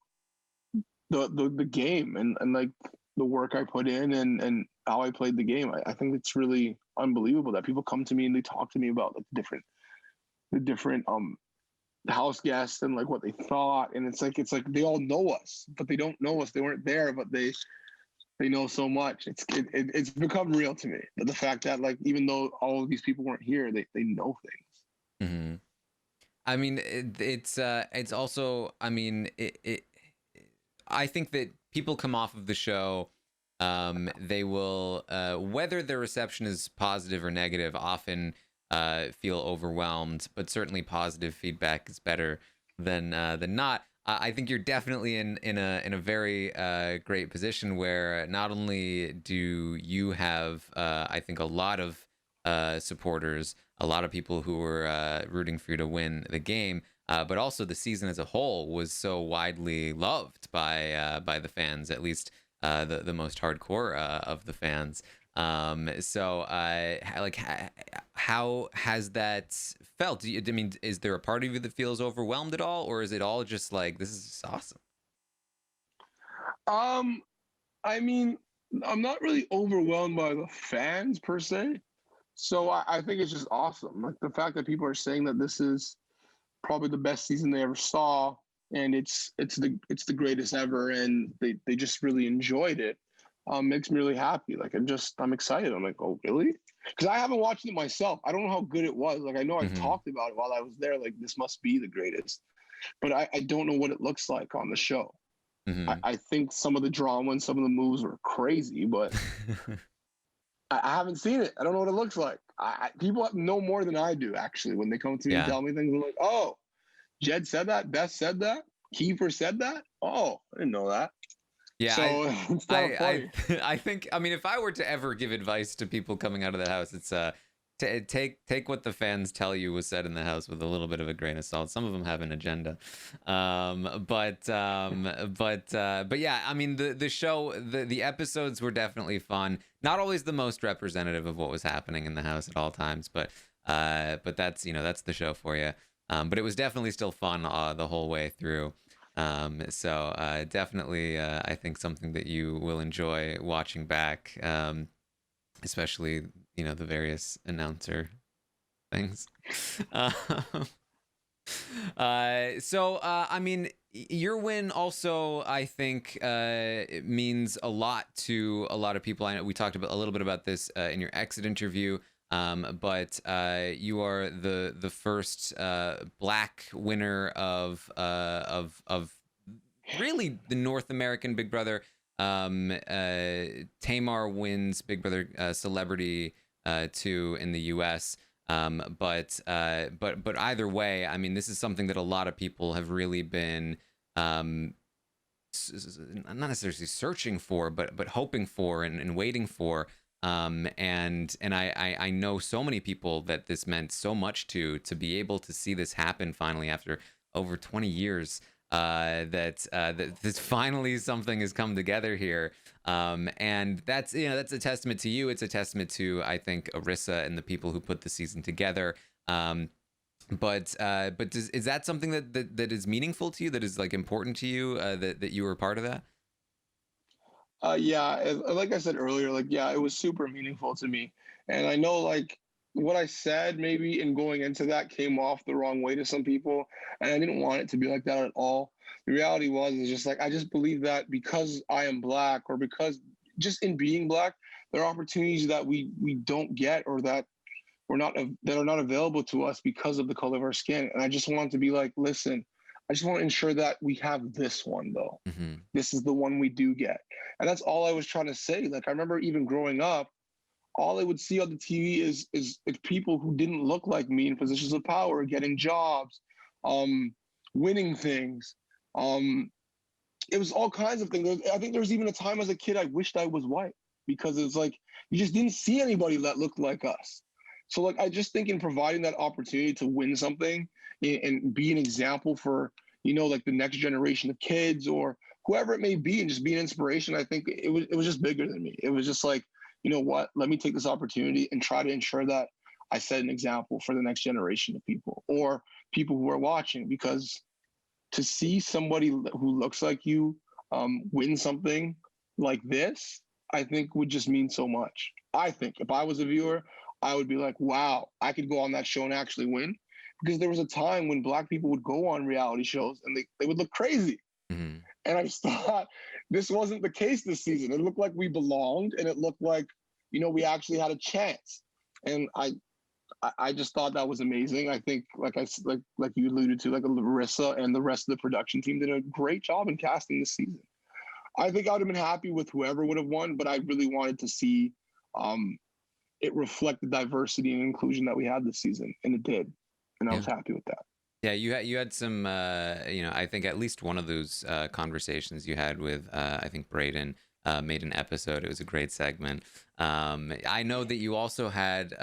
the game and like the work I put in and how I played the game. I think it's really unbelievable that people come to me and they talk to me about like the different house guests and like what they thought. And it's like they all know us, but they don't know us. They weren't there, but they know so much. It's become real to me. But the fact that like even though all of these people weren't here, they know things. Mm-hmm. I mean, it's also, I mean, I think that people come off of the show, they will, whether their reception is positive or negative, often feel overwhelmed, but certainly positive feedback is better than not. I think you're definitely in a very great position where not only do you have, I think, a lot of supporters, a lot of people who were rooting for you to win the game, but also the season as a whole was so widely loved by the fans, at least the most hardcore of the fans. So like, how has that felt? I mean, is there a part of you that feels overwhelmed at all, or is it all just like, this is awesome? I mean, I'm not really overwhelmed by the fans per se. So I think it's just awesome. Like the fact that people are saying that this is probably the best season they ever saw, and it's the greatest ever, and they just really enjoyed it. Makes me really happy. Like I'm excited. I'm like, oh really? Because I haven't watched it myself. I don't know how good it was. Like I know I talked about it while I was there. Like this must be the greatest, but I don't know what it looks like on the show. I think some of the drama and some of the moves were crazy, but I haven't seen it. I don't know what it looks like. People know more than I do, actually. When they come to me and tell me things, I'm like, oh, Jed said that, Beth said that, Kiefer said that. Oh, I didn't know that. Yeah, so it's kind of funny. I think, I mean, if I were to ever give advice to people coming out of the house, it's take what the fans tell you was said in the house with a little bit of a grain of salt. Some of them have an agenda, but yeah, I mean, the show, the episodes were definitely fun. Not always the most representative of what was happening in the house at all times, but that's, you know, that's the show for you. But it was definitely still fun the whole way through. So definitely, I think something that you will enjoy watching back, especially, you know, the various announcer things. So I mean, your win also, I think, it means a lot to a lot of people. I know we talked about a little bit about this in your exit interview. But you are the first Black winner of really the North American Big Brother. Tamar wins Big Brother Celebrity 2 in the U.S. But either way, I mean, this is something that a lot of people have really been not necessarily searching for, but hoping for and waiting for. And I know so many people that this meant so much to be able to see this happen finally after over 20 years, that this finally something has come together here. And that's, you know, that's a testament to you. It's a testament to, I think, Arissa and the people who put the season together. is that something that is meaningful to you, that is like important to you, that you were part of that? Yeah, like I said earlier, like, yeah, it was super meaningful to me. And I know, like, what I said maybe in going into that came off the wrong way to some people, and I didn't want it to be like that at all. The reality was, is just like, I just believe that because I am Black, or because just in being Black, there are opportunities that we don't get, or that that are not available to us because of the color of our skin. And I just want to be like, listen, I just want to ensure that we have this one though. Mm-hmm. This is the one we do get. And that's all I was trying to say. Like, I remember even growing up, all I would see on the TV is people who didn't look like me in positions of power, getting jobs, winning things. It was all kinds of things. I think there was even a time as a kid I wished I was white, because it's like you just didn't see anybody that looked like us. So like, I just think in providing that opportunity to win something and be an example for, like the next generation of kids or whoever it may be, and just be an inspiration, I think it was just bigger than me. It was just like, you know what, let me take this opportunity and try to ensure that I set an example for the next generation of people, or people who are watching, because to see somebody who looks like you win something like this, I think would just mean so much. I think if I was a viewer, I would be like, wow, I could go on that show and actually win. Because there was a time when Black people would go on reality shows and they would look crazy. Mm-hmm. And I just thought this wasn't the case this season. It looked like we belonged, and it looked like, we actually had a chance. And I just thought that was amazing. I think, like you alluded to, like Larissa and the rest of the production team did a great job in casting this season. I think I would have been happy with whoever would have won, but I really wanted to see it reflect the diversity and inclusion that we had this season, and it did, and I was happy with that. Yeah, you had some, I think at least one of those conversations you had with, I think Braden made an episode. It was a great segment. I know that you also had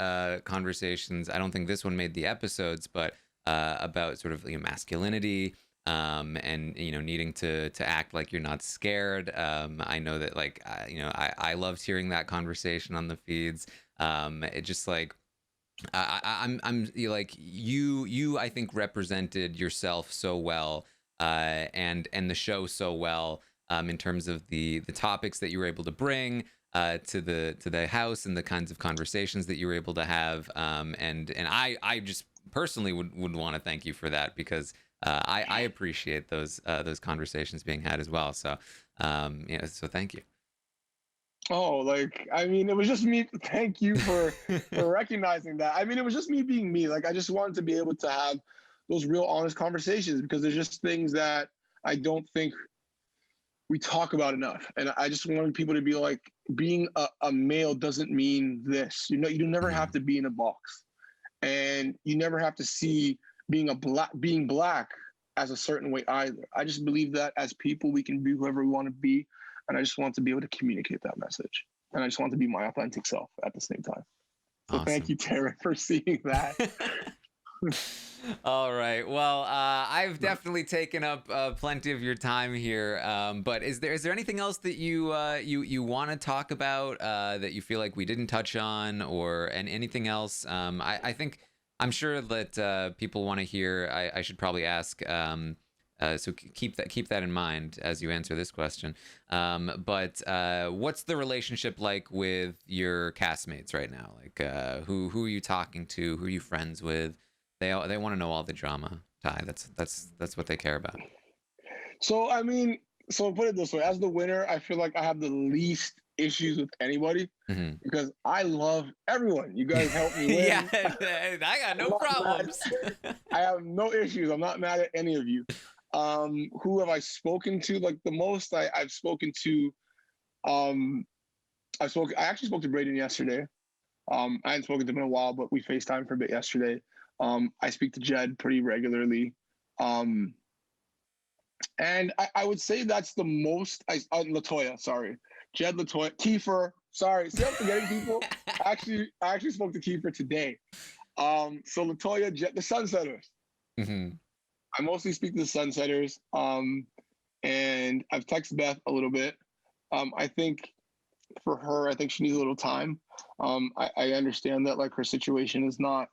conversations. I don't think this one made the episodes, but about sort of masculinity, and needing to act like you're not scared. I know that I loved hearing that conversation on the feeds. It just like. I'm you I think represented yourself so well, and the show so well, in terms of the topics that you were able to bring to the house, and the kinds of conversations that you were able to have, and I just personally would want to thank you for that, because I appreciate those conversations being had as well. So so thank you. Oh, like, I mean, it was just me. Thank you for recognizing that. I mean, it was just me being me. Like, I just wanted to be able to have those real honest conversations, because there's just things that I don't think we talk about enough. And I just wanted people to be like, being a male doesn't mean this. You never have to be in a box, and you never have to see being black as a certain way either. I just believe that as people, we can be whoever we want to be. And I just want to be able to communicate that message. And I just want to be my authentic self at the same time. So Awesome. Thank you, Taran, for seeing that. All right. Well, I've definitely taken up plenty of your time here. But is there anything else that you want to talk about, that you feel like we didn't touch on, and anything else? I think I'm sure that people want to hear. I should probably ask. So keep that in mind as you answer this question. But what's the relationship like with your castmates right now? Like, who are you talking to? Who are you friends with? They want to know all the drama, Ty. That's what they care about. So I mean, so put it this way: as the winner, I feel like I have the least issues with anybody, because I love everyone. You guys help me win. Yeah, I got no problems. I have no issues. I'm not mad at any of you. Who have I spoken to? Like, the most I've spoken to, I actually spoke to Braden yesterday. I hadn't spoken to him in a while, but we FaceTimed for a bit yesterday. I speak to Jed pretty regularly. And I would say that's the most. Latoya, sorry. Jed, Latoya, Kiefer, sorry. See, I'm forgetting people. I actually spoke to Kiefer today. So Latoya, Jed, the Sunsetters. I mostly speak to the Sunsetters, and I've texted Beth a little bit. I think for her, I think she needs a little time. I understand that, like, her situation is not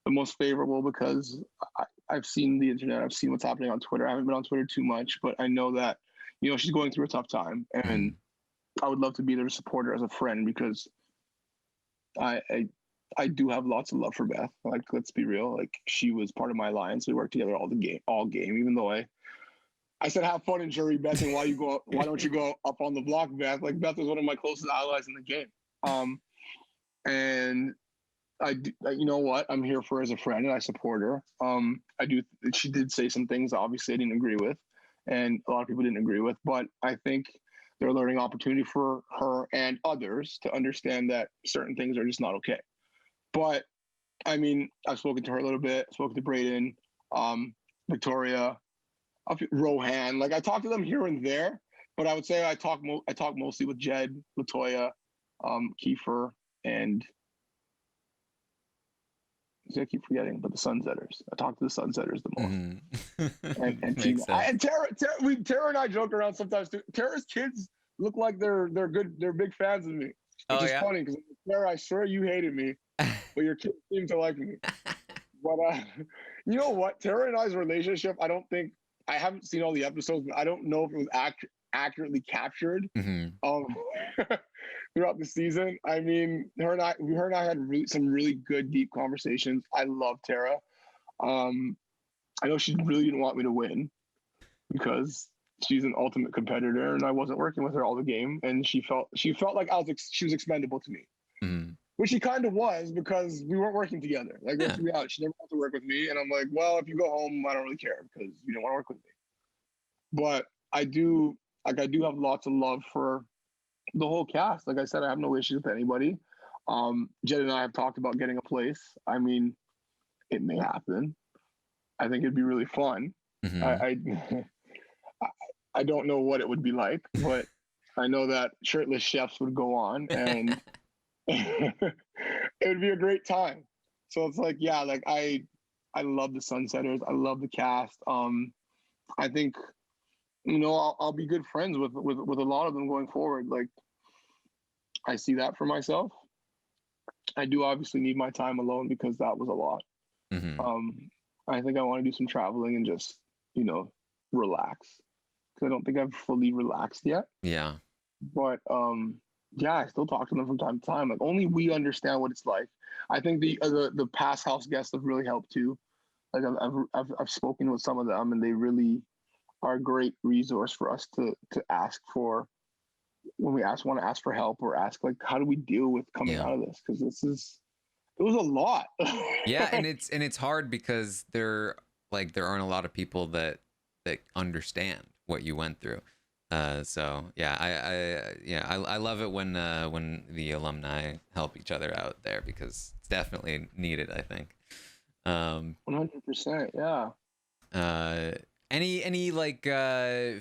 the most favorable because I've seen the internet. I've seen what's happening on Twitter. I haven't been on Twitter too much, but I know that, she's going through a tough time, and I would love to be there to support her as a friend because I do have lots of love for Beth. Like, let's be real. Like, she was part of my alliance. We worked together all game, even though I said have fun in jury, Beth, and why don't you go up on the block, Beth? Like, Beth was one of my closest allies in the game. And you know what? I'm here for her as a friend, and I support her. She did say some things obviously I didn't agree with, and a lot of people didn't agree with, but I think they're a learning opportunity for her and others to understand that certain things are just not okay. But I mean, I've spoken to her a little bit, spoken to Brayden, Victoria, Rohan. Like, I talk to them here and there, but I would say I talk mostly with Jed, Latoya, Kiefer, and I keep forgetting, but the Sunsetters. I talk to the Sunsetters the most. And Tina. And Tara and I joke around sometimes too. Tara's kids look like they're good. They're big fans of me, which is funny because Tara, I swear you hated me, but your kids seem to like me. But you know what? Tara and I's relationship, I haven't seen all the episodes, but I don't know if it was accurately captured throughout the season. I mean, her and I had some really good, deep conversations. I love Tara. I know she really didn't want me to win because she's an ultimate competitor, and I wasn't working with her all the game, and she felt like she was expendable to me, which she kind of was because we weren't working together. Like, let's be honest, she never wanted to work with me, and I'm like, well, if you go home, I don't really care because you don't want to work with me. But I do have lots of love for the whole cast. Like I said, I have no issues with anybody. Jed and I have talked about getting a place. I mean, it may happen. I think it'd be really fun. I don't know what it would be like, but I know that shirtless chefs would go on, and it would be a great time. So it's like, yeah, like I love the Sunsetters. I love the cast. I think, I'll be good friends with a lot of them going forward. Like, I see that for myself. I do obviously need my time alone because that was a lot. I think I want to do some traveling and just, relax. Because I don't think I've fully relaxed yet. Yeah. But yeah, I still talk to them from time to time. Like, only we understand what it's like. I think the past house guests have really helped too. Like, I've spoken with some of them, and they really are a great resource for us to ask for when we want to ask for help, or ask, like, how do we deal with coming out of this? Because it was a lot. Yeah, and it's hard because there aren't a lot of people that understand what you went through. So yeah, I love it when the alumni help each other out there, because it's definitely needed, I think. 100%, yeah. Any like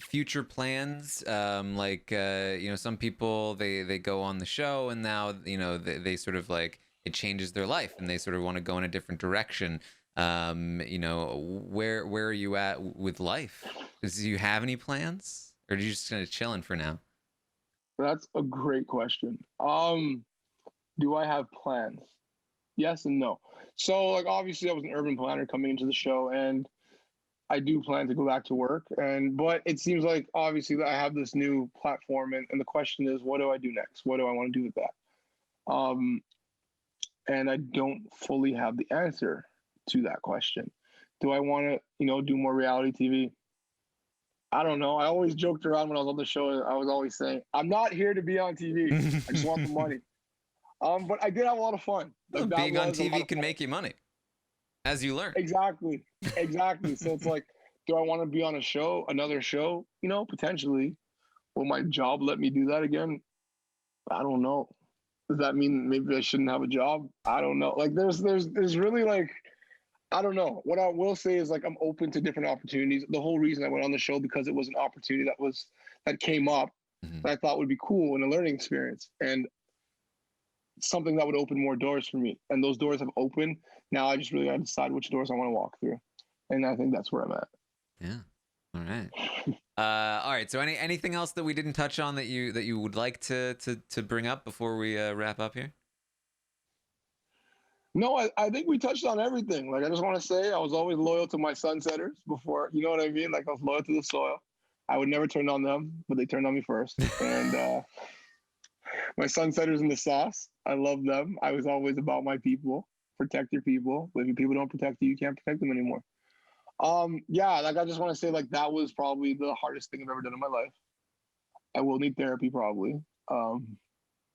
future plans? Some people they go on the show, and now they sort of like, it changes their life, and they sort of want to go in a different direction. Where are you at with life? Do you have any plans, or are you just kind of chilling for now? That's a great question. Do I have plans? Yes and no. So, like, obviously I was an urban planner coming into the show, and I do plan to go back to work. But it seems like, obviously, that I have this new platform, and the question is, what do I do next? What do I want to do with that? And I don't fully have the answer to that question. Do I want to, do more reality TV? I don't know. I always joked around when I was on the show. I was always saying, I'm not here to be on TV. I just want the money. But I did have a lot of fun. Like, being on TV can make you money, as you learn. Exactly. So it's like, do I want to be on another show? Potentially. Will my job let me do that again? I don't know. Does that mean maybe I shouldn't have a job? I don't know. Like, there's really, like, I don't know. What I will say is, like, I'm open to different opportunities. The whole reason I went on the show, because it was an opportunity that came up that I thought would be cool and a learning experience, and something that would open more doors for me. And those doors have opened. Now I just really got to decide which doors I want to walk through. And I think that's where I'm at. Yeah. All right. All right. So anything else that we didn't touch on that you would like to bring up before we wrap up here? No, I think we touched on everything. Like, I just want to say I was always loyal to my sunsetters before, you know what I mean? Like, I was loyal to the soil. I would never turn on them, but they turned on me first. And my sunsetters in the sauce, I love them. I was always about my people. Protect your people. If your people don't protect you, you can't protect them anymore. Yeah, like, I just want to say, like, that was probably the hardest thing I've ever done in my life. I will need therapy probably.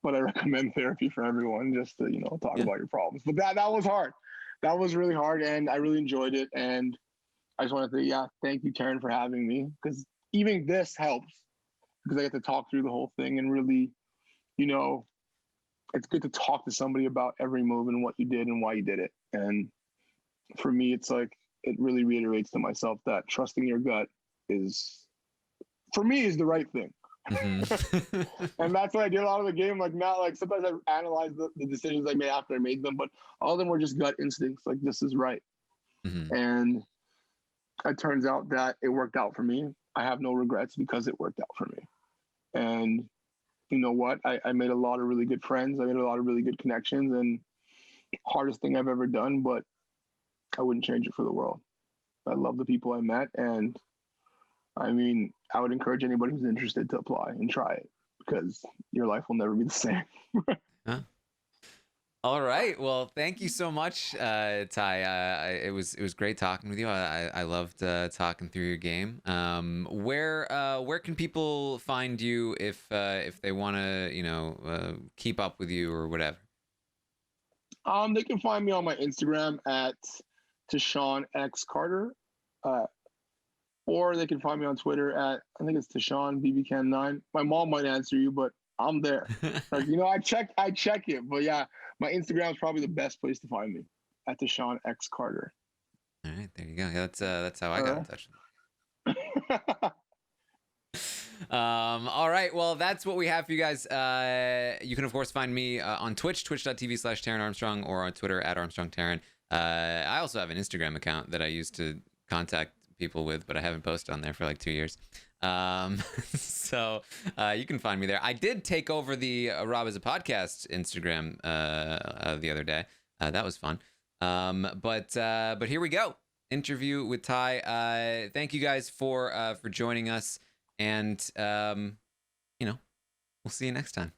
But I recommend therapy for everyone, just to, talk about your problems. But that was hard. That was really hard, and I really enjoyed it. And I just want to say, thank you, Taran, for having me, because even this helps, because I get to talk through the whole thing and really, it's good to talk to somebody about every move and what you did and why you did it. And for me, it's like, it really reiterates to myself that trusting your gut is the right thing. Mm-hmm. And that's what I did a lot of the game. Like, not like, sometimes I analyze the decisions I made after I made them, but all of them were just gut instincts. Like, this is right. Mm-hmm. And it turns out that it worked out for me. I have no regrets because it worked out for me. And you know what? I made a lot of really good friends. I made a lot of really good connections, and hardest thing I've ever done, but I wouldn't change it for the world. I love the people I met, and I mean, I would encourage anybody who's interested to apply and try it, because your life will never be the same. Huh? All right. Well, thank you so much, Ty. It was great talking with you. I loved talking through your game. Where can people find you if they want to keep up with you or whatever? They can find me on my Instagram at Tychon X Carter, or they can find me on Twitter at, I think it's Tychon BBCAN9. My mom might answer you, but I'm there. Like, I check it, but yeah, my Instagram is probably the best place to find me, at Tychon X Carter. All right, there you go. That's how I got in touch with you. All right, well, that's what we have for you guys. You can of course find me on Twitch, twitch.tv/Taran Armstrong, or on Twitter at Armstrong Taran. I also have an Instagram account that I used to contact people with, but I haven't posted on there for like 2 years. So you can find me there. I did take over the Rob as a Podcast Instagram the other day. That was fun. But here we go. Interview with Ty. Thank you guys for joining us, and we'll see you next time.